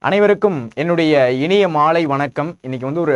அனைவருக்கும் என்னுடைய இனிய மாலை வணக்கம். இன்னைக்கு ஒரு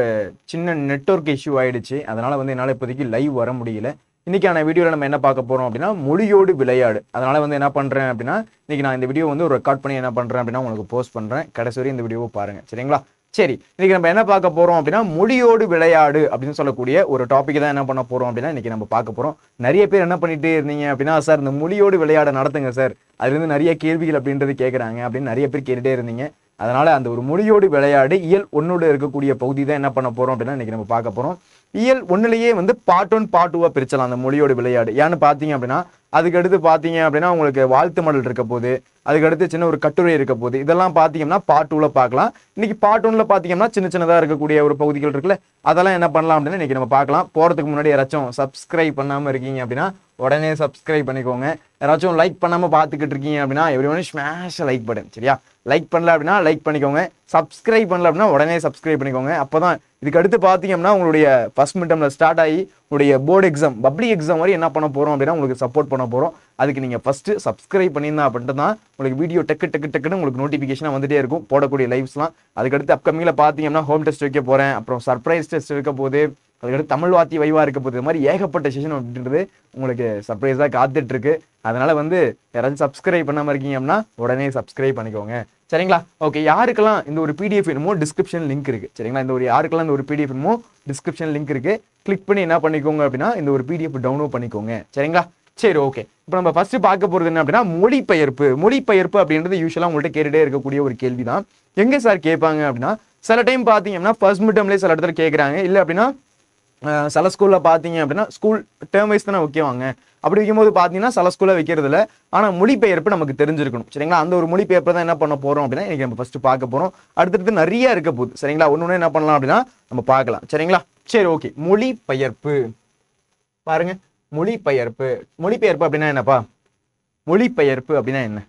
சின்ன நெட்வொர்க் இஷ்யூ ஆயிடுச்சு. அதனால என்னால் இப்போதைக்கு லைவ் வர முடியல. இன்னைக்கான வீடியோவில் நம்ம என்ன பார்க்க போறோம் அப்படின்னா மொழியோடு விளையாடு. அதனால என்ன பண்றேன் அப்படின்னா இன்னைக்கு நான் இந்த வீடியோ ஒரு ரெக்கார்ட் பண்ணி என்ன பண்றேன் அப்படின்னா உங்களுக்கு போஸ்ட் பண்றேன். கடைசி வரை இந்த வீடியோவை பாருங்க, சரிங்களா? சரி, இன்னைக்கு நம்ம என்ன பார்க்க போறோம் அப்படின்னா மொழியோடு விளையாடு அப்படின்னு சொல்லக்கூடிய ஒரு டாபிக் தான் என்ன பண்ண போறோம் அப்படின்னா இன்னைக்கு நம்ம பார்க்க போறோம். நிறைய பேர் என்ன பண்ணிட்டு இருந்தீங்க அப்படின்னா, சார் இந்த மொழியோடு விளையாட நடத்துங்க சார், அதுல இருந்து நிறைய கேள்விகள் அப்படின்றது கேட்கறாங்க அப்படின்னு நிறைய பேர் கேட்டுட்டே இருந்தீங்க. அதனால அந்த ஒரு மொழியோடு விளையாடு இயல் 1 இருக்கக்கூடிய பகுதி தான் என்ன பண்ண போறோம் அப்படின்னா இன்னைக்கு நம்ம பார்க்க போறோம். இயல் 1லயே பார்ட் 1 பார்ட் 2 பிரிச்சலாம் அந்த மொழியோடு விளையாடு. ஏன்னு பாத்தீங்க அப்படின்னா அதுக்கு அடுத்து பாத்தீங்க அப்படின்னா உங்களுக்கு வாழ்த்து மடல் இருக்க போது, அதுக்கு அடுத்து சின்ன ஒரு கட்டுரை இருக்க போது, இதெல்லாம் பாத்தீங்கன்னா பார்ட் 2ல பார்க்கலாம். இன்னைக்கு பார்ட் 1ல பாத்தீங்கன்னா சின்னதா இருக்கக்கூடிய ஒரு பகுதிகள் இருக்குல்ல, அதெல்லாம் என்ன பண்ணலாம் அப்படின்னா இன்னைக்கு நம்ம பார்க்கலாம். போறதுக்கு முன்னாடி யாராச்சும் சப்ஸ்கிரைப் பண்ணாம இருக்கீங்க அப்படின்னா உடனே சப்ஸ்கிரைப் பண்ணிக்கோங்க. யாராச்சும் லைக் பண்ணாம பார்த்துக்கிட்டு இருக்கீங்க அப்படின்னா எவ்ரிவன் ஸ்மாஷ் லைக் பட்டன், சரியா? லைக் பண்ணல அப்படின்னா லைக் பண்ணிக்கோங்க. சப்ஸ்கிரைப் பண்ணல அப்படின்னா உடனே சப்ஸ்கிரைப் பண்ணிக்கோங்க. அப்பதான் இதுக்கு அடுத்து பார்த்தீங்கன்னா உங்களுடைய ஃபர்ஸ்ட் மிட்டம்ல ஸ்டார்ட் ஆகி உங்களுடைய போர்டு எக்ஸாம், பப்ளிக் எக்ஸாம் வரை என்ன பண்ண போறோம் அப்படின்னா உங்களுக்கு சப்போர்ட் பண்ண போறோம். அதுக்கு நீங்க ஃபர்ஸ்ட் சப்ஸ்கிரைப் பண்ணியிருந்தா அப்படின்ட்டு தான் உங்களுக்கு வீடியோ டக்குன்னு உங்களுக்கு நோட்டிஃபிகேஷன் வந்துட்டே இருக்கும், போடக்கூடிய லைவ்ஸ்லாம். அதுக்கடுத்து அப்கமிங்ல பார்த்தீங்கன்னா ஹோம் டெஸ்ட் வைக்க போறேன், அப்புறம் சர்ப்ரைஸ் டெஸ்ட் இருக்க போது, அதுக்கடுத்து தமிழ் வாத்தி வைவா இருக்க போகுது. இது மாதிரி ஏகப்பட்ட செஷன் அப்படின்றது உங்களுக்கு சர்ப்ரைஸாக காத்துட்டு இருக்கு. அதனால யாராச்சும் சப்ஸ்கிரைப் பண்ணாம இருக்கீங்க அப்படின்னா உடனே சப்ஸ்கிரைப் பண்ணிக்கோங்க, சரிங்களா? ஓகே, யாருக்கெல்லாம் இந்த ஒரு பிடிஎஃப் வேணுமோ டிஸ்கிரிப்ஷன் லிங்க் இருக்கு, சரிங்களா? யாருக்கெல்லாம் இந்த ஒரு பிடிஎஃப் வேணுமோ டிஸ்கிரிப்ஷன் லிங்க் இருக்கு, கிளிக் பண்ணி என்ன பண்ணிக்கோங்க அப்படின்னா இந்த ஒரு பிடிஎஃப் டவுன்லோட் பண்ணிக்கோங்க, சரிங்களா? சரி, ஓகே. இப்போ நம்ம ஃபர்ஸ்ட் பார்க்க போறது என்ன அப்படின்னா மொழிபெயர்ப்பு அப்படின்றது யூஸ்வலா உங்கள்கிட்ட கேட்டுட்டே இருக்கக்கூடிய ஒரு கேள்வி தான். எங்க சார் கேட்பாங்க அப்படின்னா சில டைம் பார்த்தீங்கன்னா ஃபர்ஸ்ட் மிட்டம்லேயே சில இடத்துல கேட்குறாங்க, இல்லை அப்படின்னா சில ஸ்கூலில் பார்த்தீங்க அப்படின்னா ஸ்கூல் டேர்ம் வைஸ் தானே வைக்குவாங்க. அப்படி வைக்கும்போது பார்த்தீங்கன்னா சில ஸ்கூலில் வைக்கிறது இல்லை. ஆனால் மொழிபெயர்ப்பு நமக்கு தெரிஞ்சிருக்கணும், சரிங்களா? அந்த ஒரு மொழிபெயர்ப்பு தான் என்ன பண்ண போகிறோம் அப்படின்னா இன்னைக்கு நம்ம ஃபர்ஸ்ட் பார்க்க போகிறோம். அடுத்தடுத்து நிறைய இருக்க போகுது, சரிங்களா? ஒன்று என்ன பண்ணலாம் அப்படின்னா நம்ம பார்க்கலாம், சரிங்களா? சரி, ஓகே. மொழிபெயர்ப்பு பாருங்க. மொழிபெயர்ப்பு அப்படின்னா என்னப்பா? மொழிபெயர்ப்பு அப்படின்னா என்ன?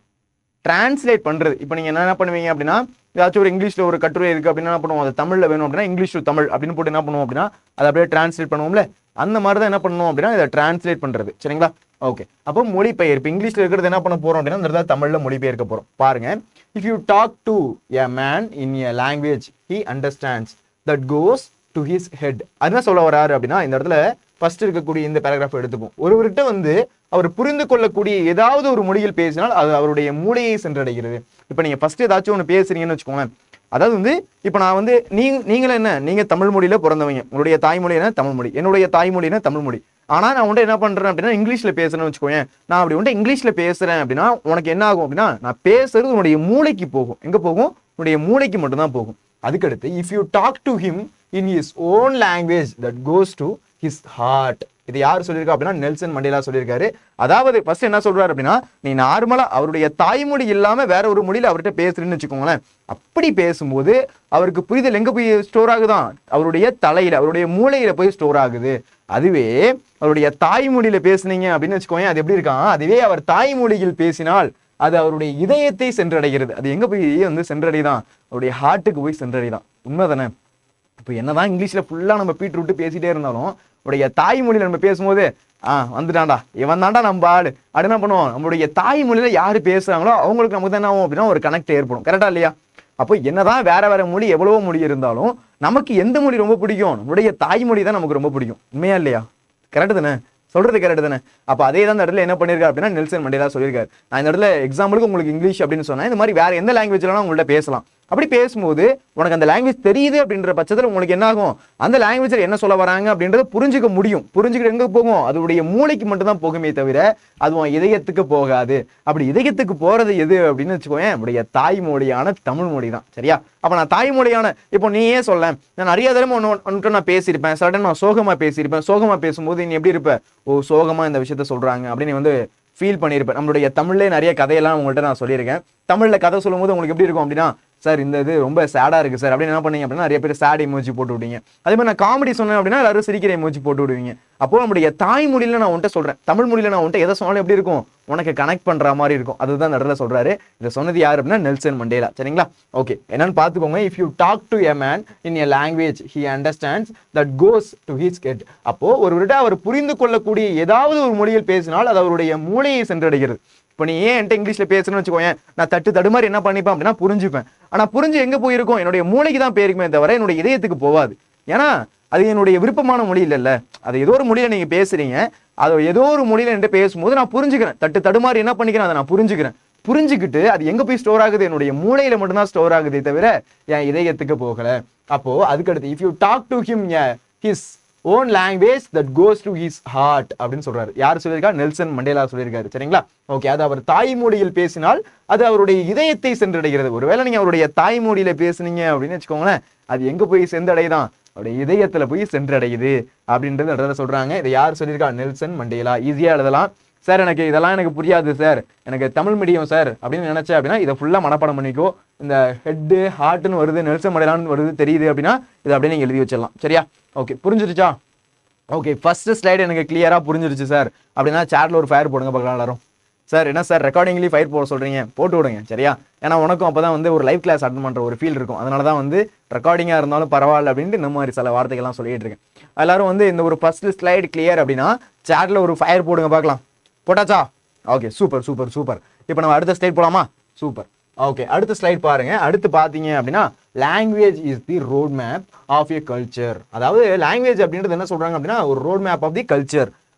டிரான்ஸ்லேட் பண்றது. இப்போ நீங்க என்ன பண்ணுவீங்க அப்படின்னா ஏதாச்சும் ஒரு இங்கிலீஷ்ல ஒரு கட்டுரை இருக்கு அப்படின்னா என்ன பண்ணுவோம், அது தமிழ்ல வேணும் அப்படின்னா இங்கிலீஷ் டு தமிழ் அப்படின்னு போட்டு என்ன பண்ணுவோம் அப்படின்னா அதை அப்படியே டிரான்ஸ்லேட் பண்ணுவோம்ல, அந்த மாதிரி தான் என்ன பண்ணுவோம் அப்படின்னா இதை டிரான்ஸ்லேட் பண்றது, சரிங்களா? ஓகே, அப்போ மொழிபெயர்ப்பு இங்கிலீஷ்ல இருக்கிறது என்ன பண்ண போறோம் அப்படின்னா இந்த இடத்துல தமிழ்ல மொழிபெயர்க்க போறோம். பாருங்க, if you talk to a man in a language he understands that goes to his head. அதுதான் சொல்ல வராரு அப்படின்னா இந்த இடத்துல ஃபர்ஸ்ட் இருக்கக்கூடிய இந்த பேராகிராஃப் எடுத்துப்போம். ஒருவர்கிட்ட அவர் புரிந்து கொள்ளக்கூடிய ஏதாவது ஒரு மொழியில் பேசினால் அது அவருடைய மூளையை சென்றடைகிறது. இப்போ நீங்க ஃபர்ஸ்ட் ஏதாச்சும் ஒன்று பேசுறீங்கன்னு வச்சுக்கோங்களேன், அதாவது இப்போ நான் நீங்களே என்ன, நீங்க தமிழ் மொழியில பிறந்தவங்க, உங்களுடைய தாய்மொழி என்ன தமிழ் மொழி, என்னுடைய தாய்மொழி என்ன தமிழ் மொழி. ஆனா நான் என்ன பண்றேன் அப்படின்னா இங்கிலீஷ்ல பேசுறேன்னு வச்சுக்கோங்க. நான் அப்படி இங்கிலீஷ்ல பேசுறேன் அப்படின்னா உனக்கு என்ன ஆகும் அப்படின்னா நான் பேசுறது உன்னுடைய மூளைக்கு போகும். எங்க போகும்? உன்னுடைய மூளைக்கு மட்டும்தான் போகும். அதுக்கடுத்து if you talk to him in his own language that goes to his heart. இது யார் சொல்லியிருக்கா அப்படின்னா நெல்சன் மண்டேலா சொல்லியிருக்காரு. அதாவது ஃபர்ஸ்ட் என்ன சொல்றாரு அப்படின்னா நீ நார்மலா அவருடைய தாய்மொழி இல்லாம வேற ஒரு மொழியில அவர்கிட்ட பேசுறேன்னு வச்சுக்கோங்களேன். அப்படி பேசும்போது அவருக்கு புரிதல் எங்க போய் ஸ்டோர் ஆகுதான்? அவருடைய தலையில, அவருடைய மூளையில போய் ஸ்டோர் ஆகுது. அதுவே அவருடைய தாய்மொழியில பேசுனீங்க அப்படின்னு வச்சுக்கோங்க, அது எப்படி இருக்கான்? அதுவே அவர் தாய்மொழியில் பேசினால் அது அவருடைய இதயத்தை சென்றடைகிறது. அது எங்க போய் சென்றடைதான்? அவருடைய ஹார்ட்டுக்கு போய் சென்றடைதான். உண்மைதானே? இப்போ என்னதான் இங்கிலீஷ்ல ஃபுல்லா நம்ம பீட் விட்டு பேசிட்டே இருந்தாலும் உடைய தாய்மொழியில நம்ம பேசும்போது வந்துட்டான்டா இவன் தாண்டா நம்ம ஆடு அப்படி என்ன பண்ணுவோம், நம்மளுடைய தாய்மொழியில யாரு பேசுறாங்களோ அவங்களுக்கு நமக்கு தான் என்ன ஆகும் அப்படின்னா ஒரு கனெக்ட் ஏற்படும். கரெக்டா இல்லையா? அப்போ என்னதான் வேற மொழி எவ்வளவோ மொழி இருந்தாலும் நமக்கு எந்த மொழி ரொம்ப பிடிக்கும்? நம்மளுடைய தாய்மொழி தான் நமக்கு ரொம்ப பிடிக்கும். உண்மையா இல்லையா? கரெக்டு தானே? சொல்றது கரெக்டு தானே? அப்போ அதே தான் இந்த இடத்துல என்ன பண்ணிருக்காரு அப்படின்னா நெல்சன் மண்டேலா சொல்லியிருக்காரு. நான் இந்த இடத்துல எக்ஸாம்பிளுக்கு உங்களுக்கு இங்கிலீஷ் அப்படின்னு சொன்னா இந்த மாதிரி வேற எந்த லாங்குவேஜ்லாம் உங்கள்ட்ட பேசலாம். அப்படி பேசும்போது உனக்கு அந்த லாங்குவேஜ் தெரியுது அப்படின்ற பட்சத்தில் உங்களுக்கு என்ன ஆகும்? அந்த லாங்குவேஜில் என்ன சொல்ல வராங்க அப்படின்றத புரிஞ்சுக்க முடியும். புரிஞ்சுக்கிட்டு எங்க போகும்? அதோடைய மூளைக்கு மட்டும் தான் போகுமே தவிர அதுவும் இதயத்துக்கு போகாது. அப்படி இதயத்துக்கு போறது எது அப்படின்னு வச்சுக்கோங்க, நம்முடைய தாய்மொழியான தமிழ் மொழி தான், சரியா? அப்ப நான் தாய்மொழியான இப்போ நீயே சொல்ல, நான் நிறைய தடவை ஒன்று நான் பேசியிருப்பேன், சில டைம் நான் சோகமா பேசியிருப்பேன். சோகமா பேசும்போது நீ எப்படி இருப்ப? ஓ, சோகமா இந்த விஷயத்த சொல்றாங்க அப்படின்னு ஃபீல் பண்ணியிருப்பேன். நம்மளுடைய தமிழ்லே நிறைய கதையெல்லாம் உங்கள்கிட்ட நான் சொல்லியிருக்கேன். தமிழ்ல கதை சொல்லும்போது உங்களுக்கு எப்படி இருக்கும் அப்படின்னா சார் இந்த இது ரொம்ப சேடா இருக்கு சார் அப்படின்னு என்ன பண்ணீங்க அப்படின்னா நிறைய பேர் சேட் எமோஜி போட்டு விட்டீங்க. அதே மாதிரி நான் காமெடி சொன்னேன் அப்படின்னா எல்லாரும் சிரிக்கிற எமோஜி போட்டு விடுவீங்க. அப்போ நம்மளுடைய தாய்மொழியில நான் உன்ட்ட சொல்றேன், தமிழ் மொழியில நான் உன்ட்ட எதை சொன்னாலும் எப்படி இருக்கும்? உனக்கு கனெக்ட் பண்ற மாதிரி இருக்கும். அதுதான் இந்த இடத்துல சொல்றாரு. இதை சொன்னது யார் அப்படின்னா நெல்சன் மண்டேலா, சரிங்களா? ஓகே, என்னன்னு பார்த்துக்கோங்க. If you talk to a man in a language he understands that goes to his head. அப்போ ஒருவர்கிட்ட அவர் புரிந்து கொள்ளக்கூடிய ஏதாவது ஒரு மொழியில் பேசினால் அது அவருடைய மூளையை சென்றடைகிறது. இப்போ நீ ஏன் என்கிட்ட இங்கிலீஷ்ல பேசுறேன்னு வச்சுக்கோங்க, நான் தடுமாறி என்ன பண்ணிப்பேன் அப்படின்னா புரிஞ்சுப்பேன். ஆனா புரிஞ்சு எங்க போயிருக்கும், என்னுடைய மூளைக்கு தான் போயிருக்குமே தவிர என்னுடைய இதயத்துக்கு போகாது. ஏன்னா அது என்னுடைய விருப்பமான மொழி இல்லைல்ல. அது ஏதோ ஒரு மொழியில நீங்க பேசுறீங்க, அது ஏதோ ஒரு மொழியில என்கிட்ட பேசும்போது நான் புரிஞ்சுக்கிறேன், தடுமாறி என்ன பண்ணிக்கிறேன், அதை நான் புரிஞ்சுக்கிட்டு அது எங்க போய் ஸ்டோர் ஆகுது, என்னுடைய மூளையில மட்டும்தான் ஸ்டோர் ஆகுதே தவிர என் இதயத்துக்கு போகல. அப்போ அதுக்கடுத்து if you talk to him his own language that goes to his heart அப்படின்னு சொல்றாரு. யார் சொல்லியிருக்கா? நெல்சன் மண்டேலா சொல்லியிருக்காரு. சரிங்களா? ஓகே, அது அவர் தாய்மொழியில் பேசினால் அது அவருடைய இதயத்தை சென்றடைகிறது. ஒருவேளை நீங்க அவருடைய தாய்மொழியில பேசுனீங்க அப்படின்னு வச்சுக்கோங்களேன், அது எங்க போய் சென்றடைதான், அவருடைய இதயத்துல போய் சென்றடையுது அப்படின்றது சொல்றாங்க. இதை யார் சொல்லியிருக்கா? Nelson Mandela. ஈஸியா எழுதலாம். சார் எனக்கு இதெல்லாம் எனக்கு புரியாது சார், எனக்கு தமிழ் மீடியம் சார் அப்படின்னு நினைச்சேன் அப்படின்னா இதை ஃபுல்லா மனப்பாடம் பண்ணிக்கோ. இந்த ஹெட்டு ஹார்ட்னு வருது, நெல்சன் மண்டேலான்னு வருது தெரியுது அப்படின்னா இதை அப்படியே நீங்க எழுதி வச்சிடலாம். சரியா? ஓகே, புரிஞ்சிருச்சா? ஓகே, ஃபர்ஸ்ட் ஸ்லைடு எனக்கு கிளியரா புரிஞ்சிருச்சு சார் அப்படின்னா சேட்ல ஒரு ஃபயர் போடுங்க பார்க்கலாம் எல்லாரும். சார் என்ன சார் ரெக்கார்டிங்லேயும் ஃபயர் போட சொல்றீங்க, போட்டு விடுங்க. சரியா? ஏன்னா உனக்கும் அப்பதான் வந்து ஒரு லைவ் கிளாஸ் அட்டன் பண்ற ஒரு ஃபீல் இருக்கும். அதனால தான் வந்து ரெக்கார்டிங்கா இருந்தாலும் பரவாயில்ல அப்படின்ட்டு இந்த மாதிரி சில வார்த்தைகள்லாம் சொல்லிட்டு இருக்கேன். எல்லாரும் வந்து இந்த ஒரு ஃபர்ஸ்ட் ஸ்லைடு கிளியர் அப்படின்னா சேட்ல ஒரு ஃபயர் போடுங்க பார்க்கலாம். போட்டாச்சா? Okay, super super super. இப்போ நம்ம அடுத்த ஸ்லைட் போலாமா? சூப்பர். ஓகே, அடுத்த ஸ்லைட் பாருங்க. அடுத்து பாத்தீங்க அப்படின்னா language is the road map of a culture. அதாவது லாங்குவேஜ் அப்படின்றது என்ன சொல்றாங்க அப்படின்னா ஒரு road map of the culture.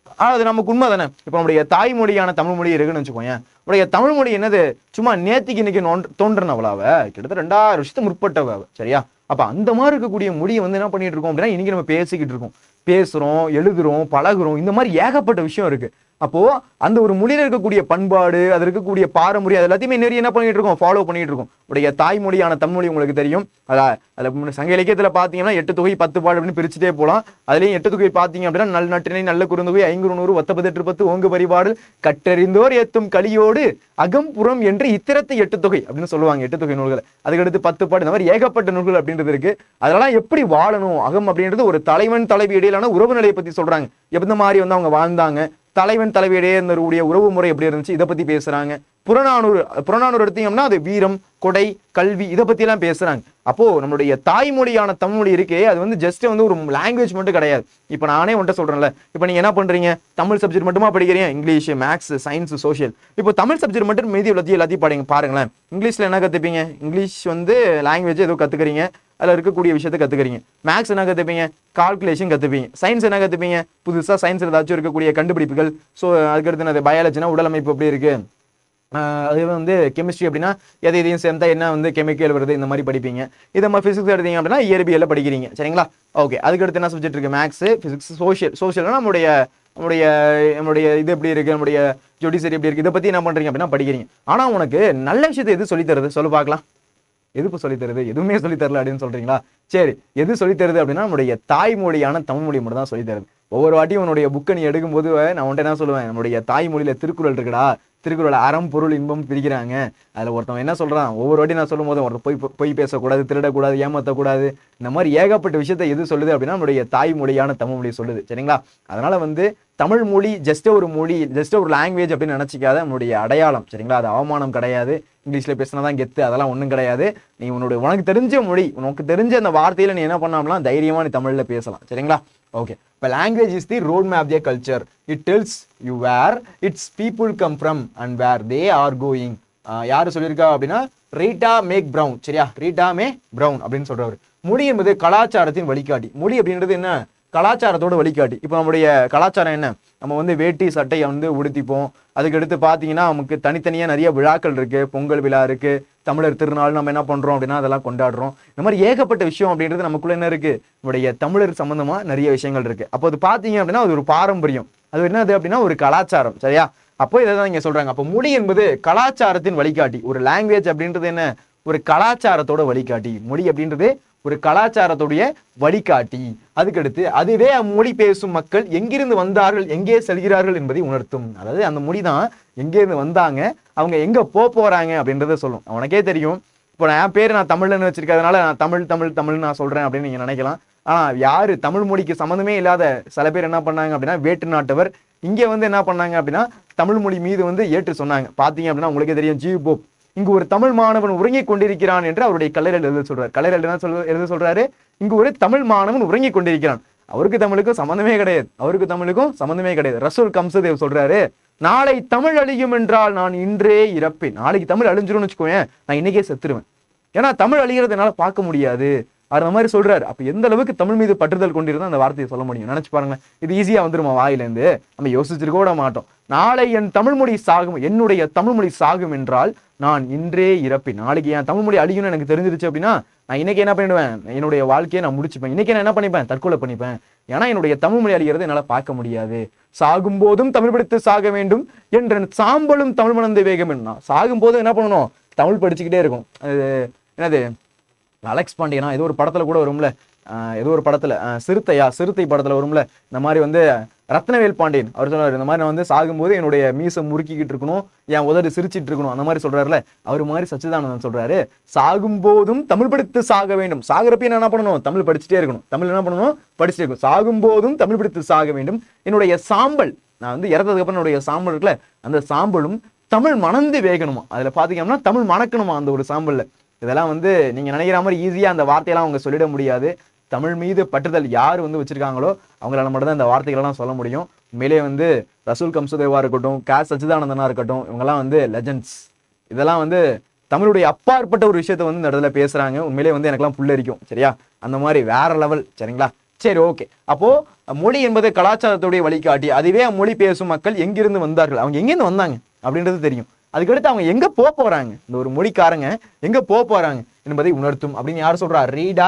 அது நமக்கு உண்மை தானே. இப்போ நம்முடைய தாய்மொழியான தமிழ் மொழி இருக்குன்னு வச்சுக்கோங்க. உடைய தமிழ் மொழி என்னது, சும்மா நேத்திக்கு இன்னைக்கு தோன்றனவளாவ, கிட்டத்தட்ட 2000 வருஷத்துக்கு முற்பட்டவ. சரியா? அப்ப அந்த மாதிரி இருக்கக்கூடிய மொழியை வந்து என்ன பண்ணிட்டு இருக்கோம் அப்படின்னா இன்னைக்கு நம்ம பேசிக்கிட்டு இருக்கோம், பேசுறோம், எழுதுறோம், பழகுறோம். இந்த மாதிரி ஏகப்பட்ட விஷயம் இருக்கு. அப்போ அந்த ஒரு மொழியில இருக்கக்கூடிய பண்பாடு, அது இருக்கக்கூடிய பாரம்பரியம், அது எல்லாத்தையுமே நிறைய என்ன பண்ணிட்டு இருக்கோம், ஃபாலோ பண்ணிட்டு இருக்கோம். உடைய தாய்மொழியான தமிழ்மொழி உங்களுக்கு தெரியும். அதுல சங்க இலக்கியத்துல பாத்தீங்கன்னா 8 தொகை 10 பாடு அப்படின்னு பிரிச்சுட்டே போலாம். அதுலயும் 8 தொகை பாத்தீங்க அப்படின்னா நல் நட்டினை நல்ல குறுந்தொகை 500 10 10 ஓங்கு பரிபாடு கற்றறிந்தோர் ஏத்தும் கலியோடு அகம்புறம் என்று இத்திரத்தை 8 தொகை அப்படின்னு சொல்லுவாங்க. 8 தொகை நூல்கள், அதுக்கடுத்து 10 பாடு, இந்த மாதிரி ஏகப்பட்ட நூல்கள் அப்படின்றது இருக்கு. அதெல்லாம் எப்படி வாழணும், அகம் அப்படின்றது ஒரு தலைவன் தலைவி இடையிலான உறவு நிலையை பத்தி சொல்றாங்க. எந்த மாதிரி வந்து அவங்க வாழ்ந்தாங்க, தலைவன் தலைவியிடையே இருந்தவருடைய உறவு முறை எப்படி இருந்துச்சு, இதை பத்தி பேசுறாங்க. புறநானூறு எடுத்தீங்கன்னா அது வீரம், கொடை, கல்வி, இதை பத்தி எல்லாம் பேசுறாங்க. அப்போ நம்மளுடைய தாய்மொழியான தமிழ்மொழி இருக்கே, அது வந்து ஜஸ்ட் வந்து ஒரு லாங்குவேஜ் மட்டும் கிடையாது. இப்போ நானே உன்ட்ட சொல்றேன்ல, இப்போ நீங்க என்ன பண்றீங்க, தமிழ் சப்ஜெக்ட் மட்டுமா படிக்கிறீங்க, இங்கிலீஷ், மேக்ஸ், சயின்ஸ், சோஷியல். இப்போ தமிழ் சப்ஜெக்ட் மட்டும் மீதி எல்லாத்தையும் படிங்க பாருங்களேன். இங்கிலீஷ்ல என்ன கத்துப்பீங்க, இங்கிலீஷ் வந்து லாங்குவேஜ் ஏதோ கத்துக்கிறீங்க, அதில் இருக்கக்கூடிய விஷயத்தை கற்றுக்கிறீங்க. மேக்ஸ் என்ன கற்றுப்பீங்க, கால்குலேஷன் கற்றுப்பீங்க. சயின்ஸ் என்ன கற்றுப்பீங்க, புதுசாக சயின்ஸில் ஏதாச்சும் இருக்கக்கூடிய கண்டுபிடிப்புகள். ஸோ அதுக்கடுத்து அது பயாலஜினா உடலமைப்பு எப்படி இருக்குது, அது வந்து கெமிஸ்ட்ரி அப்படின்னா எதையும் சேர்ந்தா என்ன வந்து கெமிக்கல் வருது, இந்த மாதிரி படிப்பீங்க. இதை மாதிரி ஃபிசிக்ஸ் எடுத்தீங்க அப்படின்னா இயற்பியலில் படிக்கிறீங்க. சரிங்களா? ஓகே, அதுக்கடுத்து என்ன சப்ஜெக்ட் இருக்குது, மேக்ஸ், ஃபிசிக்ஸ், சோஷியல்னா நம்முடைய இது எப்படி இருக்குது, நம்முடைய ஜுடிஷியரி எப்படி இருக்குது, இதை பற்றி என்ன பண்ணுறீங்க அப்படின்னா படிக்கிறீங்க. ஆனால் உனக்கு நல்ல விஷயத்தை எது சொல்லித்தருது சொல்ல பார்க்கலாம். எதுப்பு சொல்லித்தருது, எதுவுமே சொல்லித்தரல அப்படின்னு சொல்றீங்களா? சரி, எது சொல்லித்தருது அப்படின்னா நம்முடைய தாய்மொழியான தமிழ் மொழி மட்டும் தான் சொல்லித்தருது. ஒவ்வொரு வாட்டியும் உன்னுடைய புக்கை நீ எடுக்கும்போது நான் உன்ட்ட என்ன சொல்லுவேன், நம்முடைய தாய்மொழியில திருக்குறள் இருக்குடா, திருக்குறள் அறம் பொருள் இன்பம் பிரிக்கிறாங்க. அதுல ஒருத்தன் என்ன சொல்றான், ஒவ்வொரு வாட்டி நான் சொல்லும் போது ஒருத்தர் பொய் பேசக்கூடாது, திருடக்கூடாது, ஏமாற்றக்கூடாது, இந்த மாதிரி ஏகப்பட்ட விஷயத்தை எது சொல்லுது அப்படின்னா நம்முடைய தாய்மொழியான தமிழ் மொழி சொல்லுது. சரிங்களா? அதனால வந்து தமிழ் மொழி ஜஸ்ட் ஒரு மொழி, ஜஸ்ட் ஒரு லாங்குவேஜ் அப்படின்னு நினைச்சிக்காத, நம்மளுடைய அடையாளம். சரிங்களா? அது அவமானம் கிடையாது. இங்கிலீஷ்ல பேசினாதான் கெத்து, அதெல்லாம் ஒன்றும் கிடையாது. நீ உனக்கு தெரிஞ்ச மொழி, உனக்கு தெரிஞ்ச அந்த வார்த்தையில நீ என்ன பண்ணாமலாம் தைரியமா நீ தமிழ்ல பேசலாம். சரிங்களா? ஓகே, இப்போ language is the road map the culture. It tells you where its people come from and where they are going. யாரு சொல்லியிருக்கா அப்படின்னா ரீட்டா மேக் பிரவுன். சரியா? ரீட்டா மே பிரவுன் அப்படின்னு சொல்றவர். மொழி என்பது கலாச்சாரத்தின் வழிகாட்டி. மொழி அப்படின்றது என்ன, கலாச்சாரத்தோட வழிகாட்டி. இப்போ நம்முடைய கலாச்சாரம் என்ன, நம்ம வந்து வேட்டி சட்டையை வந்து உடுத்திப்போம். அதுக்கடுத்து பார்த்தீங்கன்னா நமக்கு தனித்தனியாக நிறைய விழாக்கள் இருக்கு. பொங்கல் விழா இருக்கு, தமிழர் திருநாள் நம்ம என்ன பண்றோம் அப்படின்னா அதெல்லாம் கொண்டாடுறோம். இந்த மாதிரி ஏகப்பட்ட விஷயம் அப்படின்றது நமக்குள்ள என்ன இருக்கு, நம்முடைய தமிழர் சம்பந்தமா நிறைய விஷயங்கள் இருக்கு. அப்போ அது பார்த்தீங்க அப்படின்னா அது ஒரு பாரம்பரியம், அது என்னது அப்படின்னா ஒரு கலாச்சாரம். சரியா? அப்போ இதை தான் இங்க சொல்றாங்க. அப்போ மொழி என்பது கலாச்சாரத்தின் வழிகாட்டி. ஒரு லாங்குவேஜ் அப்படின்றது என்ன, ஒரு கலாச்சாரத்தோட வழிகாட்டி. மொழி அப்படின்றது ஒரு கலாச்சாரத்துடைய வழிகாட்டி. அதுக்கடுத்து அதுவே அம்மொழி பேசும் மக்கள் எங்கிருந்து வந்தார்கள், எங்கே செல்கிறார்கள் என்பதை உணர்த்தும். அதாவது அந்த மொழி தான் எங்கேருந்து வந்தாங்க, அவங்க எங்க போறாங்க அப்படின்றத சொல்லும். உனக்கே தெரியும், இப்போ நான் என் பேர் நான் தமிழ்னு வச்சிருக்கிறதுனால நான் தமிழ் நான் சொல்றேன் அப்படின்னு நீங்க நினைக்கலாம். ஆனா யாரு தமிழ் மொழிக்கு சம்மந்தமே இல்லாத சில பேர் என்ன பண்ணாங்க அப்படின்னா வேற்று நாட்டவர் இங்க வந்து என்ன பண்ணாங்க அப்படின்னா தமிழ் மொழி மீது வந்து ஏற்று சொன்னாங்க. பாத்தீங்க அப்படின்னா உங்களுக்கே தெரியும், ஜி போப் இங்கு ஒரு தமிழ் மாணவன் உறங்கிக் கொண்டிருக்கிறான் என்று அவருடைய கல்லறையில் எழுத சொல்றாரு. கல்லறையில் என்ன எழுத சொல்றாரு, இங்கு ஒரு தமிழ் மாணவன் உறங்கிக் கொண்டிருக்கிறான். அவருக்கு தமிழுக்கும் சம்பந்தமே கிடையாது. ரசூல் கம்சதேவ் சொல்றாரு, நாளை தமிழ் அழியும் என்றால் நான் இன்றே இறப்பேன். நாளைக்கு தமிழ் அழிஞ்சிரும்னு வச்சுக்கோயேன், நான் இன்னைக்கே செத்துருவேன். ஏன்னா தமிழ் அழிகிறதுனால பார்க்க முடியாது. அவர் அந்த மாதிரி சொல்றாரு. அப்ப எந்த அளவுக்கு தமிழ் மீது பற்றுதல் கொண்டிருந்தா அந்த வார்த்தையை சொல்ல முடியும்? நினைச்சு பாருங்க. இது ஈஸியா வந்துருமா வாயிலேருந்து? நம்ம யோசிச்சிருக்க கூட மாட்டோம். நாளை என் தமிழ்மொழி சாகும், என்னுடைய தமிழ்மொழி சாகும் என்றால் நான் இன்றே இறப்பேன். நாளைக்கு என் தமிழ்மொழி அழியும்னு எனக்கு தெரிஞ்சிருச்சு அப்படின்னா நான் இன்னைக்கு என்ன பண்ணிடுவேன்? என்னுடைய வாழ்க்கையை நான் முடிச்சுப்பேன். இன்னைக்கு நான் என்ன பண்ணிப்பேன்? தற்கொலை பண்ணிப்பேன். ஏன்னா என்னுடைய தமிழ்மொழி அழிகிறது என்னால பார்க்க முடியாது. சாகும் போதும் தமிழ் படித்து சாக வேண்டும் என்ற சாம்பலும் தமிழ் மணந்த வேகம். என்ன சாகும் போதும் என்ன பண்ணணும்? தமிழ் படிச்சுக்கிட்டே இருக்கும். அது என்னது, அலெக்ஸ் பாண்டியனா ஏதோ ஒரு படத்துல கூட வரும்ல, ஏதோ ஒரு படத்துல சிறுத்தை படத்துல வரும்ல, இந்த மாதிரி வந்து ரத்னவேல் பாண்டியன் அவர் சொல்றாரு, இந்த மாதிரி நான் வந்து சாகும்போது என்னுடைய மீசை முறுக்கிக்கிட்டு இருக்கணும், என் உதடு சிரிச்சிட்டு இருக்கணும், அந்த மாதிரி சொல்றாருல. அவர் மாதிரி சச்சிதானந்தன் சொல்றாரு, சாகும் போதும் தமிழ் படித்து சாக வேண்டும். சாகுறப்ப என்ன பண்ணணும்? தமிழ் படிச்சுட்டே இருக்கணும். தமிழ் என்ன பண்ணணும்? படிச்சுட்டே இருக்கணும். சாகும் போதும் தமிழ் படித்து சாக வேண்டும். என்னுடைய சாம்பல், நான் வந்து இறந்ததுக்கு அப்புறம் என்னுடைய சாம்பல் இருக்குல்ல, அந்த சாம்பலும் தமிழ் மணந்து வேகணுமா. அதுல பாத்தீங்கன்னா தமிழ் மணக்கணுமா அந்த ஒரு சாம்பல்ல. இதெல்லாம் வந்து நீங்க நினைக்கிற மாதிரி ஈஸியா அந்த வார்த்தையெல்லாம் அவங்க சொல்லிட முடியாது. தமிழ் மீது பற்றுதல் யார் வந்து வச்சிருக்காங்களோ அவங்களால மட்டும் தான் இந்த வார்த்தைகளெல்லாம் சொல்ல முடியும். உண்மையிலே வந்து ரசூல் கம்சுதேவா இருக்கட்டும், சச்சிதானந்தனா இருக்கட்டும், இவங்கெல்லாம் வந்து லெஜண்ட்ஸ். இதெல்லாம் வந்து தமிழுடைய அப்பாற்பட்ட ஒரு விஷயத்த வந்து இந்த இடத்துல பேசுறாங்க. உண்மையிலே வந்து எனக்கெல்லாம் புல்லரிக்கும். சரியா? அந்த மாதிரி வேற லெவல். சரிங்களா? சரி, ஓகே. அப்போ மொழி என்பது கலாச்சாரத்துடைய வழிகாட்டி. அதுவே மொழி பேசும் மக்கள் எங்கிருந்து வந்தார்கள், அவங்க எங்கிருந்து வந்தாங்க அப்படின்றது தெரியும். அதுக்கடுத்து அவங்க எங்க போறாங்க, இந்த ஒரு மொழிக்காரங்க எங்க போறாங்க என்பதை உணர்த்தும் அப்படின்னு யார் சொல்றா? Rita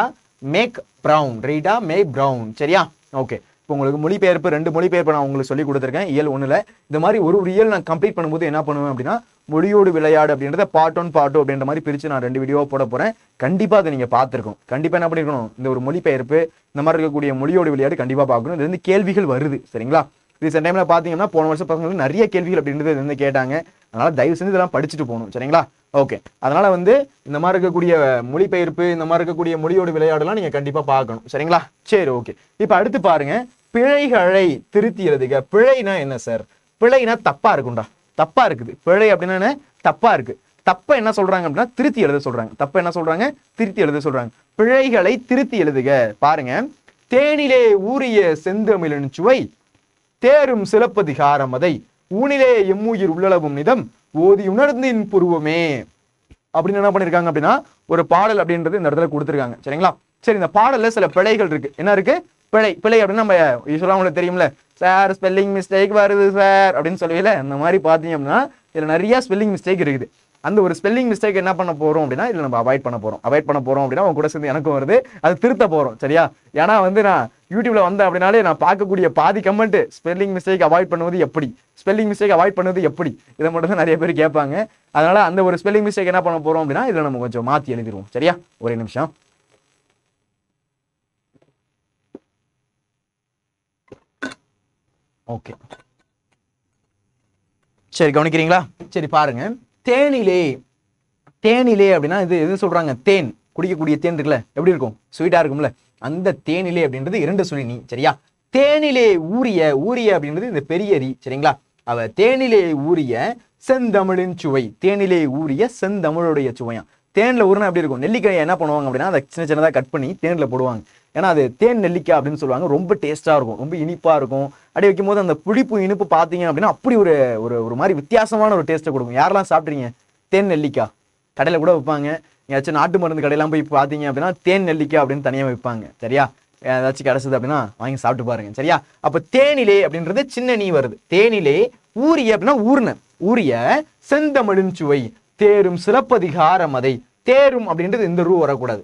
Mae Brown. Rita Mae Brown. சரியா? ஓகே. இப்போ உங்களுக்கு மொழிபெயர்ப்பு 2 மொழிபெயர்ப்பு நான் உங்களுக்கு சொல்லி கொடுத்துருக்கேன். இயல் 1ல இந்த மாதிரி ஒரு இயல் நான் கம்ப்ளீட் பண்ணும்போது என்ன பண்ணுவேன் அப்படின்னா, மொழியோடு விளையாடு அப்படின்றத பார்ட் 1 பார்ட் 2 அப்படின்ற மாதிரி பிரிச்சு நான் 2 வீடியோவா போட போறேன். கண்டிப்பா அதை நீங்க பார்த்துருக்கணும். கண்டிப்பா என்ன பண்ணிருக்கணும்? இந்த ஒரு மொழிபெயர்ப்பு இந்த மாதிரி இருக்கக்கூடிய மொழியோடு விளையாடு கண்டிப்பா பார்க்கணும். இது வந்து கேள்விகள் வருது. சரிங்களா? ரீசெண்ட் டைம்ல பாத்தீங்கன்னா போன வருஷம் பசங்களுக்கு நிறைய கேள்விகள் அப்படின்றது வந்து கேட்டாங்க. அதனால தயவு செஞ்சு இதெல்லாம் படிச்சுட்டு போகணும். சரிங்களா? ஓகே. அதனால வந்து இந்த மாதிரி இருக்கக்கூடிய மொழிபெயர்ப்பு, இந்த மாதிரி இருக்கக்கூடிய மொழியோடு விளையாடலாம் நீங்க கண்டிப்பா பார்க்கணும். சரிங்களா? சரி, ஓகே. இப்ப அடுத்து பாருங்க, பிழைகளை திருத்தி எழுதுக. பிழைனா என்ன சார்? பிழைனா தப்பா இருக்கும்டா. தப்பா இருக்குது. பிழை அப்படின்னா என்ன? தப்பா இருக்கு. தப்ப என்ன சொல்றாங்க அப்படின்னா திருத்தி எழுத சொல்றாங்க. தப்ப என்ன சொல்றாங்க? திருத்தி எழுத சொல்றாங்க. பிழைகளை திருத்தி எழுதுக. பாருங்க, தேனிலே ஊறிய செந்தமிழின் சுவை, தேரும் சிலப்பதிகாரம் அதை, ஊனிலே எம்முயிர் உள்ளளவும் நிதம், ஓதி உணர்ந்தின் புருவமே அப்படின்னு என்ன பண்ணிருக்காங்க அப்படின்னா ஒரு பாடல் அப்படின்றது இந்த இடத்துல கொடுத்துருக்காங்க. சரிங்களா? சரி, இந்த பாடல்ல சில பிழைகள் இருக்கு. என்ன இருக்கு? பிழை அப்படின்னு நம்ம யூஸ்வலா உங்களுக்கு தெரியும்ல, சார் ஸ்பெல்லிங் மிஸ்டேக் வருது சார் அப்படின்னு சொல்லுவீல, இந்த மாதிரி பாத்தீங்க அப்படின்னா இதுல நிறைய ஸ்பெல்லிங் மிஸ்டேக் இருக்குது. அந்த ஒரு ஸ்பெல்லிங் மிஸ்டேக் என்ன பண்ண போறோம் அப்படின்னா இதுல நம்ம அவாய்ட் பண்ண போறோம் அப்படின்னா அவங்க கூட சேர்ந்து எனக்கும் வருது, அது திருத்த போறோம். சரியா? ஏன்னா வந்து நான் யூடியூப்ல வந்தேன் அப்படின்னாலே நான் பார்க்கக்கூடிய பாதி கமெண்ட் ஸ்பெல்லிங் மிஸ்டேக் அவாய்ட் பண்ணுவது எப்படி, ஸ்பெல்லிங் மிஸ்டேக் அவாய்ட் பண்ணுவது எப்படி, இதை மட்டும் தான் நிறைய பேர் கேட்பாங்க. அதனால அந்த ஒரு ஸ்பெல்லிங் மிஸ்டேக் என்ன பண்ண போறோம் அப்படின்னா இதுல நம்ம கொஞ்சம் மாத்தி எழுதிடுவோம். சரியா? ஒரே நிமிஷம். ஓகே, சரி, கவனிக்கிறீங்களா? சரி, பாருங்க, தேனிலே அப்படின்னா இது எது சொல்றாங்க? தேன், குடிக்கக்கூடிய தேன் இருக்குல்ல, எப்படி இருக்கும்? ஸ்வீட்டா இருக்கும்ல, அந்த தேனிலே அப்படின்றது 2 சுழி நீ. சரியா? தேனிலே ஊறிய அப்படின்றது இந்த பெரிய ரீ. சரிங்களா? அவ தேனிலே ஊறிய செந்தமிழின் சுவை, தேனிலே ஊறிய செந்தமிழுடைய சுவையா. தேன்ல ஊறினா எப்படி இருக்கும்? நெல்லிக்காயை என்ன பண்ணுவாங்க அப்படின்னா அதை சின்னதாக கட் பண்ணி தேன்ல போடுவாங்க. ஏன்னா அது தேன் நெல்லிக்காய் அப்படின்னு சொல்லுவாங்க. ரொம்ப டேஸ்டா இருக்கும், ரொம்ப இனிப்பா இருக்கும். அப்படி வைக்கும் போது அந்த புளிப்பு இனிப்பு பார்த்தீங்க அப்படின்னா அப்படி ஒரு மாதிரி வித்தியாசமான ஒரு டேஸ்ட்டை கொடுக்கும். யாரெல்லாம் சாப்பிட்றீங்க தேன் நெல்லிக்காய்? கடையில் கூட வைப்பாங்க. ஏதாச்சும் நாட்டு மருந்து கடையெல்லாம் போய் பார்த்தீங்க அப்படின்னா தேன் நெல்லிக்காய் அப்படின்னு தனியாக வைப்பாங்க. சரியா? ஏதாச்சும் கிடைச்சது அப்படின்னா வாங்கி சாப்பிட்டு பாருங்க. சரியா? அப்ப தேனிலே அப்படின்றது சின்ன நீ வருது. தேனிலே ஊறிய அப்படின்னா ஊறிய செந்தமிழின் சுவை, தேரும் சிலப்பதிகாரம் அதை. தேரும் அப்படின்றது இந்த ரூ வரக்கூடாது.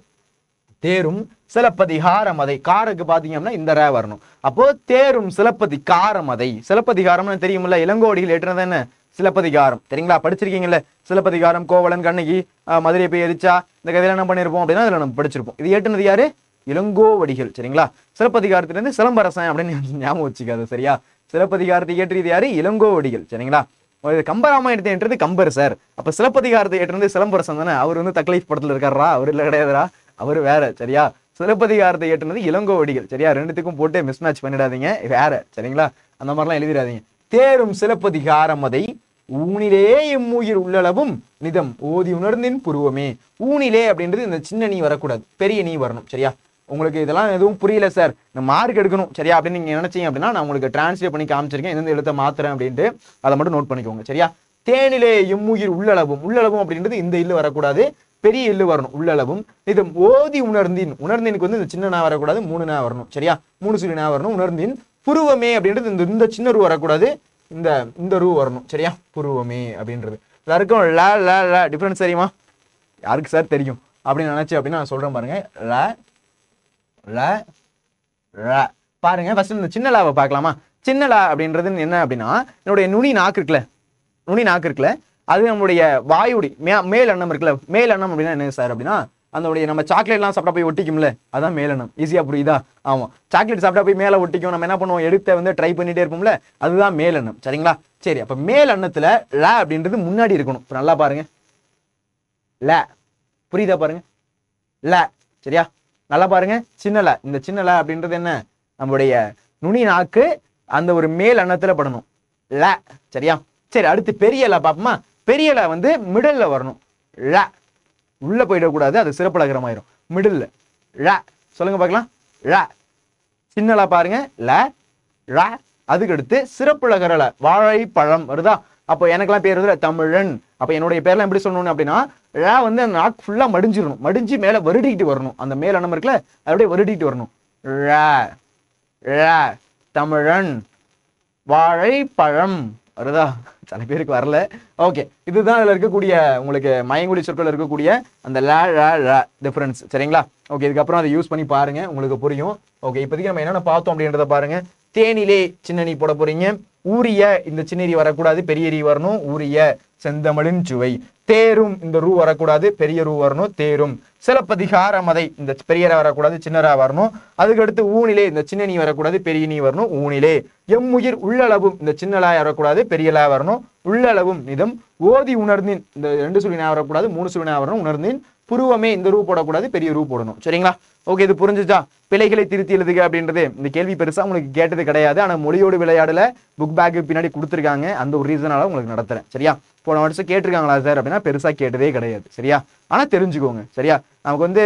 தேரும் சிலப்பதிகாரம் அதை, காருக்கு பாத்தீங்க அப்படின்னா இந்த ரே வரணும். அப்போ தேரும் சிலப்பதிகாரம் அதை. சிலப்பதிகாரம்னு தெரியுமில்ல, இளங்கோடிகள் ஏற்றுனது என்ன? சிலப்பதிகாரம். சரிங்களா? படிச்சிருக்கீங்கல்ல, சிலப்பதிகாரம், கோவலன், கண்ணகி, மதுரை போய் எரிச்சா, இந்த கதையில என்ன பண்ணிருப்போம் அப்படின்னா இதுல நம்ம படிச்சிருப்போம். இது ஏற்றுனது யாரு? இளங்கோவடிகள். சரிங்களா? சிலப்பதிகாரத்திலிருந்து சிலம்பரசன் அப்படின்னு ஞாபகம் வச்சுக்காது. சரியா? சிலப்பதிகாரத்தை ஏற்றியது யாரு? இளங்கோவடிகள். சரிங்களா? கம்பராமாயணத்தை ஏற்றது கம்பர் சார். அப்ப சிலப்பதிகாரத்தை ஏற்றது சிலம்பரசன் தானே. அவர் வந்து தக்லைஃப் படத்துல இருக்காரா? அவர் இல்ல, கிடையாதுரா, அவர் வேற. சரியா? சிலப்பதிகாரத்தை ஏற்றுனது இளங்கோவடிகள். சரியா? ரெண்டுத்துக்கும் போட்டு மிஸ் மேட்ச் பண்ணிடாதீங்க, வேற. சரிங்களா? அந்த மாதிரிலாம் எழுதிடாதீங்க. தேரும் சிலப்பதிகாரம் அதை, ஊனிலே எம்முயிர் உள்ளளவும் நிதம், ஓதி உணர்ந்தின் புருவமே. ஊனிலே அப்படின்றது இந்த சின்ன நீ வரக்கூடாது, பெரிய நீ வரணும். சரியா? உங்களுக்கு இதெல்லாம் எதுவும் புரியல சார், இந்த மார்க் எடுக்கணும் சரியா அப்படின்னு நீங்க நினைச்சீங்க அப்படின்னா நான் உங்களுக்கு டிரான்ஸ்லேட் பண்ணி காமிச்சிருக்கேன், எந்த எழுத்தை மாத்துறேன் அப்படின்ட்டு அதை மட்டும் நோட் பண்ணிக்கோங்க. சரியா? தேனிலே எம்முயிர் உள்ளளவும் அப்படின்றது இந்த இல்லு வரக்கூடாது, பெரிய இல்லு வரணும் உள்ளளவும். இது ஓதி உணர்ந்தின், உணர்ந்தினுக்கு வந்து இந்த சின்ன நா வரக்கூடாது, 3 நா வரணும். சரியா, 3 சுழி நா வரணும். உணர்ந்தின் புருவமே அப்படின்றது இந்த சின்ன ரூ வரக்கூடாது, இந்த ரூ வரணும். சரியா, புருவமே அப்படின்றது எல்லாருக்கும் ல ல ல டிஃபரன்ஸ் தெரியுமா? யாருக்கு சார் தெரியும் அப்படின்னு நினைச்சு அப்படின்னு நான் சொல்றேன் பாருங்க. ல ல ல பாருங்க. ஃபர்ஸ்ட் இந்த சின்ன லாவை பார்க்கலாமா? சின்ன லா அப்படின்றது என்ன அப்படின்னா, என்னுடைய நுனி நாக்கு இருக்குல்ல, அது நம்மளுடைய வாயுடி மேல் அன்னம் இருக்குல்ல. மேல் அன்னம் அப்படின்னா என்ன சார் அப்படின்னா, அதனுடைய நம்ம சாக்லேட்லாம் சாப்பிட்டா போய் ஒட்டிக்கும்ல, அதான் மேலெண்ணம். ஈஸியா புரியுதா? ஆமா, சாக்லேட் சாப்பிட்டா போய் மேலே ஒட்டிக்கும். நம்ம என்ன பண்ணுவோம், எடுத்த வந்து ட்ரை பண்ணிட்டே இருப்போம்ல, அதுதான் மேலெண்ணம். சரிங்களா? சரி, அப்ப மேலெண்ணத்துல ல அப்படின்றது முன்னாடி இருக்கணும். இப்ப நல்லா பாருங்க, ல புரியுதா பாருங்க, ல. சரியா, நல்லா பாருங்க. சின்ன ல, இந்த சின்ன ல அப்படின்றது என்ன, நம்மளுடைய நுனி நாக்கு அந்த ஒரு மேல் அன்னத்துல படணும், ல. சரியா, சரி, அடுத்து பெரிய ல பாப்போமா? பெரிய ல வந்து மிடல்ல வரணும். ல உள்ள போயிடக்கூடாது, அது சிறப்பலகரமாயிரும். மிடில் ல சொல்லுங்க பார்க்கலாம். ல சின்ன ல பாருங்க, ல ர. அதுக்கு அடுத்து சிறப்புலகர ல, வாழைப்பழம் வருதா? அப்போ எனக்கெல்லாம் பேர் வருது தமிழன். அப்ப என்னுடைய பேர்லாம் எப்படி சொல்லணும் அப்படின்னா, ல வந்து அந்த நாக்கு ஃபுல்லா மடிஞ்சிடணும், மடிஞ்சு மேல வருடிக்கிட்டு வரணும். அந்த மேல் அன்னம் இருக்குல்ல, அப்படியே வருடிக்கிட்டு வரணும். ர ர தமிழன் வாழைப்பழம் வருதா? சில பேருக்கு வரல. ஓகே, இதுதான் இதுல இருக்கக்கூடிய உங்களுக்கு மயங்குடி சொற்கள் இருக்கக்கூடிய அந்த ல ல ல டிஃபரன்ஸ். சரிங்களா? ஓகே, இதுக்கப்புறம் அதை யூஸ் பண்ணி பாருங்க, உங்களுக்கு புரியும். ஓகே, இப்போதைக்கு நம்ம என்னென்ன பார்த்தோம் அப்படின்றத பாருங்க. தேனிலே சின்ன நீ போட போறீங்க. ஊரிய இந்த சின்னரி வரக்கூடாது, பெரிய ரீ வரணும். ஊரிய செந்தமிழின் சுவை. தேரும் இந்த ரூ வரக்கூடாது, பெரிய ரூ வரணும், தேரும். சிலப்பதிகார மதை இந்த பெரியரா வரக்கூடாது, சின்னரா வரணும். அதுக்கடுத்து ஊனிலே இந்த சின்ன நீ வரக்கூடாது, பெரிய நீ வரணும், ஊனிலே. எம்முயிர் உள்ளளவும் இந்த சின்னலா வரக்கூடாது, பெரியலா வரணும், உள்ளளவும். நிதம் ஓதி உணர்ந்தின் இந்த 2 சுழி நா வரக்கூடாது, 3 சுழி நா வரணும். உணர்ந்தின் புருவமே இந்த ரூ போடக்கூடாது, பெரிய ரூ போடணும். சரிங்களா? ஓகே, இது புரிஞ்சுச்சா? பிழைகளை திருத்தி எழுதுக அப்படின்றது இந்த கேள்வி பெருசா உங்களுக்கு கேட்டது கிடையாது. ஆனா மொழியோடு விளையாடல புக் பேக்கு பின்னாடி கொடுத்துருக்காங்க, அந்த ஒரு ரீசனால உங்களுக்கு நடத்துறேன். சரியா? போன வருஷம் கேட்டிருக்காங்களா சார் அப்படின்னா பெருசா கேட்டதே கிடையாது. சரியா? ஆனா தெரிஞ்சுக்கோங்க. சரியா? நமக்கு வந்து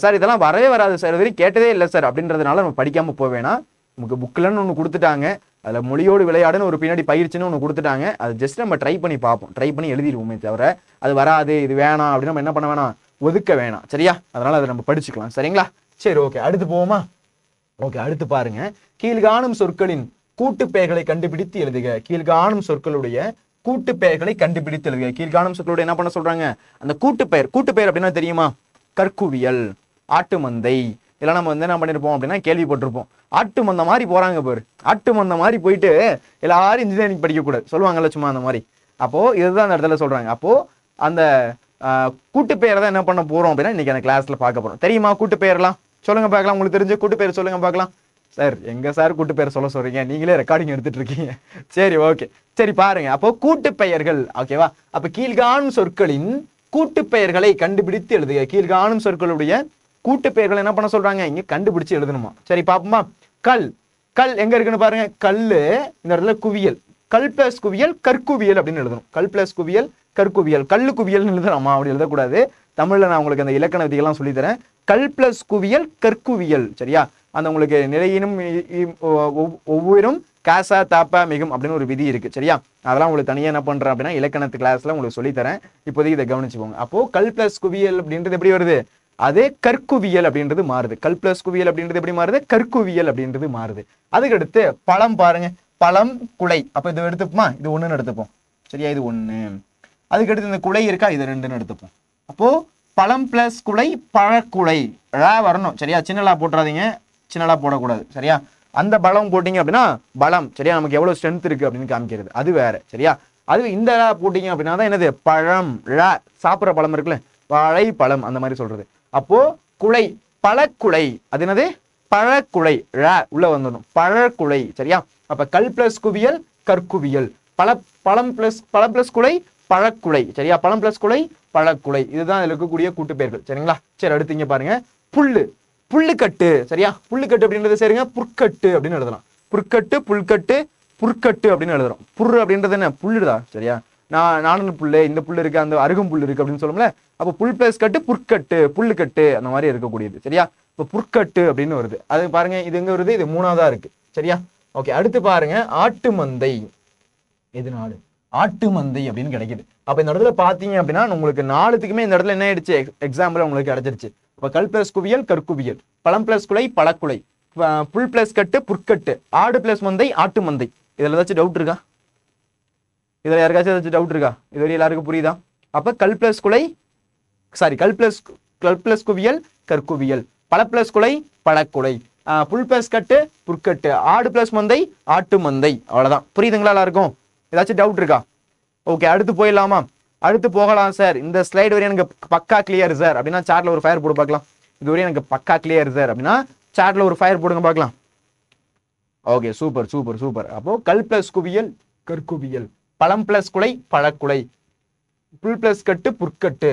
சார் இதெல்லாம் வரவே வராது சார், இது வரைக்கும் கேட்டதே இல்லை சார் அப்படின்றதுனால நம்ம படிக்காம போவேனா. நமக்கு புக்கில்னு ஒன்று கொடுத்துட்டாங்க, அதில் மொழியோடு விளையாடுன்னு ஒரு பின்னாடி பயிற்சின்னு ஒன்று கொடுத்துட்டாங்க. அது ஜஸ்ட் நம்ம ட்ரை பண்ணி பார்ப்போம், ட்ரை பண்ணி எழுதிடுவோமே தவிர அது வராது இது வேணாம் அப்படின்னு நம்ம என்ன பண்ண வேணாம், ஒதுக்க வேணாம். சரியா? அதனால அதை நம்ம படிச்சுக்கலாம். சரிங்களா? சரி, ஓகே, அடுத்து போவோமா? ஓகே, அடுத்து பாருங்க. கீழ்காணும் சொற்களின் கூட்டு பெயர்களை கண்டுபிடித்து எழுதுக. கீழ்காணும் சொற்களுடைய கூட்டு பெயர்களை கண்டுபிடித்து எழுதுக. கீழ்காணும் சொற்களுடைய என்ன பண்ண சொல்றாங்க, அந்த கூட்டு பெயர் அப்படின்னா தெரியுமா? கற்குவியல், ஆட்டு மந்தை. இதெல்லாம் நம்ம வந்து என்ன பண்ணிருப்போம் அப்படின்னா கேள்விப்பட்டிருப்போம். ஆட்டு மந்த மாதிரி போறாங்க பாரு, ஆட்டு மந்த மாதிரி போயிட்டு எல்லாரும் இன்ஜினியரிங் படிக்கக்கூடாது சொல்லுவாங்கல்ல சும்மா அந்த மாதிரி. அப்போ இதுதான் அந்த இடத்துல சொல்றாங்க. அப்போ அந்த கூட்டு பெயரை தான் என்ன பண்ண போறோம் அப்படின்னா இன்னைக்கு அந்த கிளாஸ்ல பார்க்க போறோம். தெரியுமா கூட்டு பெயர்லாம்? சொல்லுங்க பார்க்கலாம், உங்களுக்கு தெரிஞ்ச கூட்டு பெயர் சொல்லுங்க பார்க்கலாம். சார் எங்க சார் கூட்டு பெயர் சொல்ல சொல்றீங்க, நீங்களே ரெக்கார்டிங் எடுத்துட்டு இருக்கீங்க. சரி, ஓகே, சரி பாருங்க. அப்போ கூட்டு பெயர்கள், ஓகேவா? அப்ப கீழ்காணும் சொற்களின் கூட்டு பெயர்களை கண்டுபிடித்து எழுதுக. கீழ்காணும் சொற்களுடைய கூட்டு பெயர்கள் என்ன பண்ண சொல்றாங்க, இங்க கண்டுபிடிச்சு எழுதணுமா? சரி பாப்போமா. கல், கல் எங்க இருக்குன்னு பாருங்க. கல்லு இந்த இடத்துல குவியல், கல் பிளஸ் குவியல் கற்குவியல் அப்படின்னு எழுதணும். கல் பிளஸ் குவியல் கற்குவியல், கல்லு குவியல் எழுதலாமா? அப்படி எழுதக்கூடாது. தமிழ்ல நான் உங்களுக்கு அந்த இலக்கண விதிகள்லாம் சொல்லி தரேன். கல் பிளஸ் குவியல் கற்குவியல். சரியா? அந்த உங்களுக்கு நிலையினும் ஒவ்வொரும் காசா தாப்பா மிகும் அப்படின்னு ஒரு விதி இருக்கு. சரியா? அதெல்லாம் உங்களுக்கு தனியா என்ன பண்றேன் அப்படின்னா இலக்கணத்து கிளாஸ்ல உங்களுக்கு சொல்லி தரேன். இப்போதைக்கு இதை கவனிச்சுக்கோங்க. அப்போ கல் பிளஸ் குவியல் அப்படின்றது எப்படி வருது, அதே கற்குவியல் அப்படின்றது மாறுது. கல் பிளஸ் குவியல் அப்படின்றது எப்படி மாறுது, கற்குவியல் அப்படின்றது மாறுது. அதுக்கடுத்து பழம் பாருங்க, பழம் குலை. அப்ப இது எடுத்துப்போமா, இது 1ன்னு எடுத்துப்போம். சரியா? இது 1. அதுக்கடுத்து இந்த குலை இருக்கா, இது 2ன்னு எடுத்துப்போம். அப்போ பழம் பிளஸ் குலை பழக்குலை, வரணும். சரியா? சின்னலா போட்டுறாதீங்க, சின்னலா போடக்கூடாது. சரியா? அந்த பலம் போட்டீங்க அப்படின்னா பலம், சரியா, நமக்கு எவ்வளவு ஸ்ட்ரென்த் இருக்கு அப்படின்னு காமிக்கிறது, அது வேற. சரியா? அது இந்த போட்டீங்க அப்படின்னா தான் என்னது, பழம். சாப்பிட்ற பழம் இருக்குல்ல, வாழை பழம் அந்த மாதிரி சொல்றது. அப்போ குலை, பழக்குலை, அது என்னது, பழக்குலை. உள்ள வந்துடும், பழக்குலை. சரியா? அப்ப கல் பிளஸ் குவியல் கற்குவியல், பழம் பிளஸ் குலை பழக்குலை. சரியா? பழம் பிளஸ் குலை பழக்குலை, இதுதான் இதுல இருக்கக்கூடிய கூட்டு பெயர்கள். சரிங்களா? சரி, அடுத்து இங்க பாருங்க. புல்லு, புல்லுக்கட்டு. சரியா? புல்லுக்கட்டு அப்படின்றது சரிங்க, புற்கட்டு அப்படின்னு எழுதலாம். புற்கட்டு, புல்கட்டு, புற்கட்டு அப்படின்னு எழுதுறோம். புல் அப்படின்றது என்ன, புல்லுதா? சரியா? நானு புல்லு, இந்த புல்லு இருக்கு, அந்த அருகும் புல்லு இருக்கு அப்படின்னு சொல்லும்ல. அப்போ புல் பிளஸ் கட்டு புற்கட்டு, புல்லுக்கட்டு அந்த மாதிரி இருக்கக்கூடியது. சரியா? இப்போ புற்கட்டு அப்படின்னு வருது. அது பாருங்க, இது எங்க வருது, இது 3ஆவதா இருக்கு. சரியா? ஓகே, அடுத்து பாருங்க. ஆட்டு மந்தை, எது நாடு, ஆட்டு மந்தை அப்படின்னு கிடைக்குது. அப்ப இந்த இடத்துல பாத்தீங்க அப்படின்னா உங்களுக்கு 4த்துக்குமே இந்த இடத்துல என்ன ஆயிடுச்சு, எக்ஸாம்பிள் உங்களுக்கு கிடைச்சிருச்சு. அப்ப கல் பிளஸ் குவியல் கற்குவியல், பழம் பிளஸ் குலை பழக்குலை, புல் பிளஸ் கட்டு புற்கட்டு, ஆடு பிளஸ் மந்தை ஆட்டு மந்தை. இதுல ஏதாச்சும் டவுட் இருக்கா? இதுல யாருக்காச்சும் ஏதாச்சும் டவுட் இருக்கா? இது வரை எல்லாருக்கும் புரியுதா? அப்ப கல் பிளஸ் குலை கல் பிளஸ் குவியல் கற்குவியல், பழ பிளஸ் குலை பழக்குலை, புல் பிளஸ் கட்டு புற்கட்டு, ஆடு பிளஸ் மந்தை ஆட்டு மந்தை. அவ்வளவுதான். புரியுதுங்களா எல்லாருக்கும்? ஏதாச்சும் டவுட் இருக்கா? ஓகே, அடுத்து போயிடலாமா? அடுத்து போகலாம் சார். இந்த ஸ்லைடு வரையும் எனக்கு பக்கா கிளியர் சார் அப்படின்னா சார்ட்ல ஒரு ஃபயர் போட்டு பார்க்கலாம். இது வரையும் எனக்கு பக்கா கிளியர் சார் அப்படின்னா சார்ட்ல ஒரு ஃபயர் போடுங்க பார்க்கலாம். Okay, super super super. அப்போ கல் பிளஸ் குவியல் கற்குவியல், பழம் பிளஸ் குலை பழக்குலை, புல் பிளஸ் கட்டு புற்கட்டு,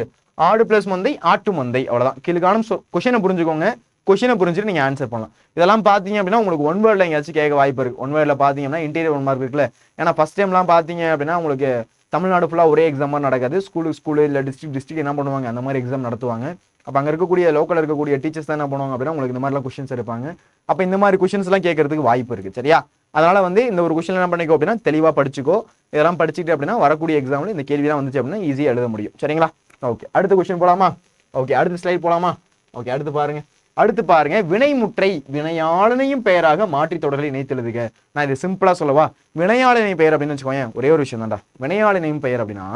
ஆடு பிளஸ் மந்தை ஆட்டு மந்தை. அவ்வளவுதான். கீழ்காணும் கொஸ்டினை புரிஞ்சுக்கோங்க. கொஸ்டினை புரிஞ்சுட்டு நீங்க ஆன்சர் பண்ணலாம். இதெல்லாம் பாத்தீங்க அப்படின்னா உங்களுக்கு ஒன் வேர்ட்ல எங்கேயாச்சும் கேட்க வாய்ப்பு இருக்கு. ஒன் வேர்ட்ல பாத்தீங்கன்னா இன்டீரியர் 1 மார்க் இருக்குல்ல. ஏன்னா ஃபர்ஸ்ட் டைம்லாம் பாத்தீங்க அப்படின்னா உங்களுக்கு தமிழ்நாடு ஃபுல்லா ஒரே எக்ஸாமா நடக்காது. ஸ்கூலு இல்ல டிஸ்ட்ரிக்ட் என்ன பண்ணுவாங்க, அந்த மாதிரி எக்ஸாம் நடத்துவாங்க. அப்ப அங்க இருக்கக்கூடிய லோக்கல் இருக்கக்கூடிய டீச்சர்ஸ் தான் என்ன பண்ணுவாங்க அப்படின்னா உங்களுக்கு இந்த மாதிரிலாம் கொஸ்டின்ஸ் இருப்பாங்க. அப்ப இந்த மாதிரி கொஸ்டின்ஸ் எல்லாம் கேட்கறதுக்கு வாய்ப்பு இருக்கு. சரியா? அதனால வந்து இந்த ஒரு கொஸ்டின் என்ன பண்ணிக்கோ அப்படின்னா தெளிவா படிச்சுக்கோ. இதெல்லாம் படிச்சுட்டு அப்படின்னா வரக்கூடிய எக்ஸாம்ல இந்த கேள்விலாம் வந்துச்சு அப்படின்னா ஈஸியா எழுத முடியும். சரிங்களா? ஓகே, அடுத்த கொஸ்டின் போலாமா? ஓகே, அடுத்த ஸ்லைட் போலாமா? ஓகே, அடுத்து பாருங்க வினைமுற்றை வினையாளனையும் பெயராக மாற்றி தொடர்களை இணைத்து எழுதுக. நான் இது சிம்பிளா சொல்லவா? வினையாளனை பெயர் அப்படின்னு வச்சுக்கோங்க, ஒரே ஒரு விஷயம் தான்டா. வினையாளனையும் பெயர் அப்படின்னா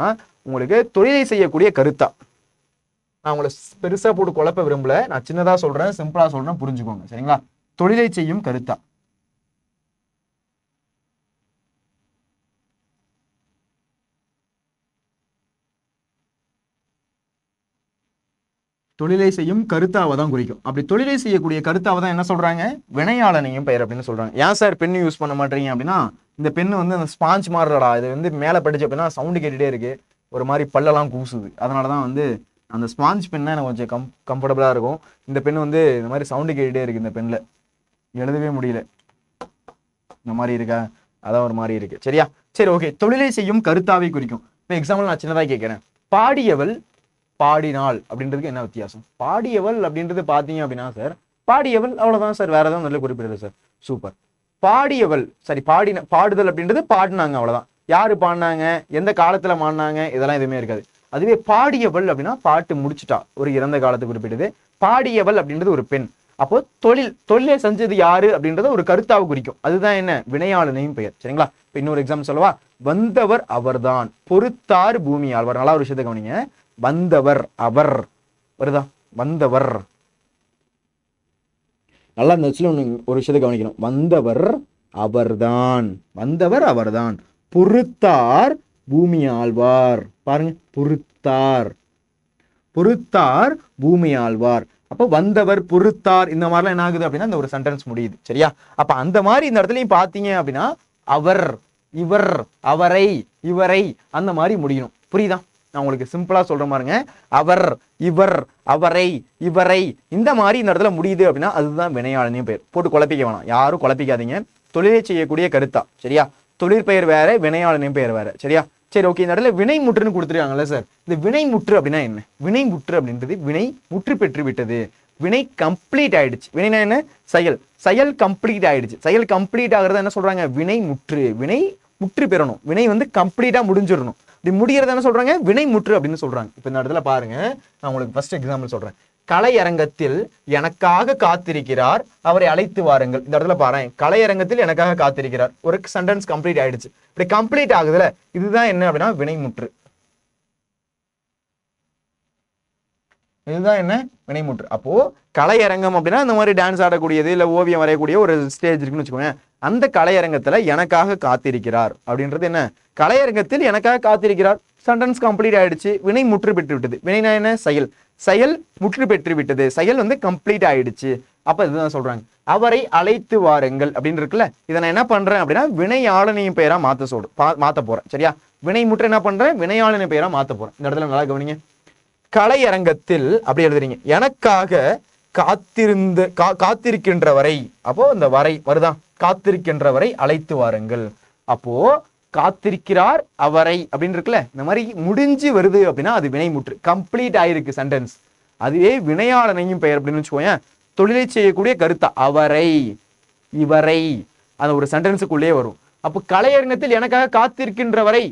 உங்களுக்கு தொழிலை செய்யக்கூடிய கருத்தா. நான் உங்களை பெருசா போட்டு குழப்ப விரும்பல, நான் சின்னதா சொல்றேன், சிம்பிளா சொல்றேன், புரிஞ்சுக்கோங்க. சரிங்களா? தொழிலை செய்யும் கருத்தா. தொழிலை செய்யும் கருத்தாவை தான் குறிக்கும். அப்படி தொழிலை செய்யக்கூடிய கருத்தாவை தான் என்ன சொல்றாங்க? வினையாளனையும் பெயர் அப்படின்னு சொல்றாங்க. ஏன் சார் பென்னு யூஸ் பண்ண மாட்டீங்க அப்படின்னா இந்த பெண்ணு வந்து அந்த ஸ்பாஞ்ச் மாறுறடா, இது வந்து மேலே படிச்ச அப்படின்னா சவுண்டு கேட்டுட்டே இருக்கு, ஒரு மாதிரி பல்லெல்லாம் கூசுது. அதனாலதான் வந்து அந்த ஸ்பாஞ்ச் பென்னா எனக்கு கொஞ்சம் கம்ஃபர்டபுளா இருக்கும். இந்த பெண்ணு வந்து இந்த மாதிரி சவுண்டு கேட்டுட்டே இருக்கு. இந்த பெண்ணில் எழுதவே முடியல, இந்த மாதிரி இருக்கா, அதான் ஒரு மாதிரி இருக்கு. சரியா? சரி, ஓகே. தொழிலை செய்யும் கருத்தாவை குறிக்கும். இப்போ எக்ஸாம்பிள் நான் சின்னதாக கேட்கிறேன். பாடியவள் பாடினாள் அப்படின்றதுக்கு என்ன வித்தியாசம்? பாடியவள் அப்படின்றது பாத்தீங்க அப்படின்னா சார் பாடியவள் அவ்வளவுதான் சார், வேற ஏதாவது நல்ல குறிப்பிடுறது சார். சூப்பர். பாடியவள் சரி, பாடுதல் அப்படின்றது பாடினாங்க, அவ்வளவுதான். யாரு பாடினாங்க, எந்த காலத்துல பாடினாங்க, இதெல்லாம் எதுவுமே இருக்காது. அதுவே பாடியவள் அப்படின்னா பாட்டு முடிச்சுட்டா, ஒரு இறந்த காலத்தை குறிப்பிடுது. பாடியவள் அப்படின்றது ஒரு பெண். அப்போ தொழிலை செஞ்சது யாரு அப்படின்றத ஒரு கருத்தாவை குறிக்கும். அதுதான் என்ன? வினையாளனையும் பெயர். சரிங்களா? இப்ப இன்னொரு எக்ஸாம்பிள் சொல்லவா? வந்தவர் அவர்தான், பொறுத்தார் பூமி ஆழ்வார். நல்லா ஒரு விஷயத்தை கவனிங்க. வந்தவர் அவர் வருதா? வந்தவர் நல்லா இந்த ஒரு விஷயத்தை கவனிக்கணும். வந்தவர் அவர்தான், வந்தவர் அவர்தான். பொறுத்தார் பூமி ஆழ்வார். பாருங்க, பொறுத்தார் பூமி ஆழ்வார். அப்போ வந்தவர் பொறுத்தார் இந்த மாதிரிலாம் என்ன ஆகுது அப்படின்னா இந்த ஒரு சென்டென்ஸ் முடியுது. சரியா? அப்ப அந்த மாதிரி இந்த இடத்துலயும் பாத்தீங்க அப்படின்னா அவர், இவர், அவரை, இவரை அந்த மாதிரி முடியணும். புரியுதா? நான் உங்களுக்கு சிம்பிளா சொல்ற மாதிரிங்க. அவர், இவர், அவரை, இவரை இந்த மாதிரி இந்த இடத்துல முடியுது அப்படின்னா அதுதான் வினையாளனையும் பெயர். போட்டு குழப்பிக்க வேணாம், யாரும் குழப்பிக்காதீங்க. தொழிலை செய்யக்கூடிய கருத்தா. சரியா? தொழிற்பெயர் வேற, வினையாளனையும் பெயர் வேற. சரியா? சரி, ஓகே. இந்த இடத்துல வினைமுற்றுன்னு கொடுத்துருக்காங்கல்ல சார். இந்த வினைமுற்று அப்படின்னா என்ன? வினைமுற்று அப்படின்றது வினை முற்று பெற்று விட்டது, வினை கம்ப்ளீட் ஆயிடுச்சு. வினைனா என்ன? செயல் கம்ப்ளீட் ஆயிடுச்சு. செயல் கம்ப்ளீட் ஆகுறத என்ன சொல்றாங்க? வினை முற்று. வினை முற்று பெறணும், வினை வந்து கம்ப்ளீட்டா முடிஞ்சிடணும். இப்படி முடிகிறது என்ன சொல்றாங்க? வினை முற்று அப்படின்னு சொல்றாங்க. இப்ப இந்த இடத்துல பாருங்க, நான் உங்களுக்கு ஃபர்ஸ்ட் எக்ஸாம்பிள் சொல்றேன். கலையரங்கத்தில் எனக்காக காத்திருக்கிறார், அவரை அழைத்து வாருங்கள். இந்த இடத்துல பாருங்க, கலையரங்கத்தில் எனக்காக காத்திருக்கிறார், ஒரு சென்டென்ஸ் கம்ப்ளீட் ஆயிடுச்சு. இப்படி கம்ப்ளீட் ஆகுதுல, இதுதான் என்ன அப்படின்னா வினைமுற்று. இதுதான் என்ன? வினைமுற்று. அப்போ கலையரங்கம் அப்படின்னா இந்த மாதிரி டான்ஸ் ஆடக்கூடியது இல்ல ஓவியம் வரையக்கூடிய ஒரு ஸ்டேஜ் இருக்குன்னு வச்சுக்கோங்க. அந்த கலையரங்கத்துல எனக்காக காத்திருக்கிறார் அப்படின்றது என்ன? கலையரங்கத்தில் எனக்காக காத்திருக்கிறார், சென்டென்ஸ் கம்ப்ளீட் ஆயிடுச்சு, வினை முற்று பெற்று விட்டது. வினைனா என்ன? செயல் முற்று பெற்று விட்டது, செயல் வந்து கம்ப்ளீட் ஆயிடுச்சு. அப்ப இதுதான் சொல்றாங்க. அவரை அழைத்து வாருங்கள் அப்படின்னு இருக்குல்ல, இதை நான் என்ன பண்றேன் அப்படின்னா வினையாளனையும் பெயரா மாத்த போறேன். சரியா? வினை முற்று என்ன பண்றேன்? வினையாளனை பெயரா மாத்த போறேன். இந்த இடத்துல நல்லா கவனிங்க. கலையரங்கத்தில் அப்படி எழுதுறீங்க, எனக்காக காத்திருக்கின்றவரை. அப்போ இந்த வரை வருதா? காத்திருக்கின்றவரை அழைத்து வாருங்கள். அப்போ காத்திருக்கிறார் அவரை அப்படின்னு இருக்குல்ல, இந்த மாதிரி முடிஞ்சு வருது அப்படின்னா அது வினைமுற்று, கம்ப்ளீட் ஆயிருக்கு சென்டென்ஸ். அதுவே வினையாளனையும் பெயர் அப்படின்னு வச்சுக்கோங்க. தொழிலை செய்யக்கூடிய கருத்தா அவரை, இவரை அந்த ஒரு சென்டென்ஸுக்குள்ளே வரும். அப்போ கலையரங்கத்தில் எனக்காக காத்திருக்கின்றவரை,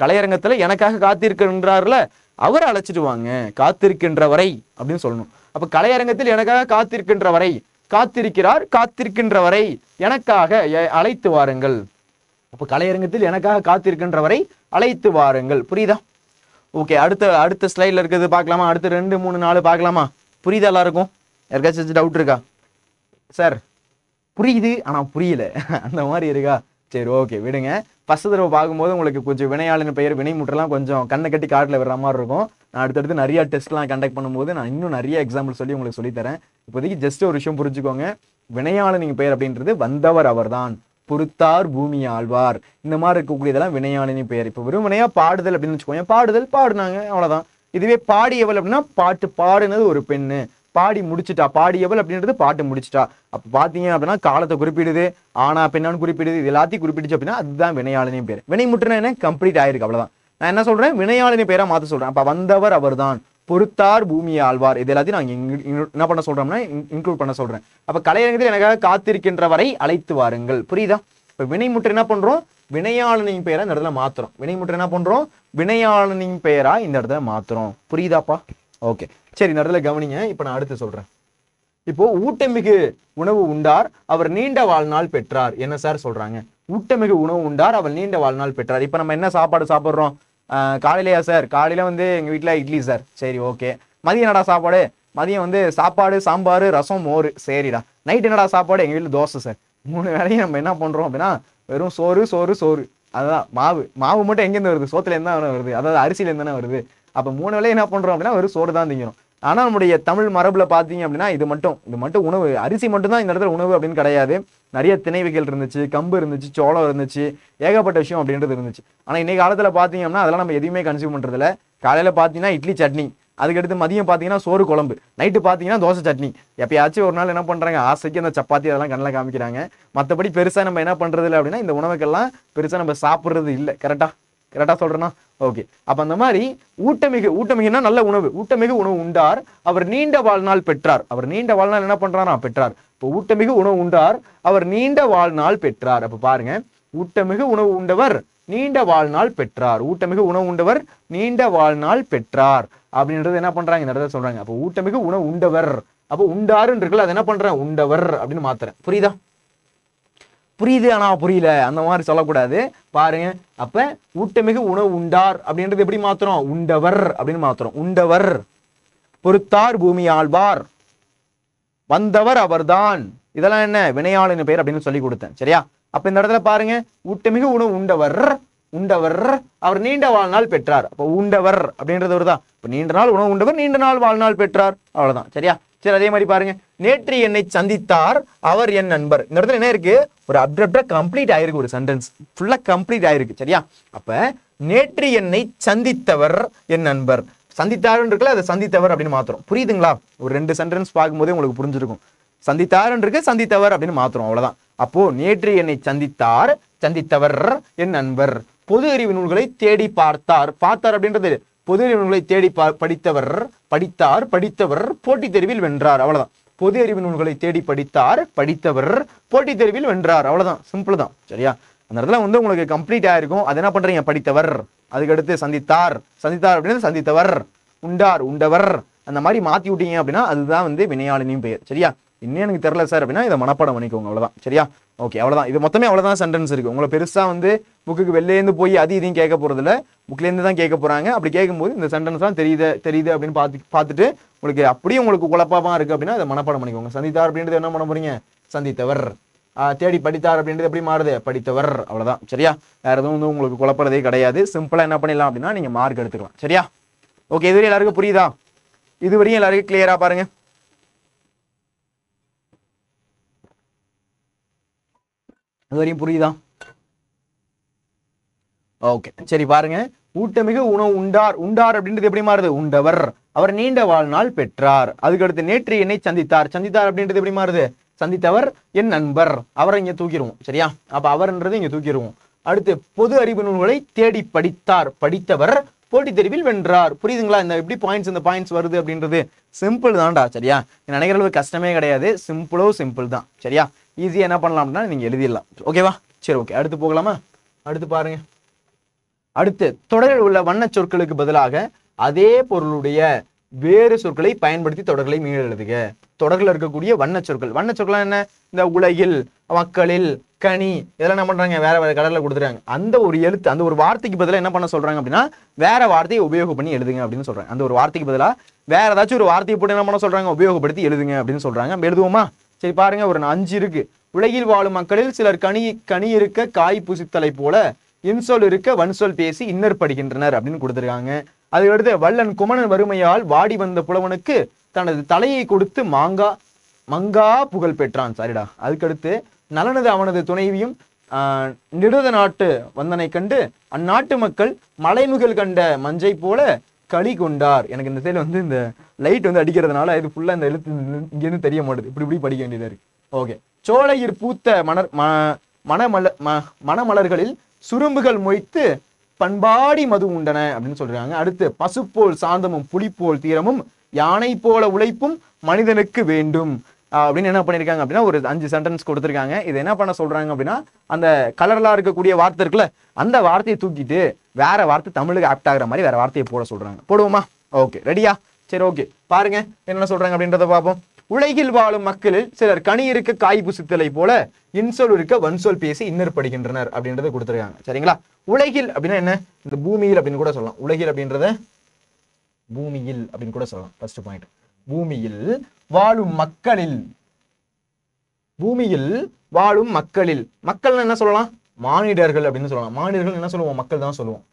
கலையரங்கத்துல எனக்காக காத்திருக்கின்றார்ல அவர் அழைச்சிட்டு வாங்க, காத்திருக்கின்ற வரை அப்படின்னு சொல்லணும். அப்ப கலையரங்கத்தில் எனக்காக காத்திருக்கின்ற வரை, காத்திருக்கிறார், காத்திருக்கின்ற வரை எனக்காக அழைத்து வாருங்கள். அப்ப கலையரங்கத்தில் எனக்காக காத்திருக்கின்ற வரை அழைத்து வாருங்கள். புரியுதா? ஓகே, அடுத்த ஸ்லைட்ல இருக்கிறது பார்க்கலாமா? அடுத்து 2, 3, 4 பார்க்கலாமா? புரியுதா எல்லாருக்கும்? யாருக்காச்சும் டவுட் இருக்கா? சார் புரியுது ஆனா புரியல அந்த மாதிரி இருக்கா? சரி, ஓகே, விடுங்க. ஃபர்ஸ்ட் தடவை பார்க்கும்போது உங்களுக்கு கொஞ்சம் வினையாளின் பெயர் வினைமுற்றெல்லாம் கொஞ்சம் கண்ணை கட்டி காட்டில் விடுற மாதிரி இருக்கும். நான் அடுத்தடுத்து நிறைய டெஸ்ட்லாம் கண்டக்ட் பண்ணும்போது நான் இன்னும் நிறைய எக்ஸாம்பிள் சொல்லி உங்களுக்கு சொல்லித்தரேன். இப்போதைக்கு ஜஸ்ட் ஒரு விஷயம் புரிஞ்சுக்கோங்க. வினையாளின் பெயர் அப்படின்றது வந்தவர் அவர்தான், பொறுத்தார் பூமி ஆழ்வார், இந்த மாதிரி இருக்கக்கூடியதெல்லாம் வினையாளினி பெயர். இப்போ வெறும் வினையா பாடுதல் அப்படின்னு வச்சுக்கோங்க, பாடுதல் பாடுனாங்க அவ்வளவுதான். இதுவே பாடியவள் அப்படின்னா பாட்டு பாடுனது ஒரு பெண்ணு, பாடி முடிச்சுட்டா, பாடியவள் அப்படின்றது பாட்டு முடிச்சுட்டா. அப்ப பாத்தீங்க அப்படின்னா காலத்தை குறிப்பிடுது, ஆனா பெண்ணான்னு குறிப்பிடுது, இது எல்லாத்தையும் குறிப்பிடுச்சு அப்படின்னா அதுதான் வினையாளினி பேர். வினைமுற்றுனா என்ன? கம்ப்ளீட் ஆயிருக்கு, அவ்வளவுதான். நான் என்ன சொல்றேன்? வினையாளினி பேரா மாத்த சொல்றேன். அப்ப வந்தவர் அவர்தான், பொறுத்தார் பூமி ஆழ்வார், இது எல்லாத்தையும் நான் என்ன பண்ண சொல்றோம்னா இன்க்ளூட் பண்ண சொல்றேன். அப்ப கலையரங்கத்தில் எனக்காக காத்திருக்கின்ற வரை அழைத்து வாருங்கள். புரியுதா? இப்ப வினைமுற்று என்ன பண்றோம்? வினையாளனின் பெயரா இந்த இடத்துல மாத்துறோம். வினைமுற்று என்ன பண்றோம்? வினையாளனின் பெயரா இந்த இடத்துல மாத்துறோம். புரியுதாப்பா? ஓகே, சரி, இந்த இடத்துல கவனிங்க. இப்ப நான் அடுத்து சொல்றேன். இப்போ ஊட்டமிகு உணவு உண்டார், அவர் நீண்ட வாழ்நாள் பெற்றார். என்ன சார் சொல்றாங்க? ஊட்டமிகு உணவு உண்டார், அவர் நீண்ட வாழ்நாள் பெற்றார். இப்ப நம்ம என்ன சாப்பாடு சாப்பிட்றோம்? காலையிலையா சார்? காலையில வந்து எங்க வீட்டுல இட்லி சார். சரி, ஓகே. மதியம் என்னடா சாப்பாடு? மதியம் வந்து சாப்பாடு, சாம்பார், ரசம், மோர். சரிடா. நைட் என்னடா சாப்பாடு? எங்க வீட்டுல தோசை சார். 3 வேளையும் நம்ம என்ன பண்றோம் அப்படின்னா வெறும் சோறு சோறு சோறு. அதான் மாவு மட்டும் எங்கேருந்து வருது? சோத்துல இருந்தா வருது, அதாவது அரிசியில இருந்தானே வருது. அப்ப 3 வேளையும் என்ன பண்றோம் அப்படின்னா வெறும் சோறு தான் திங்கணும். ஆனா நம்முடைய தமிழ் மரபுல பாத்தீங்க அப்படின்னா இது மட்டும் உணவு, அரிசி மட்டும் தான் இந்த இடத்துல உணவு அப்படின்னு கிடையாது. நிறைய திணைவைகள் இருந்துச்சு, கம்பு இருந்துச்சு, சோளம் இருந்துச்சு, ஏகப்பட்ட விஷயம் அப்படின்றது இருந்துச்சு. ஆனா இன்னைக்கு காலத்துல பாத்தீங்கன்னா அதெல்லாம் நம்ம எதுவுமே கன்சியூம் பண்றது இல்ல. காலையில பாத்தீங்கன்னா இட்லி சட்னி, அதுக்கடுத்து மதியம் பாத்தீங்கன்னா சோறு குழம்பு, நைட்டு பாத்தீங்கன்னா தோசை சட்னி. எப்பயாச்சும் ஒரு நாள் என்ன பண்றாங்க, ஆசைக்கு அந்த சப்பாத்தி அதெல்லாம் கண்ணில் காமிக்கிறாங்க. மற்றபடி பெருசா நம்ம என்ன பண்றது இல்லை அப்படின்னா இந்த உணவுக்கெல்லாம் பெருசா நம்ம சாப்பிட்றது இல்லை. கரெக்டா சொல்றேன்னா? ஓகே. அப்ப அந்த மாதிரி ஊட்டமிகுன்னா நல்ல உணவு, ஊட்டமிகு உணவு உண்டார், அவர் நீண்ட வாழ்நாள் பெற்றார். அவர் நீண்ட வாழ்நாள் என்ன பண்றாரா? பெற்றார். இப்போ ஊட்டமிகு உணவு உண்டார், அவர் நீண்ட வாழ்நாள் பெற்றார். அப்ப பாருங்க, ஊட்டமிகு உணவு உண்டவர் நீண்ட வாழ்நாள் பெற்றார். ஊட்டமிகு உணவு உண்டவர் நீண்ட வாழ்நாள் பெற்றார் அப்படின்றது என்ன பண்றாங்க இந்த இடத்துல சொல்றாங்க. அப்போ ஊட்டமிகு உணவு உண்டவர், அப்போ உண்டாருன்னு இருக்குல்ல, அது என்ன பண்றேன்? உண்டவர் அப்படின்னு மாத்துறேன். புரியுதா? புரியுது ஆனா புரியல அந்த மாதிரி சொல்லக்கூடாது. பாருங்க, அப்ப ஊட்டமிகு உணவு உண்டார் அப்படின்றது எப்படி மாத்துறோம்? உண்டவர் அப்படின்னு மாத்துறோம். உண்டவர், பொறுத்தார் பூமி ஆழ்வார், வந்தவர் அவர்தான், இதெல்லாம் என்ன? வினையாளின் பெயர் அப்படின்னு சொல்லி கொடுத்தேன். சரியா? அப்ப இந்த இடத்துல பாருங்க, ஊட்டமிகு உணவு உண்டவர் அவர் நீண்ட வாழ்நாள் பெற்றார். அப்ப உண்டவர் அப்படின்றது வருதா? இப்ப நீண்ட நாள் உணவு உண்டவர் நீண்ட நாள் வாழ்நாள் பெற்றார், அவ்வளவுதான். சரியா? சரி, அதே மாதிரி பாருங்க, நேற்று என்னை சந்தித்தார் அவர் என் நண்பர். இந்த இடத்துல என்ன இருக்கு? ஒரு அப்டப்டா கம்ப்ளீட் ஆயிருக்கு, ஒரு சென்டென்ஸ் ஃபுல்லா கம்ப்ளீட் ஆயிருக்கு. சரியா? அப்ப நேற்று என்னை சந்தித்தவர் என் நண்பர், சந்தித்தார் இருக்குல்ல, அதை சந்தித்தவர் அப்படின்னு மாத்துறோம். புரியுதுங்களா? ஒரு 2 சென்டென்ஸ் பார்க்கும்போதே உங்களுக்கு புரிஞ்சிருக்கும். சந்தித்தார் இருக்கு, சந்தித்தவர் அப்படின்னு மாத்துறோம், அவ்வளவுதான். அப்போ நேற்று என்னை சந்தித்தார், சந்தித்தவர் என் நண்பர். பொது அறிவு நூல்களை தேடி பார்த்தார். பார்த்தார் அப்படின்றது பொது அறிவு நூல்களை தேடி படித்தவர் போட்டித் தேர்வில் வென்றார், அவ்வளவுதான். பொது அறிவு நூல்களை தேடி படித்தவர் போட்டித் தேர்வில் வென்றார், அவ்வளவுதான். சிம்பிள் தான். சரியா? அந்த இடத்துல வந்து உங்களுக்கு கம்ப்ளீட் ஆயிருக்கும். அது என்ன பண்றீங்க? படித்தவர், அதுக்கடுத்து சந்தித்தார் அப்படின்னு சந்தித்தவர், உண்டவர் அந்த மாதிரி மாத்தி விட்டீங்க அப்படின்னா அதுதான் வந்து வினையாளினின் பெயர். சரியா? இன்னும் எனக்கு தெரியல சார் அப்படின்னா இதை மனப்பாடம் பண்ணிக்கோங்க, அவ்வளவுதான். சரியா? ஓகே, அவ்வளவுதான். இது மொத்தமே அவ்வளவுதான் சென்டென்ஸ் இருக்கு. உங்களை பெருசா வந்து புக்குக்கு வெளிலேருந்து போய் இதையும் கேட்க போறது இல்ல, புக்லேருந்து தான் கேட்க போறாங்க. அப்படி கேட்கும்போது இந்த சென்டென்ஸ் தான் தெரியுது அப்படின்னு பார்த்துட்டு உங்களுக்கு அப்படியே உங்களுக்கு குழப்பமா இருக்கு அப்படின்னா அதை மனப்பாடம் பண்ணிக்கோங்க. சந்தித்தார் அப்படின்றது என்ன பண்ண போறீங்க? சந்தித்தவர். தேடி படித்தார் அப்படின்றது எப்படி மாறுது? படித்தவர், அவ்வளவுதான். சரியா? வேற எதுவும் வந்து உங்களுக்கு குழப்பறதே கிடையாது. சிம்பிளா என்ன பண்ணிடலாம் அப்படின்னா நீங்க மார்க் எடுத்துக்கலாம். சரியா? ஓகே, இதுவரையும் எல்லாருக்கும் புரியுதா? இதுவரையும் எல்லாருக்கும் கிளியரா? பாருங்க, இதுவரையும் புரியுதா? ஓகே, சரி. பாருங்க, ஊட்டமிகு உணவு உண்டார் அப்படின்றது எப்படி மாறுது? உண்டவர், அவர் நீண்ட வாழ்நாள் பெற்றார். அதுக்கடுத்து நேற்று என்னை சந்தித்தார் அப்படின்றது எப்படி மாறுது? சந்தித்தவர் என் நண்பர், அவரை இங்க தூக்கிடுவோம். சரியா? அப்ப அவர்ன்றது இங்க தூக்கிடுவோம். அடுத்து பொது அறிவு நூல்களை தேடி படித்தவர் போட்டித் தேர்வில் வென்றார். புரியுதுங்களா? இந்த எப்படி இந்த பாயிண்ட்ஸ் வருது அப்படின்றது சிம்பிள் தான்டா. சரியா? நினைக்கிற அளவுக்கு கஷ்டமே கிடையாது. சிம்பிள் தான். சரியா? ஈஸியா என்ன பண்ணலாம் அப்படின்னா நீங்க எழுதிடலாம். ஓகேவா? சரி, ஓகே. அடுத்து போகலாமா? அடுத்து பாருங்க, அடுத்து தொடரில் உள்ள வண்ண சொற்களுக்கு பதிலாக அதே பொருளுடைய வேறு சொற்களை பயன்படுத்தி தொடர்களை மீள் எழுதுக. தொடரில் இருக்கக்கூடிய வண்ண சொற்கள். வண்ண சொற்கள் என்ன? இந்த உலகில், மக்களில், கனி, இதெல்லாம் என்ன பண்றாங்க? வேற வேற கலர்ல கொடுத்துறாங்க. அந்த ஒரு எழுத்து, அந்த ஒரு வார்த்தைக்கு பதிலாக என்ன பண்ண சொல்றாங்க அப்படின்னா வேற வார்த்தையை உபயோகம் பண்ணி எழுதுங்க அப்படின்னு சொல்றாங்க. அந்த ஒரு வார்த்தைக்கு பதிலாக வேற ஏதாச்சும் ஒரு வார்த்தையை போட்டு என்ன பண்ண சொல்றாங்க? உபயோகப்படுத்தி எழுதுங்க அப்படின்னு சொல்றாங்க. எழுதுவோமா? சரி பாருங்க, ஒரு 5 இருக்கு. உலகில் வாழும் மக்களில் சிலர் கனி இருக்க காய் புசித்தலை போல இன்சொல் இருக்க வன்சொல் பேசி இன்னர் படிக்கின்றனர் அப்படின்னு கொடுத்துருக்காங்க. அதுக்கடுத்து வள்ளன் குமணன் வறுமையால் வாடி வந்த புலவனுக்கு தனது தலையை கொடுத்து மங்கா புகழ் பெற்றான். சரிடா. அதுக்கடுத்து நலனது அவனது துணைவியும் நிடுத நாட்டு வந்தனை கண்டு அந்நாட்டு மக்கள் மலைமுகல் கண்ட மஞ்சை போல களி கொண்டார். எனக்கு இந்த சைடு வந்து இந்த லைட் வந்து அடிக்கிறதுனால இது ஃபுல்லா இந்த எழுத்து இங்கேருந்து தெரிய மாட்டுது. இப்படி படிக்க வேண்டியதா இருக்கு. ஓகே. சோலையிற் பூத்த மணமலர்களில் சுரும்புகள் மொய்த்து பண்பாடி மது உண்டன அப்படின்னு சொல்றாங்க. அடுத்து பசுப்போல் சாந்தமும் புலிப்போல் தீரமும் யானை போல உழைப்பும் மனிதனுக்கு வேண்டும் அப்படின்னு என்ன பண்ணிருக்காங்க அப்படின்னா ஒரு 5 சென்டென்ஸ் கொடுத்துருக்காங்க. இது என்ன பண்ண சொல்றாங்க அப்படின்னா அந்த கலர்லாம் இருக்கக்கூடிய வார்த்தை இருக்குல்ல, அந்த வார்த்தையை தூக்கிட்டு வேற வார்த்தை தமிழுக்கு ஆப்ட் ஆகிற மாதிரி வேற வார்த்தையை போட சொல்றாங்க. போடுவோமா? ஓகே, ரெடியா? சரி, ஓகே. பாருங்க என்ன சொல்றாங்க அப்படின்றத பார்ப்போம். உலகில் வாழும் மக்களில் சிலர் கனி இருக்க காய் புசித்தலை போல இன்சொல் இருக்க வன்சொல் பேசி இன்னர் படிக்கின்றனர் அப்படின்றத கொடுத்துருக்காங்க. சரிங்களா? உலகில் அப்படின்னா என்ன? இந்த பூமியில் அப்படின்னு கூட சொல்லலாம். உலகில் அப்படின்றத பூமியில் அப்படின்னு கூட சொல்லலாம். ஃபர்ஸ்ட் பாயிண்ட், பூமியில் வாழும் மக்களில். பூமியில் வாழும் மக்களில், மக்கள் என்ன சொல்லலாம்? மானிடர்கள் அப்படின்னு சொல்லலாம். மானிடர்கள் என்ன சொல்லுவோம்? மக்கள் தான் சொல்லுவோம்.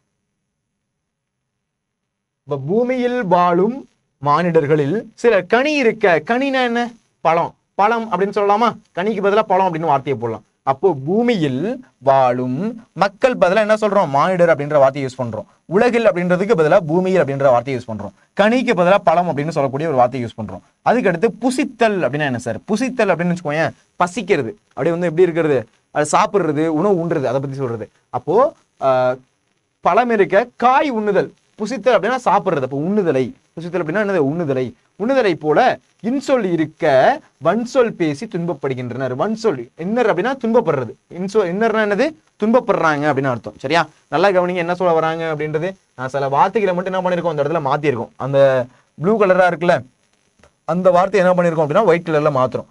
இப்ப பூமியில் வாழும் மானிடர்களில் சிலர் கனி இருக்க, கனினா என்ன? பழம். பழம் அப்படின்னு சொல்லலாமா? கனிக்கு பதிலாக பழம் அப்படின்னு வார்த்தையை போடலாம். அப்போ பூமியில் வாழும் மக்கள் பதிலாக என்ன சொல்றோம்? மானிடர் அப்படின்ற வார்த்தையை யூஸ் பண்றோம். உலகில் அப்படின்றதுக்கு பதிலாக பூமியில் அப்படின்ற வார்த்தையை யூஸ் பண்றோம். கனிக்கு பதிலாக பழம் அப்படின்னு சொல்லக்கூடிய ஒரு வார்த்தையை யூஸ் பண்றோம். அதுக்கடுத்து புசித்தல் அப்படின்னா என்ன சார்? புசித்தல் அப்படின்னு வச்சுக்கோங்க, பசிக்கிறது. அப்படியே வந்து எப்படி இருக்கிறது? அது சாப்பிடுறது, உணவு உண்றது, அதை பத்தி சொல்றது. அப்போ பழம் இருக்க காய் உண்ணுதல். புசித்தல் அப்படின்னா சாப்பிடுறது. அப்போ உண்ணுதலை. புசித்தல் அப்படின்னா என்னது? உண்ணுதலை. உண்ணுதலை போல இன்சொல் இருக்க வன்சொல் பேசி துன்பப்படுகின்றனர். வன்சொல் இன்னர் அப்படின்னா துன்பப்படுறது. இன்னர்னா என்னது? துன்பப்படுறாங்க அப்படின்னு அர்த்தம். சரியா? நல்லா கவனிங்க என்ன சொல்ல வராங்க அப்படின்றது. நான் சில வார்த்தைகளை மட்டும் என்ன பண்ணிருக்கோம், அந்த இடத்துல மாத்திருக்கோம். அந்த ப்ளூ கலரா இருக்குல்ல, அந்த வார்த்தை என்ன பண்ணிருக்கோம் அப்படின்னா ஒயிட் கலர்ல மாத்திரம்.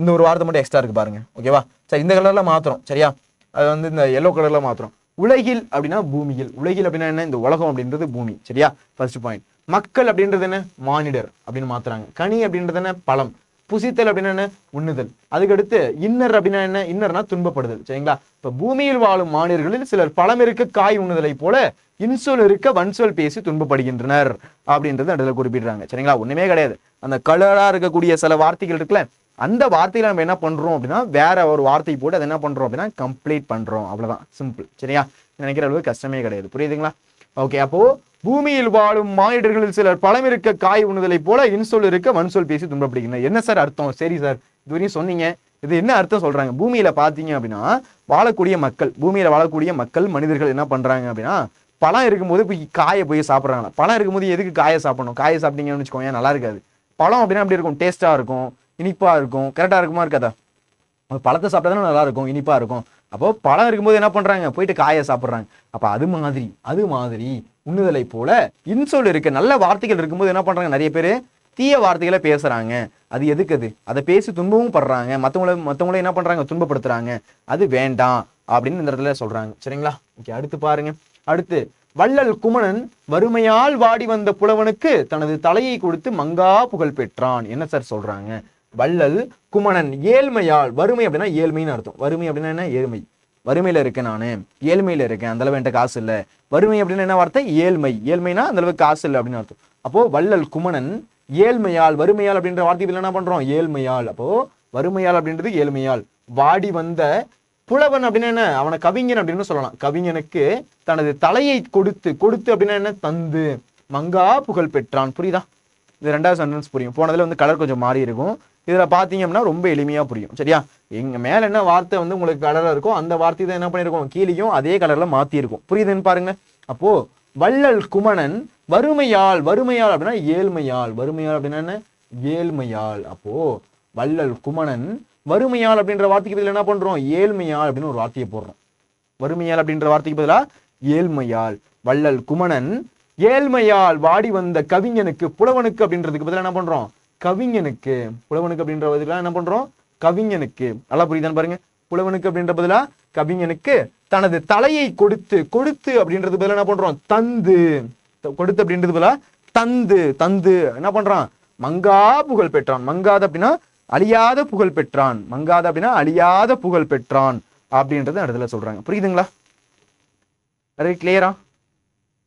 இந்த ஒரு வார்த்தை மட்டும் எக்ஸ்ட்ரா இருக்கு பாருங்க. ஓகேவா? சரி, இந்த கலர்ல மாத்திரம். சரியா? அது வந்து இந்த எல்லோ கலர்ல மாத்திரம். உலகில் அப்படின்னா பூமியில். உலகில் அப்படின்னா என்ன? இந்த உலகம் அப்படின்றது பூமி. சரியா? First point. மக்கள் அப்படின்றது என்ன? மானிடர் அப்படின்னு மாத்துறாங்க. கனி அப்படின்றது என்ன? பழம். புசித்தல் அப்படின்னா என்ன? உண்ணுதல். அதுக்கடுத்து இன்னர் அப்படின்னா என்ன? இன்னர்னா துன்பப்படுதல். சரிங்களா? இப்ப பூமியில் வாழும் மானிடர்களில் சிலர் பழம் இருக்க காய் உண்ணுதலை போல இன்சொல் இருக்க வன்சொல் பேசி துன்பப்படுகின்றனர் அப்படின்றது அதில் குறிப்பிடுறாங்க. சரிங்களா? ஒண்ணுமே கிடையாது. அந்த கலரா இருக்கக்கூடிய சில வார்த்தைகள் இருக்குல்ல, அந்த வார்த்தையில நம்ம என்ன பண்றோம் அப்படின்னா வேற ஒரு வார்த்தை போட்டு அதை என்ன பண்றோம் அப்படின்னா கம்ப்ளீட் பண்றோம். அவ்வளவுதான், சிம்பிள். சரியா? நினைக்கிற அளவுக்கு கஷ்டமே கிடையாது. புரியுதுங்களா? ஓகே. அப்போ பூமியில் வாழும் மானிடர்களில் சிலர் பழம் இருக்க காய் உண்ணுதலை போல இன்சொல் இருக்க வன்சொல் பேசி துன்பப்படுகின்றனர். என்ன சார் அர்த்தம்? சரி சார், இதுவரையும் சொன்னீங்க, இது என்ன அர்த்தம் சொல்றாங்க? பூமியில பாத்தீங்க அப்படின்னா வாழக்கூடிய மக்கள், பூமியில வாழக்கூடிய மக்கள் மனிதர்கள் என்ன பண்றாங்க அப்படின்னா பழம் இருக்கும்போது போய் காயை போய் சாப்பிட்றாங்க. பழம் இருக்கும்போது எதுக்கு காயை சாப்பிடணும்? காயை சாப்பிட்டீங்கன்னு வச்சுக்கோங்க, நல்லா இருக்காது. பழம் அப்படின்னா எப்படி இருக்கும்? டேஸ்டா இருக்கும், இனிப்பா இருக்கும். கரெக்டா இருக்குமா இருக்காதா? பழத்தை சாப்பிட்டா நல்லா இருக்கும், இனிப்பா இருக்கும். அப்போ பழம் இருக்கும்போது என்ன பண்றாங்க? போயிட்டு காயை சாப்பிட்றாங்க. அப்ப அது மாதிரி உண்ணுதலை போல இன்சொல் இருக்க நல்ல வார்த்தைகள் இருக்கும்போது என்ன பண்றாங்க? நிறைய பேர் தீய வார்த்தைகளை பேசுறாங்க. அது எதுக்கு? அதை பேசி துன்பமும் படுறாங்க. மற்றவங்கள என்ன பண்றாங்க? துன்பப்படுத்துறாங்க. அது வேண்டாம் அப்படின்னு இந்த இடத்துல சொல்றாங்க. சரிங்களா? ஓகே, அடுத்து பாருங்க. அடுத்து வள்ளல் குமணன் வறுமையால் வாடி வந்த புலவனுக்கு தனது தலையை கொடுத்து மங்கா புகழ் பெற்றான். என்ன சார் சொல்றாங்க? வள்ளல் குமணன் ஏழ்மையால், வறுமை அப்படின்னா ஏழ்மைன்னு அர்த்தம். வறுமை அப்படின்னா என்ன? ஏழ்மை. வறுமையில இருக்கேன், நானு ஏழ்மையில இருக்கேன், அந்த அளவு என்கிட்ட காசு இல்லை. வறுமை அப்படின்னு என்ன வார்த்தை? ஏழ்மை. ஏழ்மைனா அந்த அளவுக்கு காசு இல்லை அப்படின்னு அர்த்தம். அப்போ வள்ளல் குமணன் ஏழ்மையால், வறுமையால் அப்படின்ற வார்த்தை என்ன பண்றோம்? ஏழ்மையால். அப்போ வறுமையால் அப்படின்றது ஏழ்மையால். வாடி வந்த புலவன் அப்படின்னா என்ன? அவனை கவிஞன் அப்படின்னு சொல்லலாம். கவிஞனுக்கு தனது தலையை கொடுத்து அப்படின்னா என்ன? தந்து மங்கா புகழ் பெற்றான். புரியுதா? இது ரெண்டாவது சென்டென்ஸ் புரியும். போனதுல வந்து கலர் கொஞ்சம் மாறி இருக்கும். இதுல பாத்தீங்க அப்படின்னா ரொம்ப எளிமையா புரியும். சரியா? எங்க மேல என்ன வார்த்தை வந்து உங்களுக்கு கலரா இருக்கோ அந்த வார்த்தை தான் என்ன பண்ணிருக்கோம்? கீழேயும் அதே கலர்ல மாத்தி இருக்கும். புரியுதுன்னு பாருங்க. அப்போ வள்ளல் குமணன் வறுமையால் அப்படின்னா ஏழ்மையால். வறுமையால் அப்படின்னா என்ன? ஏழ்மையால். அப்போ வள்ளல் குமணன் வறுமையால் அப்படின்ற வார்த்தைக்கு பதில் என்ன பண்றோம்? ஏழ்மையால் அப்படின்னு ஒரு வார்த்தையை போடுறோம். வறுமையால் அப்படின்ற வார்த்தைக்கு பதிலா ஏழ்மையால். வள்ளல் குமணன் ஏழ்மையால் வாடி வந்த கவிஞனுக்கு, புலவனுக்கு அப்படின்றதுக்கு பதிலா என்ன பண்றோம், கவிஞனுக்கு. புலவனுக்கு அப்படின்ற பதிலா என்ன பண்றோம், கவிஞனுக்கு. நல்லா புரியுதான்னு பாருங்க. புலவனுக்கு அப்படின்ற பதிலா கவிஞனுக்கு தனது தலையை கொடுத்து, கொடுத்து அப்படின்றது பதிலா என்ன பண்றோம், தந்து. கொடுத்து அப்படின்றது பதிலா தந்து, தந்து என்ன பண்றான், மங்கா புகழ் பெற்றான். மங்காத அப்படின்னா அழியாத புகழ் பெற்றான். மங்காத அப்படின்னா அழியாத புகழ் பெற்றான் அப்படின்றது இடத்துல சொல்றாங்க. புரியுதுங்களா? கிளியரா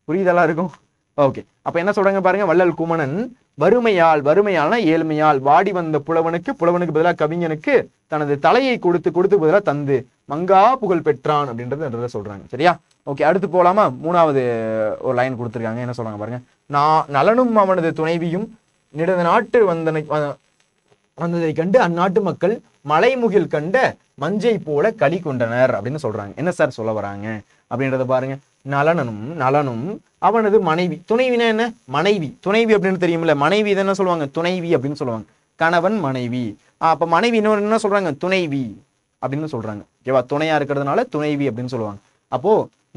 புரியுதெல்லாம் இருக்கும். ஓகே, அப்ப என்ன சொல்றாங்க பாருங்க. வள்ளல் குமணன் வறுமையால், வறுமையால்னா ஏழ்மையால் வாடி வந்த புலவனுக்கு, புலவனுக்கு பதிலாக கவிஞனுக்கு தனது தலையை கொடுத்து, கொடுத்து பதிலாக தந்து மங்கா புகழ் பெற்றான் அப்படின்றது சொல்றாங்க. சரியா? ஓகே, அடுத்து போலாமா? மூணாவது ஒரு லைன் கொடுத்துருக்காங்க. என்ன சொல்றாங்க பாருங்க. நலனும் அவனது துணைவியும் நிடத நாட்டு வந்ததை கண்டு அந்நாட்டு மக்கள் மலைமுகில் கண்ட மஞ்சை போல களி கொண்டனர் அப்படின்னு சொல்றாங்க. என்ன சார் சொல்ல வராங்க அப்படின்றத பாருங்க. நலனும் அவனது மனைவி, துணைவினா என்ன, மனைவி. துணைவி அப்படின்னு தெரியுமில்ல, மனைவி என்ன சொல்லுவாங்க, துணைவி அப்படின்னு சொல்லுவாங்க. கணவன் மனைவி. அப்ப மனைவி இன்னொரு என்ன சொல்றாங்க, துணைவி அப்படின்னு சொல்றாங்க. ஓகேவா? துணையா இருக்கிறதுனால துணைவி அப்படின்னு சொல்லுவாங்க. அப்போ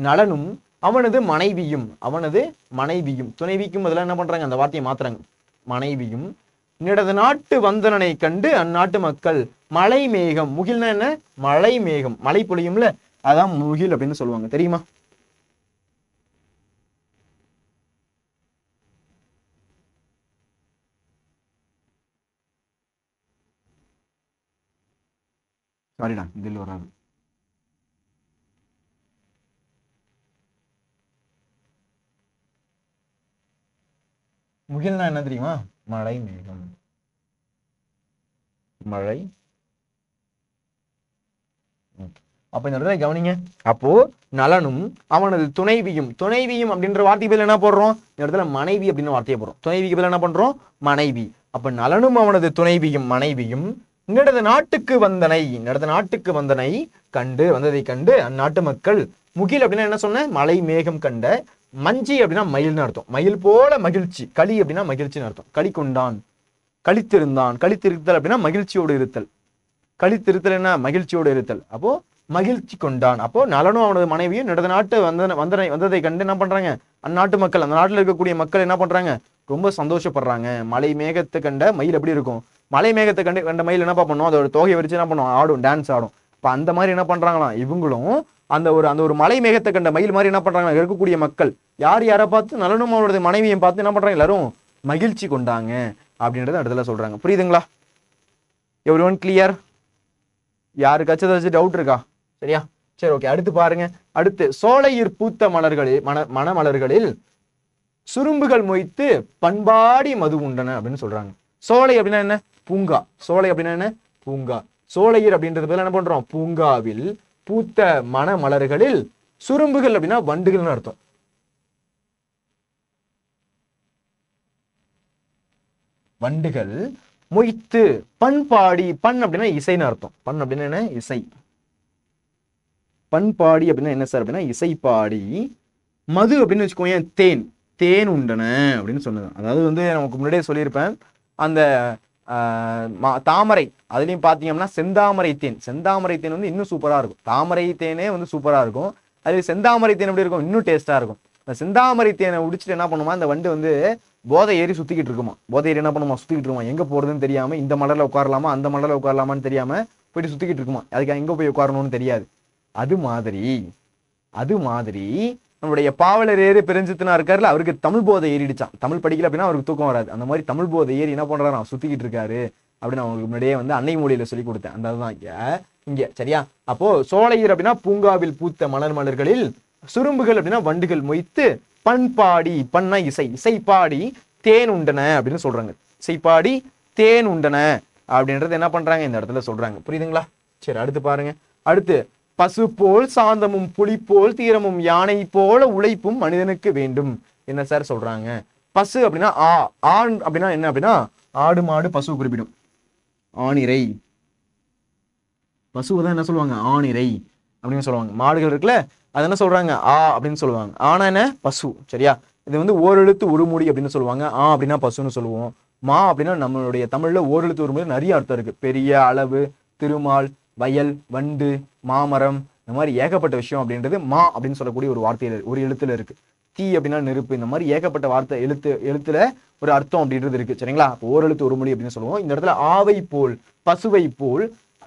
நலனும் அவனது மனைவியும், அவனது மனைவியும், துணைவிக்கும் பதிலாக என்ன பண்றாங்க, அந்த வார்த்தையை மாத்துறாங்க, மனைவியும் நிடத நாட்டு வந்தனனை கண்டு அந்நாட்டு மக்கள் மலை மேகம். முகில்னா என்ன, மலை மேகம், மழை பொழியும்ல, அதான் முகில் அப்படின்னு சொல்லுவாங்க. தெரியுமா? சாரிடா, இதில் வராது. முகில்னா என்ன தெரியுமா, மழை மேகம், மழை. அப்ப இந்த இடத்துல கவனிங்க. அப்போ நலனும் அவனது துணைவியும், துணைவியும் அப்படின்ற வார்த்தை பதில் என்ன போடுறோம், இந்த இடத்துல மனைவி அப்படின்னு வார்த்தையை போடுறோம். துணைவிக்கு பதில் என்ன பண்றோம், மனைவி. அப்ப நலனும் அவனது துணைவியும் மனைவியும் நிடத நாட்டுக்கு வந்தனை, நிடத நாட்டுக்கு வந்தனை கண்டு, வந்ததை கண்டு அந்நாட்டு மக்கள் முகில் அப்படின்னா என்ன சொன்ன, மலை மேகம் கண்ட, மஞ்சி அப்படின்னா மயில்னு அர்த்தம், மயில் போல மகிழ்ச்சி, களி அப்படின்னா மகிழ்ச்சின்னு அர்த்தம், களி கொண்டான், களித்திருந்தான். களித்திருத்தல் அப்படின்னா மகிழ்ச்சியோடு இருத்தல், களித்திருத்தல் என்ன, மகிழ்ச்சியோடு இருத்தல். அப்போ மகிழ்ச்சி கொண்டான். அப்போ நலனும் அவனது மனைவியும் நிடத நாட்டு வந்ததை கண்டு என்ன பண்றாங்க, அந்நாட்டு மக்கள், அந்த நாட்டில் இருக்கக்கூடிய மக்கள் என்ன பண்றாங்க, ரொம்ப சந்தோஷப்படுறாங்க. மலை மேகத்தை கண்ட மயில் எப்படி இருக்கும், மலை மேகத்தை கண்ட மயில் என்ன பண்ணும், அதோட தொகையை வச்சு என்ன பண்ணும், ஆடும், டான்ஸ் ஆடும். இப்போ அந்த மாதிரி என்ன பண்றாங்களாம் இவங்களும், அந்த ஒரு மலை மேகத்தை கண்ட மயில் மாதிரி என்ன பண்றாங்க இருக்கக்கூடிய மக்கள், யாரை பார்த்து, நலனும் அவனது மனைவியை பார்த்து என்ன பண்றாங்க, எல்லாரும் மகிழ்ச்சி கொண்டாங்க அப்படின்றத இடத்துல சொல்றாங்க. புரியுதுங்களா? Every one clear? யாருக்காச்சும் ஏதாச்சும் டவுட் இருக்கா? சரியா? சரி, ஓகே. அடுத்து பாருங்க. அடுத்து சோலையிற் பூத்த மலர்களில் மணமலர்களில் சுரும்புகள் மொய்த்து பண்பாடி மது உண்டன அப்படின்னு சொல்றாங்க. சோலை அப்படின்னா என்ன, பூங்கா. சோலை அப்படின்னா என்ன, பூங்கா. சோலையிர் அப்படின்றது பேர் என்ன பண்றோம், பூங்காவில் பூத்த மணமலர்களில் சுரும்புகள் அப்படின்னா வண்டுகள்னு அர்த்தம். வண்டுகள் மொய்த்து பண்பாடி, பண் அப்படின்னா இசைன்னு அர்த்தம். பண் அப்படின்னா என்ன, இசை. பண்பாடி அப்படின்னா என்ன சார் அப்படின்னா இசைப்பாடி. மது அப்படின்னு வச்சுக்கோங்க, தேன், தேன் உண்டன அப்படின்னு சொன்னது. அதாவது நமக்கு முன்னாடியே சொல்லியிருப்பேன், அந்த தாமரை அதுலயும் பாத்தீங்கன்னா செந்தாமரை தேன், செந்தாமரை தேன் இன்னும் சூப்பரா இருக்கும். தாமரை தேனே சூப்பரா இருக்கும், அது செந்தாமரை தேன் எப்படி இருக்கும், இன்னும் டேஸ்டா இருக்கும். அந்த செந்தாமரை தேனை உடிச்சிட்டு என்ன பண்ணுமா, அந்த வண்டு போதை ஏறி சுத்திக்கிட்டு இருக்குமா. போதை ஏறி என்ன பண்ணுமா, சுத்திக்கிட்டு இருக்குமா, எங்க போறதுன்னு தெரியாம, இந்த மலர்ல உட்காரலாமா அந்த மலர்ல உட்காரலாமான்னு தெரியாம போயிட்டு சுத்திக்கிட்டு இருக்குமா. அதுக்கு எங்க போய் உட்காரணும்னு தெரியாது. அது மாதிரி நம்மளுடைய பாவலர் ஏறி பெருஞ்சித்தனா இருக்காருல, அவருக்கு தமிழ் போதை ஏறிடுச்சான். தமிழ் படிக்கல அப்படின்னா அவருக்கு தூக்கம் வராது. அந்த மாதிரி தமிழ் போதை ஏறி என்ன பண்றாரு, சுத்திக்கிட்டு இருக்காரு அப்படின்னு அவங்களுக்கு முன்னாடியே அன்னை மொழியில சொல்லி கொடுத்தேன். அந்த அதுதான் இங்க. சரியா? அப்போ சோலையீர் அப்படின்னா பூங்காவில் பூத்த மலர்களில், சுரும்புகள் அப்படின்னா வண்டுகள் மொய்த்து, பண்பாடி, பண்ண இசை, இசைப்பாடி தேன் உண்டன அப்படின்னு சொல்றாங்க. இசைப்பாடி தேன் உண்டன அப்படின்றது என்ன பண்றாங்க இந்த இடத்துல சொல்றாங்க. புரியுதுங்களா? சரி, அடுத்து பாருங்க. அடுத்து பசு போல் சாந்தமும் புலி போல் தீரமும் யானை போல உழைப்பும் மனிதனுக்கு வேண்டும். என்ன சார் சொல்றாங்க? பசு அப்படின்னா ஆண் அப்படின்னா என்ன அப்படின்னா ஆடு மாடு பசு குறிப்பிடும். ஆணிரை, பசுவை தான் என்ன சொல்லுவாங்க, ஆணிரை அப்படின்னு சொல்லுவாங்க. மாடுகள் இருக்குல்ல, அது என்ன சொல்றாங்க, அப்படின்னு சொல்லுவாங்க. ஆனா என்ன, பசு. சரியா? இது ஓரெழுத்து ஒரு மூடி அப்படின்னு சொல்லுவாங்க. அப்படின்னா பசுன்னு சொல்லுவோம். மா அப்படின்னா நம்மளுடைய தமிழ்ல ஓரெழுத்து ஒரு மூடி நிறைய அர்த்தம் இருக்கு. பெரிய, அளவு, திருமால், வயல், வண்டு, மாமரம், இந்த மாதிரி ஏகப்பட்ட விஷயம் அப்படின்றது மா அப்படின்னு சொல்லக்கூடிய ஒரு வார்த்தையில ஒரு எழுத்துல இருக்கு. தீ அப்படின்னா நெருப்பு. இந்த மாதிரி ஏகப்பட்ட வார்த்தை எழுத்துல ஒரு அர்த்தம் அப்படின்றது இருக்கு. சரிங்களா? ஓரெழுத்து ஒரு மொழி அப்படின்னு சொல்லுவோம். இந்த இடத்துல ஆவை போல், பசுவை போல்.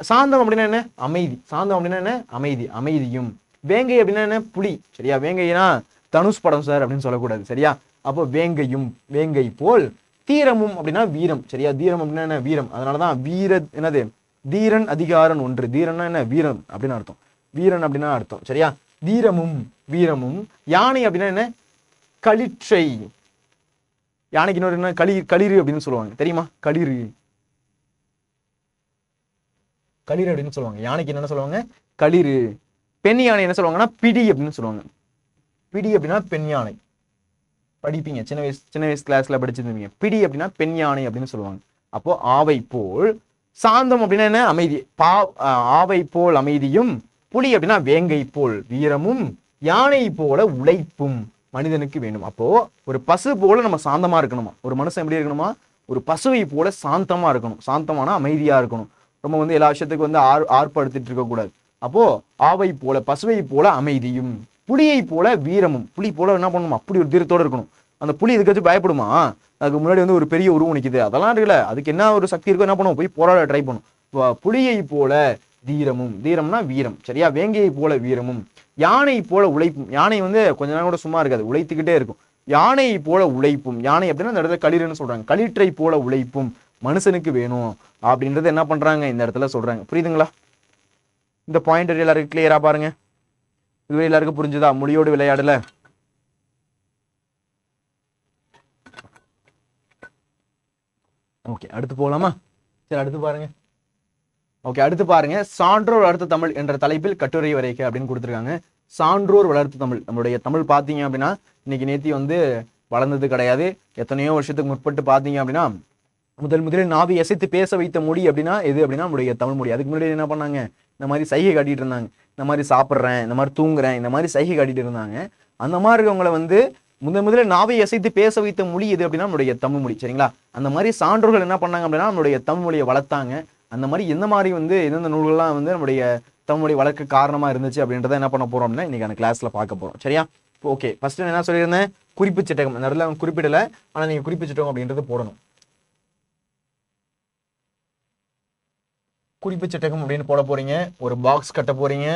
சாந்தம் அப்படின்னா என்ன? அமைதி. சாந்தம் அப்படின்னா என்ன? அமைதி, அமைதியும். வேங்கை அப்படின்னா என்ன? புலி. சரியா? வேங்கைனா தனுஷ் படம் சார் அப்படின்னு சொல்லக்கூடாது. சரியா? அப்போ வேங்கையும், வேங்கை போல். தீரமும் அப்படின்னா வீரம். சரியா? தீரம் அப்படின்னா என்ன? வீரம். அதனாலதான் என்னது? தீரன் அதிகாரன் ஒன்று. தீரன்னா என்ன? வீரம் அப்படின்னு அர்த்தம். வீரன் அப்படின்னா அர்த்தம். சரியா? தீரமும் வீரமும். யானை அப்படின்னா என்ன? களிற்றை. யானைக்கு இன்னொரு என்ன? களிறு அப்படின்னு சொல்லுவாங்க. தெரியுமா? களிறு அப்படின்னு சொல்லுவாங்க. யானைக்கு என்ன சொல்லுவாங்க? களிறு. பெண் யானை என்ன சொல்லுவாங்கன்னா பிடி அப்படின்னு சொல்லுவாங்க. பிடி அப்படின்னா பெண் யானை. படிப்பீங்க, சின்ன வயசு கிளாஸ்ல படிச்சிருந்தீங்க. பிடி அப்படின்னா பெண் யானை அப்படின்னு சொல்லுவாங்க. அப்போ ஆவை போல். சாந்தம் அப்படின்னா என்ன? அமைதி. ஆவை போல் அமைதியும். புலி அப்படின்னா வேங்கை போல் வீரமும். யானை போல உழைப்பும் மனிதனுக்கு வேண்டும். அப்போ ஒரு பசு போல நம்ம சாந்தமா இருக்கணுமா? ஒரு மனுஷன் எப்படி இருக்கணுமா? ஒரு பசுவை போல சாந்தமா இருக்கணும். சாந்தமான அமைதியா இருக்கணும். ரொம்ப எல்லா விஷயத்துக்கு ஆர்ப்படுத்திட்டு இருக்க கூடாது. அப்போ ஆவை போல, பசுவை போல அமைதியும், புலியை போல வீரமும். புலி போல என்ன பண்ணணுமா? அப்படி ஒரு தீரத்தோட இருக்கணும். அந்த புலி இதுக்காச்சும் பயப்படுமா? அதுக்கு முன்னாடி ஒரு பெரிய உருவம் நிக்குது, அதெல்லாம் இருக்குல்ல, அதுக்கு என்ன ஒரு சக்தி இருக்கோ என்ன பண்ணுவோம்? போய் போராட ட்ரை பண்ணும். புலியை போல தீரமும். தீரம்னா வீரம். சரியா? வேங்கையை போல வீரமும். யானை போல உழைப்பும். யானை கொஞ்ச நேரம் கூட சும்மா இருக்காது, உழைத்துக்கிட்டே இருக்கும். யானையை போல உழைப்பும். யானை அப்படின்னா இந்த இடத்துல களிறுன்னு சொல்றாங்க. களிற்றை போல உழைப்பும் மனுஷனுக்கு வேணும் அப்படின்றது என்ன பண்றாங்க இந்த இடத்துல சொல்றாங்க. புரியுதுங்களா? இந்த பாயிண்ட் எல்லாருக்கும் கிளியரா பாருங்க. இதுவே எல்லாருக்கும் புரிஞ்சுதா? மொழியோடு விளையாடல. ஓகே, அடுத்து போகலாமா? சரி, அடுத்து பாருங்க. ஓகே, அடுத்து பாருங்க. சான்றோர் வளர்த்த தமிழ் என்ற தலைப்பில் கட்டுரை வரைக்க அப்படின்னு கொடுத்துருக்காங்க. சான்றோர் வளர்த்த தமிழ். நம்மளுடைய தமிழ் பார்த்தீங்க அப்படின்னா இன்னைக்கு நேத்தி வளர்ந்தது கிடையாது. எத்தனையோ வருஷத்துக்கு முற்பட்டு பார்த்தீங்க அப்படின்னா முதலில் நாவி அசைத்து பேச வைத்த மொழி அப்படின்னா எது அப்படின்னா நம்மளுடைய தமிழ் மொழி. அதுக்கு முன்னாடி என்ன பண்ணாங்க? இந்த மாதிரி சைகை காட்டிட்டு இருந்தாங்க. இந்த மாதிரி சாப்பிட்றேன், இந்த மாதிரி தூங்குறேன், இந்த மாதிரி சைகை காட்டிட்டு இருந்தாங்க. அந்த மாதிரி இருக்கவங்களை முதலில் நாவை அசைத்து பேச வைத்த மொழி எது அப்படின்னா நம்மளுடைய தமிழ் மொழி. சரிங்களா? அந்த மாதிரி சான்றோர்கள் என்ன பண்ணாங்க அப்படின்னா நம்மளுடைய தமிழ் மொழியை வளர்த்தாங்க. அந்த மாதிரி எந்த மாதிரி எந்தெந்த நூல்கள்லாம் நம்முடைய தமிழ் மொழி வளர்க்க காரணமா இருந்துச்சு அப்படின்றத என்ன பண்ண போறோம் அப்படின்னா இன்னைக்கான கிளாஸ்ல பார்க்க போறோம். சரியா? ஓகே, ஃபர்ஸ்ட் என்ன சொல்லியிருந்தேன்? குறிப்பு சட்டகம். அந்த இடத்துல குறிப்பிடல, ஆனா நீங்க குறிப்பு சட்டகம் அப்படின்றது போடணும். குறிப்பு சட்டகம் அப்படின்னு போட போறீங்க. ஒரு பாக்ஸ் கட்ட போறீங்க.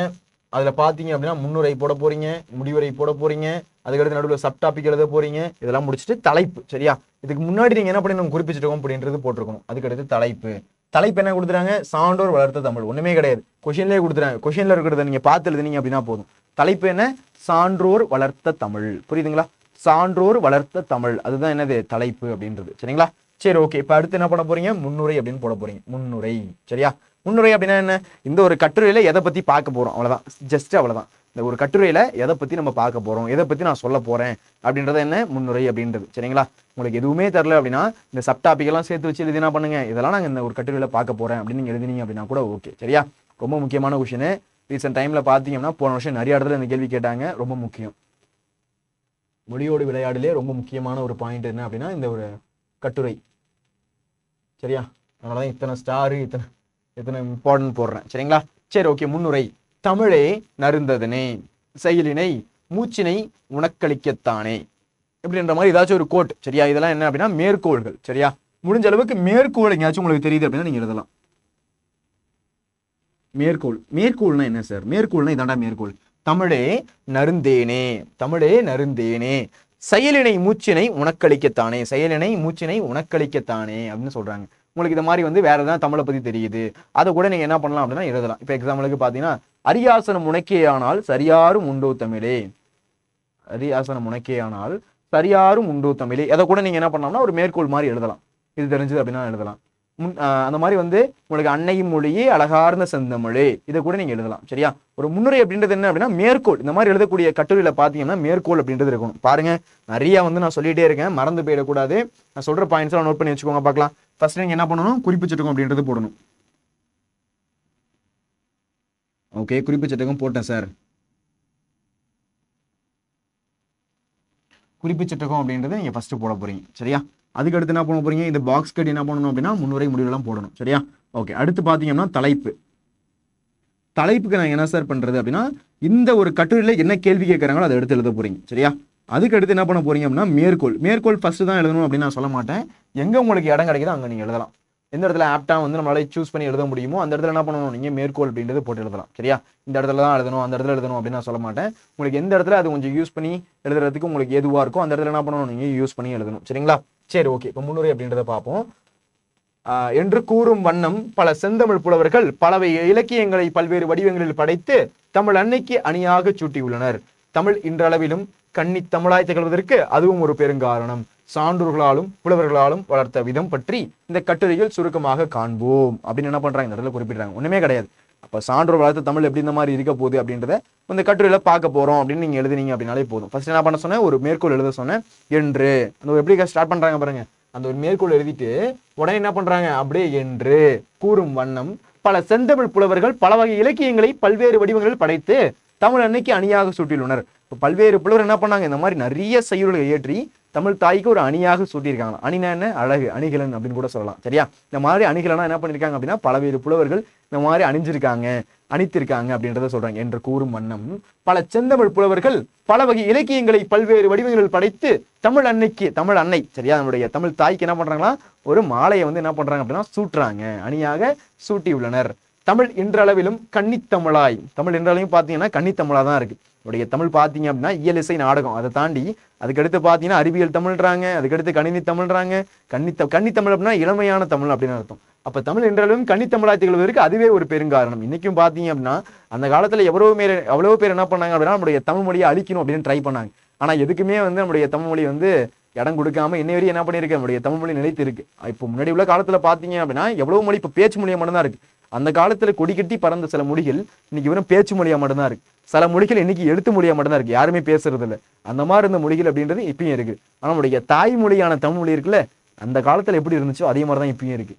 அதுல பாத்தீங்க அப்படின்னா முன்னுரை போட போறீங்க, முடிவுரை போட போறீங்க, அதுக்கடுத்து நடுவில் சப் டாபிக் எழுத போறீங்க. இதெல்லாம் முடிச்சுட்டு தலைப்பு. சரியா? இதுக்கு முன்னாடி நீங்க என்ன பண்ணி குறிப்பு சட்டகம் அப்படின்றது போட்டிருக்கணும். அதுக்கடுத்து தலைப்பு. தலைப்பு என்ன கொடுத்துறாங்க? சான்றோர் வளர்த்த தமிழ். ஒண்ணுமே கிடையாது, கொஸ்டின்லேயே கொடுத்துறாங்க. கொஸ்டின்ல இருக்கிறத நீங்க பார்த்து எழுதுனீங்க அப்படின்னா போதும். தலைப்பு என்ன? சான்றோர் வளர்த்த தமிழ். புரியுதுங்களா? சான்றோர் வளர்த்த தமிழ், அதுதான் என்னது? தலைப்பு அப்படின்றது. சரிங்களா? சரி, ஓகே. இப்ப அடுத்து என்ன பண்ண போறீங்க? முன்னுரை அப்படின்னு போட போறீங்க. முன்னுரை. சரியா? முன்னுரை அப்படின்னா என்ன? இந்த ஒரு கட்டுரையில எதை பத்தி பார்க்க போறோம், அவ்வளவுதான். ஜஸ்ட் அவ்வளவுதான். இந்த ஒரு கட்டுரையில எதை பத்தி நம்ம பார்க்க போறோம், எதை பத்தி நான் சொல்ல போறேன் அப்படின்றத என்ன? முன்னுரை அப்படின்றது. சரிங்களா? உங்களுக்கு எதுவுமே தெரியல அப்படின்னா இந்த சப் டாபிக் எல்லாம் சேர்த்து வச்சு எழுதினா பண்ணுங்க. இதெல்லாம் நாங்க இந்த ஒரு கட்டுரையில பார்க்க போறேன் அப்படின்னு நீங்க எழுதினீங்க அப்படின்னா கூட ஓகே. சரியா? ரொம்ப முக்கியமான கொஸ்டின். ரீசெண்ட் டைம்ல பாத்தீங்கன்னா போன வருஷம் நிறைய இடத்துல இந்த கேள்வி கேட்டாங்க. ரொம்ப முக்கியம். மொழியோடு விளையாடுலே ரொம்ப முக்கியமான ஒரு பாயிண்ட் என்ன அப்படின்னா இந்த ஒரு கட்டுரை. சரியா? அதனாலதான் இத்தனை ஸ்டார், இத்தனை இம்பார்ட்டன்ட் போடுறேன். சரிங்களா? சரி, ஓகே. முன்னுரை. தமிழே நருந்ததனே, செயலினை மூச்சினை உனக்களிக்கத்தானே, இப்படின்ற மாதிரி ஏதாச்சும் ஒரு கோட். சரியா? இதெல்லாம் என்ன அப்படின்னா மேற்கோள்கள். சரியா? முடிஞ்ச அளவுக்கு மேற்கோள் எங்கேயாச்சும் உங்களுக்கு தெரியுது அப்படின்னா நீங்க எழுதலாம். மேற்கோள். மேற்கோள்னா என்ன சார்? மேற்கோள்னா இதாண்டா மேற்கோள். தமிழே நருந்தேனே, தமிழே நருந்தேனே, செயலினை மூச்சினை உனக்களிக்கத்தானே, செயலினை மூச்சினை உனக்களிக்கத்தானே அப்படின்னு சொல்றாங்க. உங்களுக்கு இந்த மாதிரி வேற ஏதாவது தமிழை பத்தி தெரியுது, அதை கூட நீங்க என்ன பண்ணலாம் அப்படின்னா எழுதலாம். இப்ப எக்ஸாம்பிளுக்கு பாத்தீங்கன்னா அரியாசனம் உனக்கேயானால் சரியாரும் உண்டோ தமிழே, அரியாசனம் உனக்கேயானால் சரியாரும் உண்டோ தமிழே, அதை கூட நீங்க என்ன பண்ணலாம்னா ஒரு மேற்கோள் மாதிரி எழுதலாம். இது தெரிஞ்சது அப்படின்னா எழுதலாம். அந்த மாதிரி உங்களுக்கு அன்னையும் மொழியே அழகார்ந்த செந்தமிழே, இதை கூட நீங்க எழுதலாம். சரியா? ஒரு முன்னுரை அப்படின்றது என்ன அப்படின்னா மேற்கோள். இந்த மாதிரி எழுதக்கூடிய கட்டுரையில பாத்தீங்கன்னா மேற்கோள் அப்படின்றது இருக்கணும். பாருங்க, நிறைய நான் சொல்லிட்டே இருக்கேன், மறந்து போயிடக்கூடாது. நான் சொல்ற பாயிண்ட்ஸ் எல்லாம் நோட் பண்ணி வச்சுக்கோங்க. பார்க்கலாம். ஃபர்ஸ்ட் நீங்க என்ன பண்ணணும்? குறிப்பு சட்டகம் அப்படின்றது போடணும். ஓகே, குறிப்பு சட்டகம் போட்டேன் சார். குறிப்பு சட்டகம் அப்படின்றது நீங்க ஃபர்ஸ்ட் போட போறீங்க. சரியா? அதுக்கு அடுத்து என்ன பண்ண போறீங்க? இந்த பாக்ஸ் கட் என்ன பண்ணணும் அப்படின்னா முன்னுரை முடிவுலாம் போடணும். சரியா? ஓகே. அடுத்து பாத்தீங்கன்னா தலைப்பு. தலைப்புக்கு நான் என்ன சார் பண்றது அப்படின்னா இந்த ஒரு கட்டுரையில என்ன கேள்வி கேட்கறாங்களோ அதை எடுத்து எழுத போறீங்க சரியா. அதுக்கு அடுத்து என்ன பண்ண போறீங்க அப்படின்னா மேற்கோள் ஃபர்ஸ்ட் தான் எழுதணும் அப்படின்னு நான் சொல்ல மாட்டேன். எங்க உங்களுக்கு இடம் கிடைக்குதோ அங்க நீங்க எழுதலாம். எந்த இடத்துல ஆப்டா வந்து நம்மளால சூஸ் பண்ணி எழுத முடியுமோ அந்த இடத்துல என்ன பண்ணணும், நீங்க மேற்கோள் அப்படின்றது போட்டு எழுதலாம் சரியா. இந்த இடத்துல தான் எழுதணும் அந்த இடத்துல எழுதணும் அப்படின்னு நான் சொல்ல மாட்டேன். உங்களுக்கு எந்த இடத்துல அது கொஞ்சம் யூஸ் பண்ணி எழுதுறதுக்கு உங்களுக்கு எதுவா இருக்கும் அந்த இடத்துல என்ன பண்ணணும், நீங்க யூஸ் பண்ணி எழுதணும் சரிங்களா. சரி ஓகே, இப்போ முன்னுரை அப்படின்றத பார்ப்போம். என்று கூறும் வண்ணம் பல செந்தமிழ் புலவர்கள் பலவை இலக்கியங்களை பல்வேறு வடிவங்களில் படைத்து தமிழ் அன்னைக்கு அணியாக சூட்டியுள்ளனர். தமிழ் இன்றளவிலும் கன்னி தமிழாய் திகழ்வதற்கு அதுவும் ஒரு பெருங்காரணம். சான்றோர்களாலும் புலவர்களாலும் வளர்த்த விதம் பற்றி இந்த கட்டுரையில் சுருக்கமாக காண்போம் அப்படின்னு என்ன பண்றாங்க, இந்த இடத்துல குறிப்பிடுறாங்க. ஒண்ணுமே கிடையாது. அப்ப சான்றோர் வளர்த்த தமிழ் எப்படி இந்த மாதிரி இருக்க போகுது அப்படின்றத இந்த கட்டுரையில பார்க்க போறோம் அப்படின்னு நீங்க எழுதுனீங்க அப்படின்னாலே போதும். ஃபர்ஸ்ட் என்ன பண்ண சொன்னேன், ஒரு மேற்கோள் எழுத சொன்னேன். என்று அந்த எப்படி ஸ்டார்ட் பண்றாங்க பாருங்க, அந்த ஒரு மேற்கோள் எழுதிட்டு உடனே என்ன பண்றாங்க, அப்படியே என்று கூறும் வண்ணம் பல செந்தமிழ் புலவர்கள் பல வகை இலக்கியங்களை பல்வேறு வடிவங்களில் படைத்து தமிழ் அன்னைக்கு அணியாக சூட்டியுள்ளனர். பல்வேறு புலவர் என்ன பண்ணாங்க, இந்த மாதிரி நிறைய செய்யுள்களை ஏற்றி தமிழ் தாய்க்கு ஒரு அணியாக சூட்டியிருக்காங்க. அணினா என்ன, அழகு, அணிகலன் அப்படின்னு கூட சொல்லலாம் சரியா. இந்த மாதிரி அணிகலனா என்ன பண்ணிருக்காங்க அப்படின்னா பல்வேறு புலவர்கள் இந்த மாதிரி அணித்திருக்காங்க அப்படின்றத சொல்றாங்க. என்று கூறும் வண்ணம் பல செந்தமிழ் புலவர்கள் பல வகை இலக்கியங்களை பல்வேறு வடிவங்களில் படைத்து தமிழ் அன்னை சரியா, நம்முடைய தமிழ் தாய்க்கு என்ன பண்றாங்களா, ஒரு மாலையை வந்து என்ன பண்றாங்க அப்படின்னா சூட்டுறாங்க, அணியாக சூட்டியுள்ளனர். தமிழ் இன்றளவிலும் கன்னித்தமிழாய், தமிழ் இன்றளவையும் பார்த்தீங்கன்னா கன்னித்தமிழா தான் இருக்கு. உடைய தமிழ் பார்த்தீங்க அப்படின்னா இயல் இசை நாடகம், அதை தாண்டி அதுக்கடுத்து பார்த்தீங்கன்னா அறிவியல் தமிழ்றாங்க, அதுக்கடுத்து கணினி தமிழ்றாங்க. கன்னித்தமிழ் அப்படின்னா இளமையான தமிழ் அப்படின்னு அர்த்தம். அப்ப தமிழ் என்றாலும் கன்னித்தமிழாய் திகழ்வதற்கு அதுவே ஒரு பெருங்காரணம். இன்னைக்கும் பார்த்தீங்க அப்படின்னா அந்த காலத்துல எவ்வளவு பேர் என்ன பண்ணாங்க அப்படின்னா நம்முடைய தமிழ் மொழியை அழிக்கணும் அப்படின்னு ட்ரை பண்ணாங்க. ஆனா எதுக்குமே வந்து நம்முடைய தமிழ் மொழி வந்து இடம் கொடுக்காம இன்னை வரையும் என்ன பண்ணிருக்கு, நம்முடைய தமிழ் மொழி நிலைத்து இருக்கு. இப்போ முன்னாடி உள்ள காலத்துல பாத்தீங்க அப்படின்னா எவ்வளவு மொழி இப்போ பேச்சு மொழியா மட்டும்தான் இருக்கு. அந்த காலத்துல கொடி கட்டி பறந்த சில மொழிகள் இன்னைக்கு வெறும் பேச்சு மொழியா மட்டும்தான் இருக்கு. சில மொழிகள் இன்னைக்கு எழுத்து மொழியா மட்டும்தான் இருக்கு, யாருமே பேசுறது இல்லை. அந்த மாதிரி இருந்த மொழிகள் அப்படின்றது இப்பயும் இருக்கு. ஆனா நம்முடைய தாய்மொழியான தமிழ் மொழி இருக்குல்ல, அந்த காலத்துல எப்படி இருந்துச்சோ அதே மாதிரிதான் இப்பயும் இருக்கு.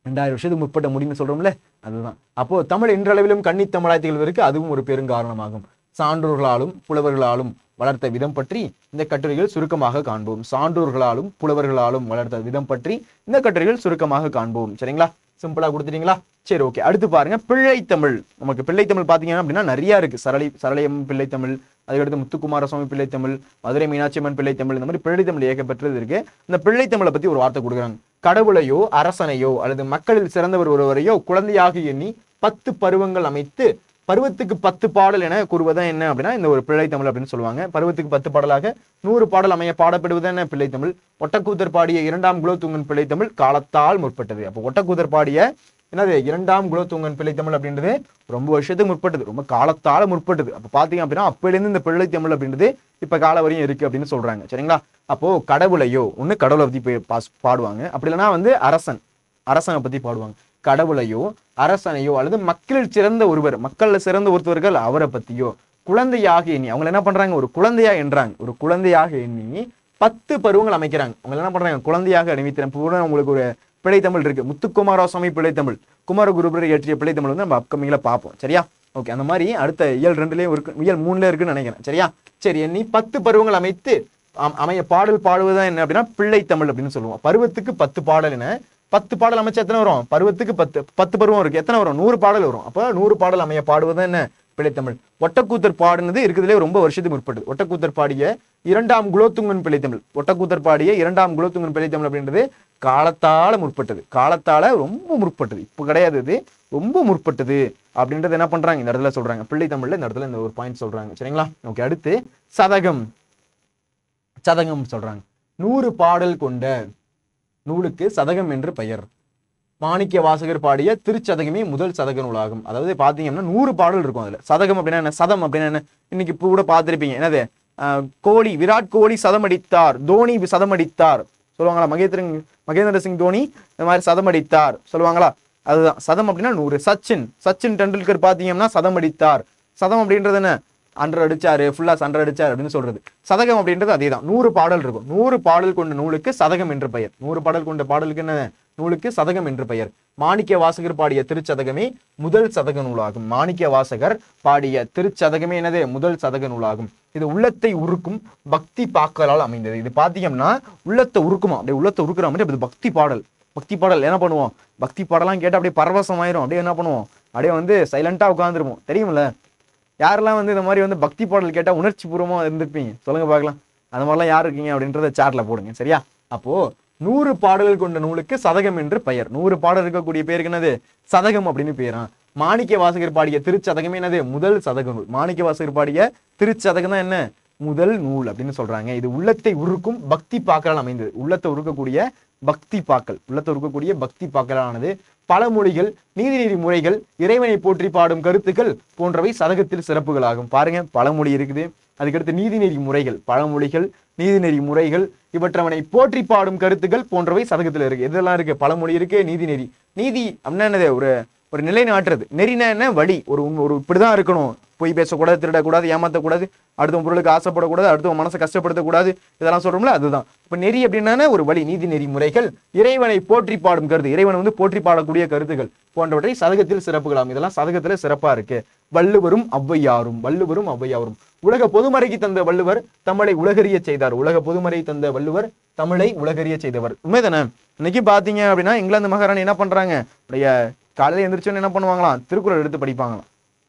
2000 வருஷத்துக்கு முற்பட்ட முடின்னு சொல்றோம்ல, அதுதான். அப்போ தமிழ் இன்றளவிலும் கன்னித்தமிழாய் திகழ்வதற்கு அதுவும் ஒரு பெருங்காரணமாகும். சான்றோர்களாலும் புலவர்களாலும் வளர்த்த விதம் பற்றி இந்த கட்டுரைகள் சுருக்கமாக காண்போம். சான்றோர்களாலும் புலவர்களாலும் வளர்த்த விதம் பற்றி இந்த கட்டுரைகள் சுருக்கமாக காண்போம். சரிங்களா, சிம்பிளா கொடுத்துட்டீங்களா? சரி ஓகே, அடுத்து பாருங்க பிள்ளைத்தமிழ். நமக்கு பிள்ளைத்தமிழ் பாத்தீங்கன்னா அப்படின்னா நிறைய இருக்கு. சரளியம் பிள்ளைத்தமிழ், அதுக்கடுத்து முத்துக்குமார சுவாமி பிள்ளைத்தமிழ், மதுரை மீனாட்சி அம்மன் பிள்ளைத்தமிழ், இந்த மாதிரி பிள்ளைத்தமிழ் ஏகப்பட்டது இருக்கு. இந்த பிள்ளைத்தமிழை பத்தி ஒரு வார்த்தை கொடுக்குறாங்க. கடவுளையோ அரசனையோ அல்லது மக்களில் சிறந்தவர் ஒருவரையோ குழந்தையாக எண்ணி 10 பருவங்கள் அமைத்து பருவத்துக்கு 10 பாடல் என கூறுவதான் என்ன அப்படின்னா இந்த ஒரு பிள்ளைத்தமிழ் அப்படின்னு சொல்லுவாங்க. பருவத்துக்கு 10 பாடலாக 100 பாடல் அமைய பாடப்படுவது என்ன பிள்ளைத்தமிழ். ஒட்டக்கூத்தர் பாடிய 2ஆம் குலோத்துங்கன் பிள்ளைத்தமிழ் காலத்தால் முற்பட்டது. அப்போ ஒட்டக்கூத்தர் பாடிய என்னது 2ஆம் குலோத்துங்கன் பிள்ளைத்தமிழ் அப்படின்றது ரொம்ப வருஷத்துக்கு முற்பட்டது, ரொம்ப காலத்தால முற்பட்டது. அப்ப பாத்தீங்க அப்படின்னா அப்பையிலேருந்து இந்த பிள்ளைத்தமிழ் அப்படின்றது இப்ப கால வரையும் இருக்கு அப்படின்னு சொல்றாங்க. சரிங்களா, அப்போ கடவுளையோ ஒண்ணு கடவுளை பத்தி பாடுவாங்க, அப்படி இல்லைன்னா வந்து அரசனை பத்தி பாடுவாங்க. கடவுளையோ அரசனையோ அல்லது மக்களில் சிறந்த ஒருவர், மக்கள்ல சிறந்த ஒருத்தவர்கள் அவரை பத்தியோ குழந்தையாக எண்ணி அவங்க என்ன பண்றாங்க, ஒரு குழந்தையா என்றாங்க, ஒரு குழந்தையாக எண்ணி 10 பருவங்கள் அமைக்கிறாங்க. அவங்க என்ன பண்றாங்க, குழந்தையாக அணிவித்திறன். உங்களுக்கு ஒரு பிள்ளைத்தமிழ் இருக்கு, முத்துக்குமாரசுவாமி பிள்ளைத்தமிழ், குமாரகுருபரர் இயற்றிய பிள்ளைத்தமிழ் வந்து நம்ம அப்கமிங்ல பார்ப்போம். சரியா, ஓகே. அந்த மாதிரி அடுத்த இயல் 2லயும் இருக்கு, இயல் 3ல இருக்குன்னு நினைக்கிறேன். சரியா, சரி. எண்ணி 10 பருவங்கள் அமைத்து அமைய பாடல் பாடுவதுதான் என்ன அப்படின்னா பிள்ளைத்தமிழ் அப்படின்னு சொல்லுவோம். பருவத்துக்கு 10 பாடல் என 10 பாடல் அமைச்சா எத்தனை வரும், பருவத்துக்கு 10 பருவம் இருக்கு, எத்தனை வரும், 100 பாடல் வரும். அப்ப 100 பாடல் அமைய பாடுவதுதான் என்ன பிள்ளைத்தமிழ். ஒட்டக்கூத்தர் பாடுனது இருக்கிறதுலே ரொம்ப வருஷத்துக்கு முற்பட்டது. ஒட்டக்கூத்தர் பாடிய 2ஆம் குலோத்துங்கன் பிள்ளைத்தமிழ், ஒட்டக்கூத்தர் பாடிய 2ஆம் குலோத்துங்கன் பிள்ளைத்தமிழ் அப்படின்றது காலத்தால முற்பட்டது, காலத்தால ரொம்ப முற்பட்டது, இப்போ கிடையாது, இது ரொம்ப முற்பட்டது அப்படின்றது என்ன பண்றாங்க இந்த இடத்துல சொல்றாங்க. பிள்ளைத்தமிழ்ல இந்த இடத்துல இந்த ஒரு பாயிண்ட் சொல்றாங்க. சரிங்களா, ஓகே. அடுத்து சதகம் சொல்றாங்க. 100 பாடல் கொண்ட நூலுக்கு சதகம் என்று பெயர். மாணிக்க வாசகர் பாடிய திருச்சதகமே முதல் சதக நூலாகும். அதாவது பாத்தீங்கன்னா 100 பாடல் இருக்கும் அதுல. சதகம் அப்படின்னா என்ன, சதம் அப்படின்னா என்ன, இன்னைக்கு இப்போ கூட பார்த்திருப்பீங்க. என்னது, கோலி, விராட் கோலி சதம் அடித்தார், தோனி சதம் அடித்தார் சொல்லுவாங்களா, மகேந்திர சிங் தோனி இந்த மாதிரி சதம் அடித்தார் சொல்லுவாங்களா, அதுதான் சதம் அப்படின்னா 100. சச்சின் டெண்டுல்கர் பாத்தீங்கன்னா சதம் அடித்தார். சதம் அப்படின்றது என்ன, 100 அடிச்சாரு, ஃபுல்லா 100 அடிச்சாரு அப்படின்னு சொல்றது. சதகம் அப்படின்றது அதே தான். 100 பாடல் இருக்கும். 100 பாடல் கொண்ட நூலுக்கு சதகம் என்று பெயர். 100 பாடல் கொண்ட பாடலுக்கு என்ன நூலுக்கு சதகம் என்று பெயர். மாணிக்க வாசகர் பாடிய திருச்சதகமே முதல் சதக நூலாகும். மாணிக்க வாசகர் பாடிய திருச்சதகமே என்னது, முதல் சதக நூலாகும். இது உள்ளத்தை உருக்கும் பக்தி பாக்கலால் அமைந்தது. இது பாத்தீங்கன்னா உள்ளத்தை உருக்குமா, அப்படியே உள்ளத்தை உருக்குற மாதிரி பக்தி பாடல் என்ன பண்ணுவோம், பக்தி பாடலாம் கேட்டு அப்படியே பரவசம் ஆயிரும். அப்படியே என்ன பண்ணுவோம், அப்படியே வந்து சைலண்டா உட்காந்துருப்போம். தெரியுமில்ல? யாரெல்லாம் வந்து இந்த மாதிரி வந்து பக்தி பாடல் கேட்டால் உணர்ச்சி பூர்வமா இருந்திருப்பீங்க சொல்லுங்க பார்க்கலாம். அந்த மாதிரிலாம் யார் இருக்கீங்க அப்படின்றத சாட்ல போடுங்க. சரியா? அப்போ 100 பாடல்கள் கொண்ட நூலுக்கு சதகம் என்று பெயர். 100 பாடல் இருக்கக்கூடிய பேருக்கு என்னது? சதகம் அப்படின்னு பேரா. மாணிக்க வாசகர் பாடிய திருச்சதகமே என்னது? முதல் சதக நூல். மாணிக்க வாசகர் பாடிய திருச்சதகம் தான் என்ன? முதல் நூல் அப்படின்னு சொல்றாங்க. இது உள்ளத்தை உருக்கும் பக்தி பாக்களால் அமைந்தது. உள்ளத்தை உருக்கக்கூடிய பக்தி பாக்கள், உள்ளத்தை உருக்கக்கூடிய பக்தி பாக்களானது பழமொழிகள், நீதிநெறி முறைகள், இறைவனை போற்றி பாடும் கருத்துக்கள் போன்றவை சதகத்தில் சிறப்புகளாகும். பாருங்க, பழமொழி இருக்குது, அதுக்கடுத்து நீதிநெறி முறைகள், பழமொழிகள், நீதிநெறி முறைகள், இவற்றவனை போற்றி பாடும் கருத்துக்கள் போன்றவை சதகத்தில் இருக்கு. இதெல்லாம் இருக்கு. பழமொழி இருக்கு, நீதிநெறி. நீதி அப்படின்னா என்னது? ஒரு நிலைநாட்டுறது. நெறினா என்ன? வழி. ஒரு இப்படிதான் இருக்கணும். பொய் பேசக்கூடாது, திருடக்கூடாது, ஏமாத்தக்கூடாது, அடுத்தவங்க பொருளுக்கு ஆசைப்படக்கூடாது, அடுத்தவங்க மனசை கஷ்டப்படுத்தக்கூடாது, இதெல்லாம் சொல்றோம்ல, அதுதான். இப்ப நெறி அப்படின்னா ஒரு வழி. நீதி நெறி முறைகள், இறைவனை போற்றி பாடும் கருத்து, இறைவனை வந்து போற்றி பாடக்கூடிய கருத்துக்கள் போன்றவற்றை சதகத்தில் சிறப்புகளாம். இதெல்லாம் சதகத்துல சிறப்பா இருக்கு. வள்ளுவரும் ஔவையாரும். வள்ளுவரும் ஔவையாரும். உலக பொதுமறைக்கு தந்த வள்ளுவர் தமிழை உலகறிய செய்தார். உலக பொதுமறை தந்த வள்ளுவர் தமிழை உலகறிய செய்தவர். உண்மைதானே? இன்னைக்கு பாத்தீங்க அப்படின்னா இங்கிலாந்து மகாராணி என்ன பண்றாங்க? உடைய காலையில எந்திரிச்சோன்னு என்ன பண்ணுவாங்களாம்? திருக்குறள் எடுத்து படிப்பாங்களாம்.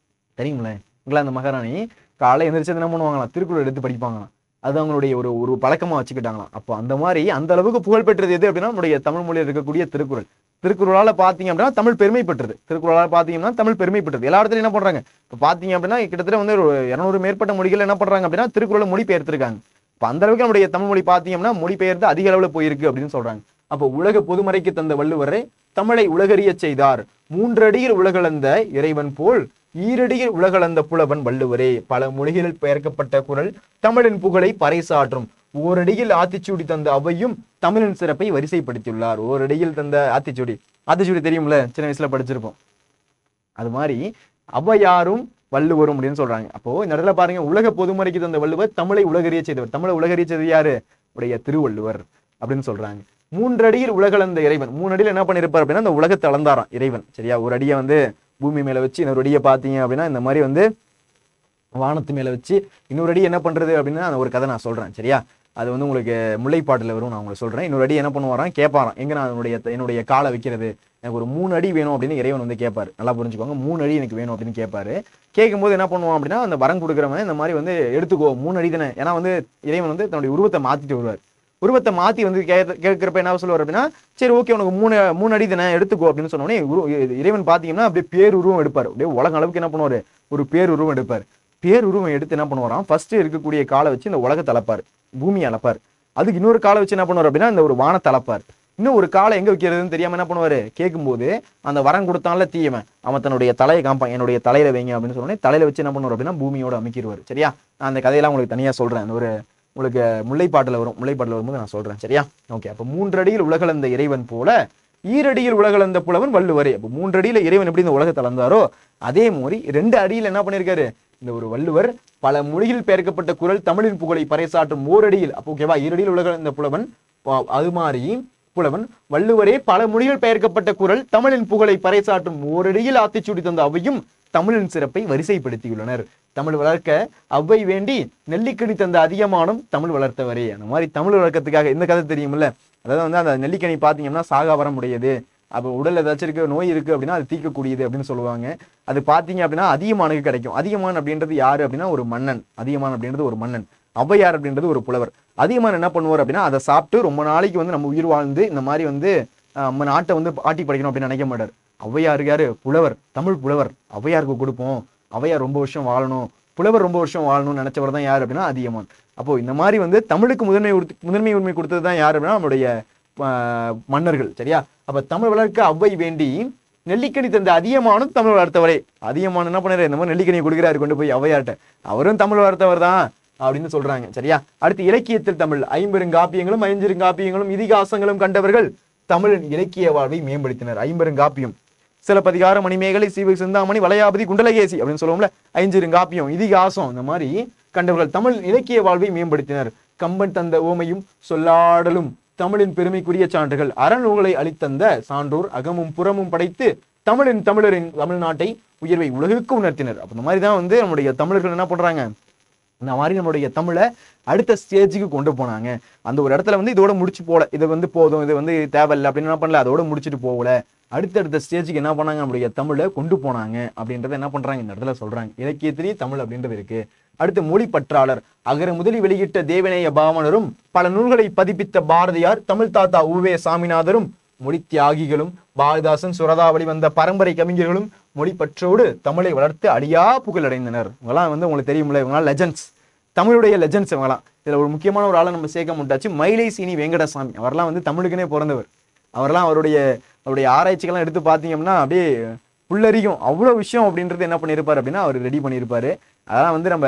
தெரியுங்களே? இங்கிலாந்து மகாராணி காலை எந்திரிச்சது என்ன பண்ணுவாங்களாம்? திருக்குறள் எடுத்து படிப்பாங்களாம். அது அவங்களுடைய ஒரு பழக்கமா வச்சுக்கிட்டாங்களாம். அப்போ அந்த மாதிரி அந்த அளவுக்கு புகழ் பெற்றது எது அப்படின்னா நம்முடைய தமிழ் மொழியில் இருக்கக்கூடிய திருக்குறள். திருக்குறளால பாத்தீங்க அப்படின்னா தமிழ் பெருமை பெற்றது. திருக்குறளால பாத்தீங்கன்னா தமிழ் பெருமை பெற்றது. எல்லா இடத்துலையும் என்ன பண்றாங்க? இப்போ பாத்தீங்க அப்படின்னா கிட்டத்தட்ட வந்து ஒரு 200 மேற்பட்ட மொழிகள் என்ன பண்றாங்க அப்படின்னா திருக்குறளை மொழி பெயர்த்திருக்காங்க. இப்போ அந்த அளவுக்கு நம்முடைய தமிழ் மொழி பாத்தீங்கன்னா மொழிபெயர்த்து அதிக அளவுல போயிருக்கு அப்படின்னு சொல்றாங்க. அப்போ உலக பொதுமறைக்கு தந்த வள்ளுவரை தமிழை உலகறிய செய்தார். 3 அடியில் உலகளந்த இறைவன் போல் ஈரடியில் உலகளந்த புலவன் வள்ளுவரே. பல மொழிகளில் பெயர்க்கப்பட்ட குறள் தமிழின் புகழை பறைசாற்றும். ஓரடியில் ஆத்திச்சூடி தந்த அவையும் தமிழின் சிறப்பை வரிசைப்படுத்தியுள்ளார். ஓரடியில் தந்த ஆத்திச்சூடி. ஆத்திச்சூடி தெரியும்ல, சின்ன வயசுல படிச்சிருப்போம். அது மாதிரி ஔவையாரும் வள்ளுவரும் அப்படின்னு சொல்றாங்க. அப்போ இந்த இடத்துல பாருங்க, உலக பொதுமறைக்கு தந்த வள்ளுவர் தமிழை உலகறிய செய்தவர். தமிழை உலகறிய செய்தது யாரு? உடைய திருவள்ளுவர் அப்படின்னு சொல்றாங்க. 3 அடியில் உலகளந்த இறைவன். 3 அடியில் என்ன பண்ணிருப்பார் அப்படின்னா அந்த உலகத்தை அளந்தாராம் இறைவன். சரியா? ஒரு அடியை வந்து பூமி மேல வச்சு, இன்னொரு அடியை பாத்தீங்க அப்படின்னா இந்த மாதிரி வந்து வானத்து மேல வச்சு, இன்னொரு அடி என்ன பண்றது அப்படின்னா அந்த ஒரு கதை நான் சொல்றேன். சரியா? அது வந்து உங்களுக்கு முல்லைப்பாட்டுல வரும், நான் உங்களுக்கு சொல்றேன். இன்னொரு அடி என்ன பண்ணுவாராம்? கேட்பாராம், எங்க நான் என்னுடைய காலை வைக்கிறது, எனக்கு ஒரு 3 அடி வேணும் அப்படின்னு இறைவன் வந்து கேட்பாரு. நல்லா புரிஞ்சுக்கோங்க, 3 அடி எனக்கு வேணும் அப்படின்னு கேட்பாரு. கேட்கும்போது என்ன பண்ணுவான் அப்படின்னா அந்த வரம் கொடுக்குறவன் இந்த மாதிரி வந்து எடுத்துக்கோ 3 அடி தானே. ஏன்னா வந்து இறைவன் வந்து தன்னுடைய உருவத்தை மாத்திட்டு வருவார். உருவத்தை மாத்தி வந்து கேட்கிறப்ப என்ன சொல்லுவார் அப்படின்னா, சரி ஓகே உனக்கு 3 அடி தானே எடுத்துக்கோ அப்படின்னு சொன்னோடனே இறைவன் பாத்தீங்கன்னா அப்படியே பேருருவம் எடுப்பார். அப்படியே உலக அளவுக்கு என்ன பண்ணுவாரு? ஒரு பேருருவம் எடுப்பார். பேருருவம் எடுத்து என்ன பண்ணுவாராம்? ஃபர்ஸ்ட் இருக்கக்கூடிய காலை வச்சு இந்த உலகத்தை அளப்பார், பூமியை அளப்பார். அதுக்கு இன்னொரு காலை வச்சு என்ன பண்ணுவார் அப்படின்னா இந்த ஒரு வானத்தை அளப்பார். இன்னும் ஒரு காலை எங்க வைக்கிறதுன்னு தெரியாம என்ன பண்ணுவாரு? கேட்கும்போது அந்த வரம் கொடுத்தான்ல தீயவன், அவன் தன்னுடைய தலையை காப்பான், என்னுடைய தலையில வைங்க அப்படின்னு சொன்னோடனே தலையில வச்சு என்ன பண்ணுவார் அப்படின்னா பூமியோட அமைக்கிடுவார். சரியா? நான் அந்த கதையெல்லாம் உங்களுக்கு தனியா சொல்றேன். அந்த ஒரு உங்களுக்கு முல்லைப்பாட்டுல வரும், முல்லைப்பாட்டுல வரும்போது நான் சொல்றேன். சரியா? ஓகே. அப்ப 3 அடியில் உலகளந்த இறைவன் போல ஈரடியில் உலகளந்த புலவன் வள்ளுவரே. அப்ப 3 அடியில இறைவன் எப்படி இந்த உலகத்தை அளந்தாரோ அதே மாதிரி 2 அடியில் என்ன பண்ணிருக்காரு இந்த ஒரு வள்ளுவர்? பல மொழியில் பெயர்க்கப்பட்ட குறள் தமிழின் புகழை பறைசாற்றும் ஓரடியில். அப்போ ஓகேவா? ஈரடியில் உலகளந்த புலவன், அது மாதிரி புலவன் வள்ளுவரே பல மொழிகள் பெயர்க்கப்பட்ட குறள் தமிழின் புகழை பறைசாற்றும் ஓரடியில் ஆத்திச்சூடி தந்த அவையும் தமிழின் சிறப்பை வரிசைப்படுத்தியுள்ளனர். தமிழ் வளர்க்க அவ்வை வேண்டி நெல்லிக்கனி தந்த அதிகமானும் தமிழ் வளர்த்தவரே. அந்த மாதிரி தமிழ் வளர்க்கறதுக்காக இந்த கதை தெரியுமில்ல? அதாவது வந்து அந்த நெல்லிக்கனி பாத்தீங்கன்னா சாகாவரம் உடையது, அப்போ உடல் ஏதாச்சும் இருக்கு, நோய் இருக்கு அப்படின்னா அது தீர்க்கக்கூடியது அப்படின்னு சொல்லுவாங்க. அது பாத்தீங்க அப்படின்னா அதிகமானுக்கு கிடைக்கும். அதிகமான் அப்படின்றது யாரு அப்படின்னா ஒரு மன்னன். அதிகமான் அப்படின்றது ஒரு மன்னன். ஔவையார் அப்படின்றது ஒரு புலவர். அதிகமான் என்ன பண்ணுவார் அப்படின்னா அதை சாப்பிட்டு ரொம்ப நாளைக்கு வந்து நம்ம உயிர் வாழ்ந்து இந்த மாதிரி வந்து நம்ம நாட்டை வந்து ஆட்டி படைக்கணும் அப்படின்னு நினைக்க மாட்டார். ஔவையாருக்கு யாரு? புலவர், தமிழ் புலவர். ஔவையாருக்கு கொடுப்போம், ஔவையார் ரொம்ப வருஷம் வாழணும், புலவர் ரொம்ப வருஷம் வாழணும்னு நினைச்சவர் தான் யார் அப்படின்னா அதிகமான். அப்போ இந்த மாதிரி வந்து தமிழுக்கு முதன்மை உரிமை கொடுத்தது தான் யார் அப்படின்னா நம்மளுடைய மன்னர்கள். சரியா? அப்ப தமிழ் வளர்க்க அவ்வை வேண்டி நெல்லிக்கனி தந்த அதிகமானும் தமிழ் வளர்த்தவரே. அதிகமான என்ன பண்ணாரு? இந்த மாதிரி நெல்லிக்கனியை கொடுக்குறாரு கொண்டு போய் ஔவையார்ட்ட, அவரும் தமிழ் வளர்த்தவர் தான் அப்படின்னு சொல்றாங்க. சரியா? அடுத்து இலக்கியத்தில் தமிழ் 50 ஐஞ்சிருங்காப்பியங்களும் இதிகாசங்களும் கண்டவர்கள் தமிழின் இலக்கிய வாழ்வை மேம்படுத்தினர். 50 சிலப்பதிகாரம், மணிமேகலை, சீவக சிந்தாமணி, வளையாபதி, குண்டலகேசி அப்படின்னு சொல்லுவோம்ல, 5 இதிகாசம் இந்த மாதிரி கண்டவர்கள் தமிழ் இலக்கிய வாழ்வை மேம்படுத்தினர். கம்பன் தந்த ஓமையும் சொல்லாடலும் தமிழின் பெருமைக்குரிய சான்றுகள். அறநூல்களை அளித்தந்த சான்றோர் அகமும் புறமும் படைத்து தமிழரின் தமிழ்நாட்டை உயர்வை உலகுக்கு உணர்த்தினர். அப்ப இந்த மாதிரி தான் வந்து நம்முடைய தமிழர்கள் என்ன பண்றாங்க? இந்த மாதிரி நம்மளுடைய தமிழை அடுத்த ஸ்டேஜுக்கு கொண்டு போனாங்க. அந்த ஒரு இடத்துல வந்து இதோட முடிச்சு போல, இது வந்து போதும், இது வந்து தேவையில்லை அப்படின்னு என்ன பண்ணல, அதோட முடிச்சுட்டு போகல, அடுத்தடுத்த ஸ்டேஜுக்கு என்ன பண்ணாங்க, நம்மளுடைய தமிழை கொண்டு போனாங்க அப்படின்றத என்ன பண்றாங்க இந்த இடத்துல சொல்றாங்க. இலக்கியத்திலேயே தமிழ் அப்படின்றது இருக்கு. அடுத்து மொழி பற்றாளர். அகர முதலி வெளியிட்ட தேவநேய பாவனரும் பல நூல்களை பதிப்பித்த பாரதியார், தமிழ் தாத்தா உவே சாமிநாதரும், மொழி தியாகிகளும் பாரதிதாசன் சுரதாவளி வந்த பரம்பரை கவிஞர்களும் மொழி பற்றோடு தமிழை வளர்த்து அழியா புகழடைந்தனர். இவங்களாம் வந்து உங்களுக்கு தெரியுமில்ல, இவங்களாம் லெஜண்ட்ஸ், தமிழுடைய லெஜண்ட்ஸ் இவங்களாம். இதுல ஒரு முக்கியமான ஒரு ஆளை நம்ம சேர்க்க முட்டாச்சு, மயிலை சீனி வெங்கடசாமி. அவரெல்லாம் வந்து தமிழுக்குனே பிறந்தவர். அவரெல்லாம் அவருடைய ஆராய்ச்சிகள்லாம் எடுத்து பார்த்தீங்கன்னா அப்படியே புல்லரிக்கும், அவ்வளோ விஷயம் அப்படின்றது என்ன பண்ணியிருப்பார் அப்படின்னா அவர் ரெடி பண்ணியிருப்பாரு. அதெல்லாம் வந்து நம்ம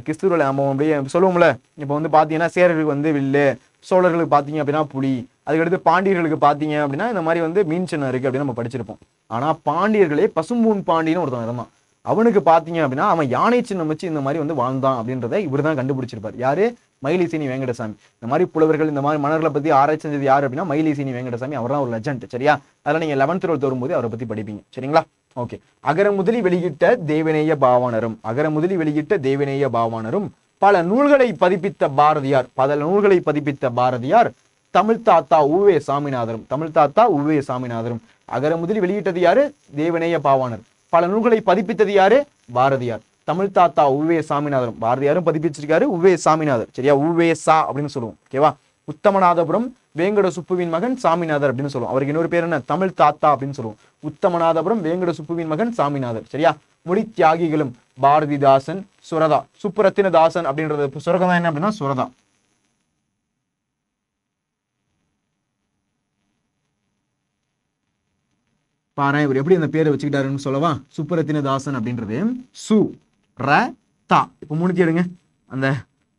கிறிஸ்துவ நம்ம அப்படியே சொல்லுவோம்ல, இப்போ வந்து பார்த்தீங்கன்னா சேரர்களுக்கு வந்து வில்லு, சோழர்களுக்கு பார்த்தீங்க அப்படின்னா புலி, அதுக்கடுத்து பாண்டியர்களுக்கு பார்த்தீங்க அப்படின்னா இந்த மாதிரி வந்து மீன் சின்னம் இருக்குது அப்படின்னு நம்ம படிச்சிருப்போம். ஆனால் பாண்டியர்களே பசும்பூன் பாண்டியன்னு ஒருத்தன் இருந்தான். அவனுக்கு பார்த்தீங்க அப்படின்னா அவன் யானை சின்னம் வச்சு இந்த மாதிரி வந்து வாழ்ந்தான் அப்படின்றத இவர் தான் கண்டுபிடிச்சிருப்பார். யாரு? மயிலிசீனி வெங்கடசாமி. இந்த மாதிரி புலவர்கள் இந்த மாதிரி மன்னர்களை பற்றி ஆராய்ச்சி செஞ்சது யார் அப்படின்னா மயிலிசீனி வெங்கடசாமி. அவர் தான் ஒரு லெஜண்ட். சரியா? அதெல்லாம் நீங்கள் 11th 12th வரும்போது அவரை பற்றி படிப்பீங்க. சரிங்களா? ஓகே. அகர முதலி வெளியிட்ட தேவநேய பாவாணரும், அகர முதலி வெளியிட்ட தேவநேய பாவாணரும் பல நூல்களை பதிப்பித்த பாரதியார், பல நூல்களை பதிப்பித்த பாரதியார், தமிழ் தாத்தா உவே சாமிநாதரும், தமிழ் தாத்தா உவே சாமிநாதரும். அகர முதலி வெளியிட்டது யாரு? தேவநேய பாவாணர். பல நூல்களை பதிப்பித்தது யாரு? பாரதியார். தமிழ் தாத்தா உவே சாமிநாதரும், பாரதியாரும் பதிப்பிச்சிருக்காரு, உவே சாமிநாதர். சரியா? உவே சா அப்படின்னு சொல்லுவோம். ஓகேவா? உத்தமநாதபுரம் வேங்கட சுப்புவின் மகன் சாமிநாதர் அப்படின்னு சொல்லுவோம். அவருக்கு இன்னொரு பேர் என்ன? தமிழ் தாத்தா அப்படின்னு சொல்லுவோம். உத்தமநாதபுரம் வேங்கட சுப்புவின் மகன் சாமிநாதர். சரியா? மொழி தியாகிகளும் பாரதிதாசன், சுரதா, சுப்புரத்தின தாசன் அப்படின்றது சுரதா என்ன அப்படின்னா சுரதா. பாரு இவர் எப்படி அந்த பேரை வச்சுக்கிட்டாருன்னு சொல்லவா? சுப்புரத்தின தாசன் அப்படின்றது சு ர தா. இப்போ மூணுத்தி எடுங்க. அந்த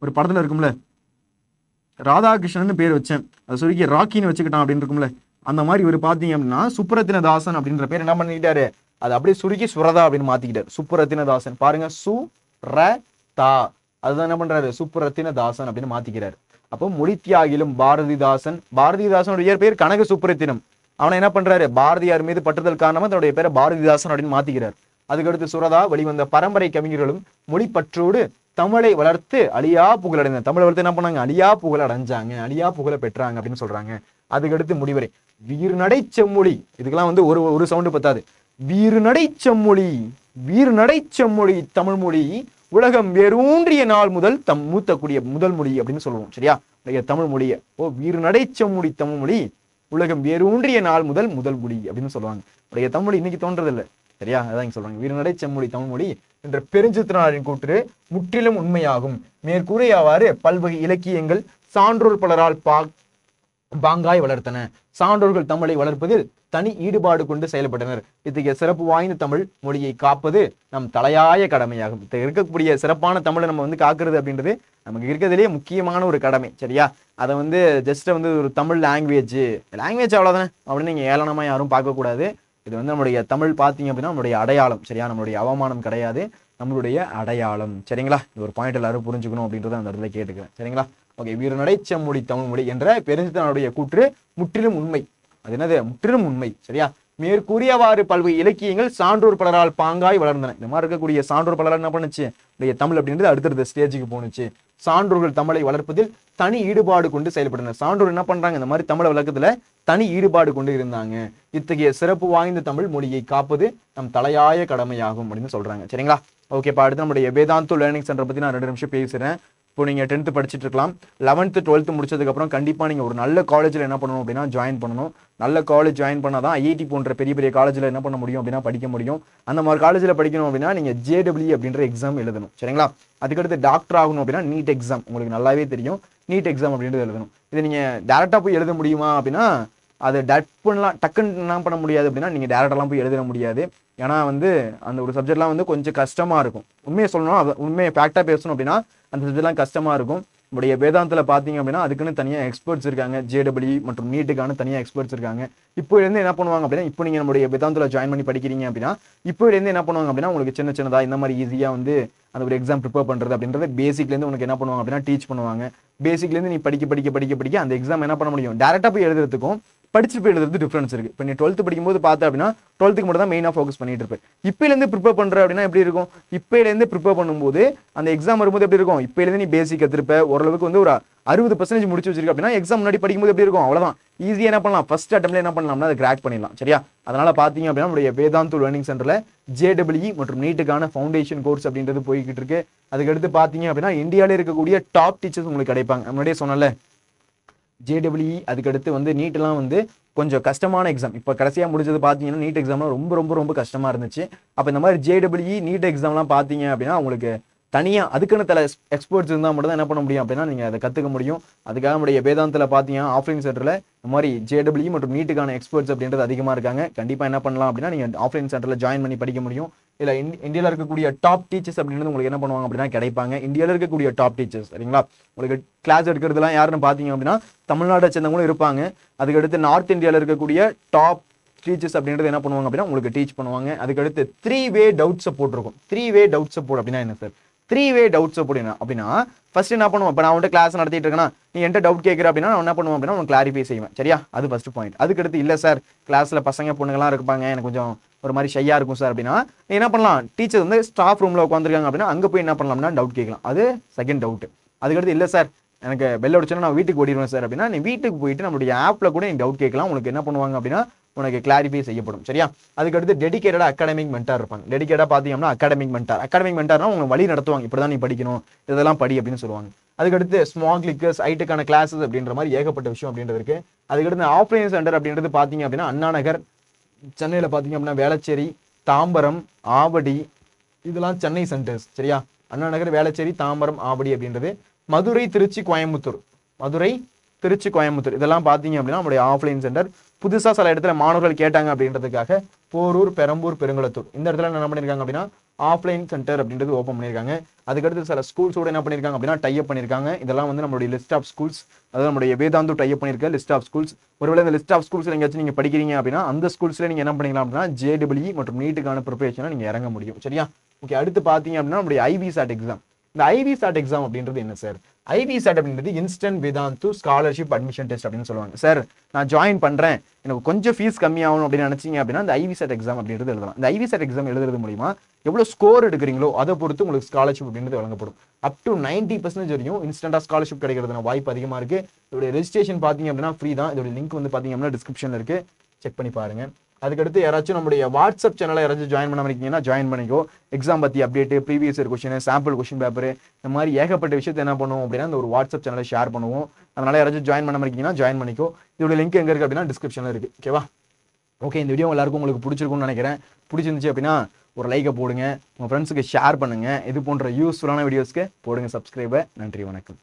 ஒரு படத்துல இருக்கும்ல, ராதாகிருஷ்ணன் பேர் வச்சேன், அதை சுருக்கி ராக்கின்னு வச்சுக்கிட்டான் அப்படின்னு இருக்கும்ல, அந்த மாதிரி இவர் பார்த்தீங்க அப்படின்னா சுப்புரத்தின தாசன் அப்படின்ற பேர் என்ன பண்ணிக்கிட்டாரு, அதை அப்படியே சுருக்கி சுரதா அப்படின்னு மாத்திக்கிட்டாரு. சுப்புரத்தின தாசன் பாருங்க, சு ர தா, அதுதான் என்ன பண்றாரு, சுப்புரத்தின தாசன் அப்படின்னு மாத்திக்கிறாரு. அப்போ மொழி தியாகிலும் பாரதிதாசன், பாரதிதாசனுடைய பேர் கனக சுப்புரத்தினம். அவனை என்ன பண்றாரு, பாரதியார் மீது பற்றுதல் காரணமா தன்னுடைய பேரை பாரதிதாசன் அப்படின்னு மாத்திக்கிறார். அதுக்கடுத்து சுரதா வெளிவந்த பரம்பரை கவிஞர்களும் மொழி பற்றோடு தமிழை வளர்த்து அழியா புகழடைந்த, தமிழை வளர்த்து என்ன பண்ணாங்க, அழியா புகழ் அடைஞ்சாங்க, அழியா புகழை பெற்றாங்க அப்படின்னு சொல்றாங்க. அதுக்கடுத்து முடிவரை வீறுநடை செம்மொழி, இதுக்கெல்லாம் வந்து ஒரு சவுண்டு பத்தாது. வீறுநடை செம்மொழி, வீறுநடை செம்மொழி தமிழ் மொழி உலகம் வேரூன்றிய நாள் முதல் மூத்தக்கூடிய முதல் மொழி அப்படின்னு சொல்லுவோம். சரியா? தமிழ் மொழியை வீறுநடை செம்மொழி தமிழ் மொழி உலகம் வேரூன்றிய நாள் முதல் மொழி அப்படின்னு சொல்லுவாங்க. உடைய தமிழ் இன்னைக்கு தோன்றதில்லை. சரியா? அதான் சொல்றாங்க வீறுநடை செம்மொழி தமிழ் மொழி என்ற பெருஞ்சித்திரனாரின் கூற்று முற்றிலும் உண்மையாகும். மேற்கூறியவாறு பல்வகை இலக்கியங்கள் சான்றோர் பலரால் பாங்காய் வளர்த்தன. சான்றோர்கள் தமிழை வளர்ப்பதில் தனி ஈடுபாடு கொண்டு செயல்பட்டனர். இத்தகைய சிறப்பு வாய்ந்த தமிழ் மொழியை காப்பது நம் தலையாய கடமையாகும். இருக்கக்கூடிய சிறப்பான தமிழை நம்ம வந்து காக்குறது அப்படின்றது நமக்கு இருக்கிறதுலேயே முக்கியமான ஒரு கடமை. சரியா? அதை வந்து ஜஸ்ட் வந்து ஒரு தமிழ் லாங்குவேஜ் அவ்வளோதானே அப்படின்னு நீங்கள் ஏளனமா யாரும் பார்க்கக்கூடாது. இது வந்து நம்மளுடைய தமிழ் பார்த்தீங்க அப்படின்னா நம்மளுடைய அடையாளம். சரியா? நம்மளுடைய அவமானம் கிடையாது, நம்மளுடைய அடையாளம். சரிங்களா? இது ஒரு பாயிண்ட் எல்லாரும் புரிஞ்சுக்கணும் அப்படின்றத அந்த இடத்துல கேட்டுக்கிறேன். சரிங்களா? ஓகே. வீறுநடை செம்மொழி தமிழ் மொழி என்ற பெருஞ்சித்திரனுடைய கூற்று முற்றிலும் உண்மை. அது என்னது? முற்றிலும் உண்மை. சரியா? மேற்கூறியவாறு பல்வேறு இலக்கியங்கள் சான்றோர் பலரால் பாங்காய் வளர்ந்தன. இந்த மாதிரி இருக்கக்கூடிய சான்றோர் பலரால் என்ன பண்ணுச்சு, தமிழ் அப்படின்றது அடுத்தடுத்த ஸ்டேஜுக்கு போணுச்சு. சான்றோர்கள் தமிழை வளர்ப்பதில் தனி ஈடுபாடு கொண்டு செயல்பட்டனர். சான்றோர் என்ன பண்றாங்க, இந்த மாதிரி தமிழ் வழக்கத்துல தனி ஈடுபாடு கொண்டு இருந்தாங்க. இத்தகைய சிறப்பு வாய்ந்த தமிழ் மொழியை காப்பது நம் தலையாய கடமையாகும் அப்படின்னு சொல்றாங்க. சரிங்களா? ஓகேப்பா. அடுத்து நம்முடைய வேதாந்தோ லேர்னிங் சென்டர் பத்தி நான் 2 நிமிஷம் பேசுறேன். இப்போ நீங்கள் 10th படிச்சுட்டு இருக்கலாம். 11th 12th முடிச்சதுக்கப்புறம் கண்டிப்பாக நீங்கள் ஒரு நல்ல காலேஜில் என்ன பண்ணணும் அப்படின்னா ஜாயின் பண்ணணும். நல்ல காலேஜ் ஜாயின் பண்ணால் தான் ஐஐடி போன்ற பெரிய பெரிய காலேஜில் என்ன பண்ண முடியும் அப்படின்னா படிக்க முடியும். அந்த மாதிரி காலேஜில் படிக்கணும் அப்படின்னா நீங்கள் JEE அப்படின்ற எக்ஸாம் எழுதணும். சரிங்களா? அதுக்கடுத்து டாக்டர் ஆகணும் அப்படின்னா நீட் எக்ஸாம், உங்களுக்கு நல்லாவே தெரியும், நீட் எக்ஸாம் அப்படின்றது எழுதணும். இதை நீங்கள் டேரெக்டாக போய் எழுத முடியுமா அப்படின்னா அதை டக்குன்னு என்ன பண்ண முடியாது அப்படின்னா நீங்கள் டேரெக்டாலாம் போய் எழுத முடியாது. ஏன்னா வந்து அந்த ஒரு சப்ஜெக்ட்லாம் வந்து கொஞ்சம் கஷ்டமாக இருக்கும். உண்மையை சொல்லணும், அது உண்மையை ஃபேக்டாக பேசணும் அப்படின்னா அந்த சப்ஜெக்ட்லாம் கஷ்டமாக இருக்கும். நம்முடைய வேதாந்தில் பார்த்தீங்க அப்படின்னா அதுக்குன்னு தனியாக எக்ஸ்பர்ட்ஸ் இருக்காங்க. JEE மற்றும் நீட்டுக்கான தனியாக எக்ஸ்பர்ட்ஸ் இருக்காங்க. இப்போலேருந்து என்ன பண்ணுவாங்க அப்படின்னா, இப்போ நீங்கள் நம்முடைய வேதாந்தில் ஜாயின் பண்ணி படிக்கிறீங்க அப்படின்னா இப்போலேருந்து என்ன பண்ணுவாங்க அப்படின்னா உங்களுக்கு சின்னதாக இந்த மாதிரி ஈஸியாக வந்து அந்த ஒரு எக்ஸாம் ப்ரிப்பேர் பண்ணுறது அப்படின்றத பேசிக்லேருந்து உனக்கு என்ன பண்ணுவாங்க அப்படின்னா டீச் பண்ணுவாங்க. பேசிக்லேருந்து நீ படிக்க அந்த எக்ஸாம் என்ன பண்ண முடியும், டேரெக்டாக போய் எழுதுறதுக்கும் படிச்சுட்டு போய் எழுதுறது டிஃபரன்ஸ் இருக்கு. இப்போ நீ 12th படிக்கும்போது பார்த்தா அப்படின்னா 12th மட்டும் தான் மெயினாக ஃபோக்கஸ் பண்ணிட்டு இருப்பேன். இப்போலேருந்து ப்ரிப்பேர் பண்ணுற அப்படின்னா எப்படி இருக்கும்? இப்போலேருந்து ப்ரிப்பேர் பண்ணும்போது அந்த எக்ஸாம் வரும்போது எப்படி இருக்கும்? இப்போலேருந்து நீ பேசிக் கற்றுருப்ப, ஓரளவுக்கு வந்து ஒரு 60% முடிச்சு வச்சிருக்க அப்படின்னா எக்ஸாம் முன்னாடி படிக்கும்போது எப்படி இருக்கும்? அவ்வளோதான், ஈஸியாக என்ன பண்ணலாம், ஃபர்ஸ்ட் அட்டம்ப்ட்ல என்ன பண்ணலாம்னா அதை கிராக் பண்ணிடலாம். சரியா? அதனால பார்த்தீங்க அப்படின்னா நம்மளுடைய வேதாந்து லேர்னிங் சென்டரில் JEE மற்றும் நீட்டுக்கான ஃபவுண்டேஷன் கோர்ஸ் அப்படின்றது போய்கிட்டு இருக்கு. அதுக்கடுத்து பார்த்தீங்க அப்படின்னா இந்தியாவில் இருக்கக்கூடிய டாப் டீச்சர்ஸ் உங்களுக்கு கிடைப்பாங்க. முன்னாடியே சொன்னல JEE, அதுக்கடுத்து வந்து நீட்லாம் வந்து கொஞ்சம் கஷ்டமான எக்ஸாம். இப்போ கடைசியாக முடிஞ்சது பார்த்தீங்கன்னா நீட் எக்ஸாம்லாம் ரொம்ப ரொம்ப ரொம்ப கஷ்டமாக இருந்துச்சு. அப்போ இந்த மாதிரி JEE நீட் எக்ஸாம்லாம் பார்த்தீங்க அப்படின்னா உங்களுக்கு தனியாக அதுக்குன்னு தலை எக்ஸ்பர்ட்ஸ் இருந்தால் மட்டும் தான் என்ன பண்ண முடியும் அப்படின்னா நீங்கள் அதை கற்றுக்க முடியும். அதுக்காக நம்முடைய வேதாந்தில் பார்த்தீங்கன்னா ஆஃப்லைன் சென்டரில் இந்த மாதிரி JEE மற்றும் நீட்டுக்கான எக்ஸ்பர்ட்ஸ் அப்படின்றது அதிகமாக இருக்காங்க. கண்டிப்பாக என்ன பண்ணலாம் அப்படின்னா நீங்கள் ஆஃப்லைன் சென்டரில் ஜாயின் பண்ணி படிக்க முடியும். இல்லை இந்தியாவில் இருக்கக்கூடிய டாப் டீச்சர்ஸ் அப்படின்றது உங்களுக்கு என்ன பண்ணுவாங்க அப்படின்னா கிடைப்பாங்க. இந்தியாவில் இருக்கக்கூடிய டாப் டீச்சர்ஸ் சரிங்களா? உங்களுக்கு கிளாஸ் எடுக்கிறதுலாம் யாருன்னு பார்த்தீங்க அப்படின்னா தமிழ்நாட்டை சேர்ந்தவங்களும் இருப்பாங்க. அதுக்கடுத்து நார்த் இந்தியாவில் இருக்கக்கூடிய டாப் டீச்சர்ஸ் அப்படின்றது என்ன பண்ணுவாங்க அப்படின்னா உங்களுக்கு டீச் பண்ணுவாங்க. அதுக்கடுத்து 3-way டவுட் சப்போர்ட் இருக்கும். 3-way டவுட் சப்போர்ட் அப்படின்னா என்ன சார்? 3-way டவுட் சப்போர்ட் என்ன அப்படின்னா ஃபர்ஸ்ட் என்ன பண்ணுவோம், இப்போ நான் வந்துட்டு கிளாஸ் நடத்திட்டு இருக்கேன்னா நீ என்கிட்ட டவுட் கேட்குற அப்படின்னா நான் என்ன பண்ணுவேன் அப்படின்னா உனக்கு கிளாரிஃபை செய்வேன். சரியா? அது ஃபர்ஸ்ட் பாயிண்ட். அதுக்கடுத்து இல்லை சார் கிளாஸில் பசங்க பொண்ணுங்களாம் இருப்பாங்க, எனக்கு கொஞ்சம் ஒரு மாதிரி ஷையாக இருக்கும் சார் அப்படின்னா நீ என்ன பண்ணலாம், டீச்சர் வந்து ஸ்டாஃப் ரூமில் உட்காந்துருக்காங்க அப்படின்னா அங்கே போய் என்ன பண்ணலாம்னா டவுட் கேட்கலாம். அது செகண்ட் டவுட். அதுக்கடுத்து இல்லை சார் எனக்கு பெல் அடிச்சோன்னா நான் வீட்டுக்கு ஓடிடுவேன் சார் அப்படின்னா நீ வீட்டுக்கு போயிட்டு நம்மளுடைய ஆப்பில் கூட நீ டவுட் கேட்கலாம். உனக்கு என்ன பண்ணுவாங்க அப்படின்னா உனக்கு கிளாரிஃபை செய்யப்படும். சரியா? அதுக்கடுத்து டெடிகேட்டடாக அகாடமிக் மென்டார் இருப்பாங்க. டெடிகேட்டாக பார்த்தீங்கன்னா அகாடமிக் மென்டார்னா உங்களுக்கு வழி நடத்துவாங்க, இப்படி தான் நீ படிக்கணும், இதெல்லாம் படி அப்படின்னு சொல்லுவாங்க. அதுக்கடுத்து ஸ்மால் கிளிக்கர்ஸ், ஐட்டுக்கான கிளாஸஸ் அப்படின்ற மாதிரி ஏகப்பட்ட விஷயம் அப்படின்றது இருக்கு. அதுக்கடுத்து ஆஃப்லைன் சென்டர் அப்படின்றது பார்த்தீங்க அப்படின்னா அண்ணா நகர் சென்னையில் பார்த்தீங்க அப்படின்னா வேளச்சேரி, தாம்பரம், ஆவடி, இதெல்லாம் சென்னை சென்டர்ஸ். சரியா? அண்ணா நகர், வேளச்சேரி, தாம்பரம், ஆவடி அப்படின்றது. மதுரை, திருச்சி, கோயம்புத்தூர், இதெல்லாம் பார்த்தீங்க அப்படின்னா நம்மளுடைய ஆஃப்லைன் சென்டர். புதுசாக சில இடத்துல மாணவர்கள் கேட்டாங்க அப்படின்றதுக்காக போரூர், பெரம்பூர், பெருங்குளத்தூர் இந்த இடத்துல என்ன பண்ணியிருக்காங்க அப்படின்னா ஆஃப்லைன் சென்டர் அப்படின்றது ஓப்பன் பண்ணியிருக்காங்க. அதுக்கடுத்து சில ஸ்கூல்ஸோட என்ன பண்ணியிருக்காங்க அப்படின்னா டைப் பண்ணியிருக்காங்க. இதெல்லாம் வந்து நம்மளுடைய லிஸ்ட் ஆஃப் ஸ்கூல்ஸ், அதாவது நம்மளுடைய வேதாந்து டைப் பண்ணியிருக்க லிஸ்ட் ஆஃப் ஸ்கூல்ஸ். ஒருவேளை இந்த லிஸ்ட் ஆஃப் ஸ்கூல்ஸ் எங்கேயாச்சும் நீங்கள் படிக்கிறீங்க அப்படின்னா அந்த ஸ்கூல்ஸில் நீங்கள் என்ன பண்ணிக்கலாம் அப்படின்னா JEE மற்றும் நீட்டுக்கான ப்ரிப்பரேஷனை நீங்கள் இறங்க முடியும். சரியா? ஓகே. அடுத்து பார்த்தீங்க அப்படின்னா நம்மளுடைய IBSAT எக்ஸாம். இந்த IBSAT எக்ஸாம் அப்படின்றது என்ன சார்? IBSAT அப்படின்றது instant Vedantu scholarship admission test அப்படின்னு சொல்லுவாங்க. சார் நான் ஜாயின் பண்ணுறேன், எனக்கு கொஞ்சம் ஃபீஸ் கம்மியாகணும் அப்படின்னு நினச்சிங்க அப்படின்னா இந்த IBSAT எக்ஸாம் அப்படின்றது எழுதலாம். இந்த IBSAT எக்ஸாம் எழுதுறது மூலிமா எவ்வளோ ஸ்கோர் எடுக்கிறீங்களோ அதை பொறுத்து உங்களுக்கு ஸ்காலர்ஷிப் அப்படின்றது வழங்கப்படும். அப் டு 90% வரையும் இன்ஸ்டன்டாக ஸ்காலர்ஷிப் கிடைக்கிறதுன வாய்ப்பு அதிகமாக இருக்குது. இதோடைய ரெஜிஸ்ட்ரேஷன் பார்த்தீங்க அப்படின்னா ஃப்ரீ தான். இதோட லிங்க் வந்து பார்த்தீங்க அப்படின்னா டிஸ்கிரிப்ஷனில் இருக்குது, செக் பண்ணி பாருங்க. அதுக்கடுத்து யாராச்சும் நம்மளுடைய வாட்ஸ்அப் சேனலை யாராச்சும் ஜாயின் பண்ண இருக்கீங்கன்னா ஜாயின் பண்ணிக்கோ. எக்ஸாம் பற்றி update, previous year question, sample question paper, இந்த மாதிரி ஏகப்பட்ட விஷயத்தை என்ன பண்ணுவோம் அப்படின்னா இந்த ஒரு வாட்ஸ்அப் சேனலை ஷேர் பண்ணுவோம். அதனால யாராச்சும் ஜாயின் பண்ண இருக்கீங்கன்னா ஜாயின் பண்ணிக்கோ. இதோட லிங்க் எங்கே இருக்குது அப்படின்னா டிஸ்கிரிப்ஷனில் இருக்குது. ஓகேவா? ஓகே. இந்த வீடியோ எல்லாருக்கும் உங்களுக்கு பிடிச்சிருக்கும்னு நினைக்கிறேன். பிடிச்சிருந்துச்சு அப்படின்னா ஒரு லைக்கை போடுங்க, உங்கள் ஃப்ரெண்ட்ஸுக்கு ஷேர் பண்ணுங்கள். இது போன்ற யூஸ்ஃபுல்லான வீடியோஸ்க்கு போடுங்க சப்ஸ்கிரைபர். நன்றி, வணக்கம்.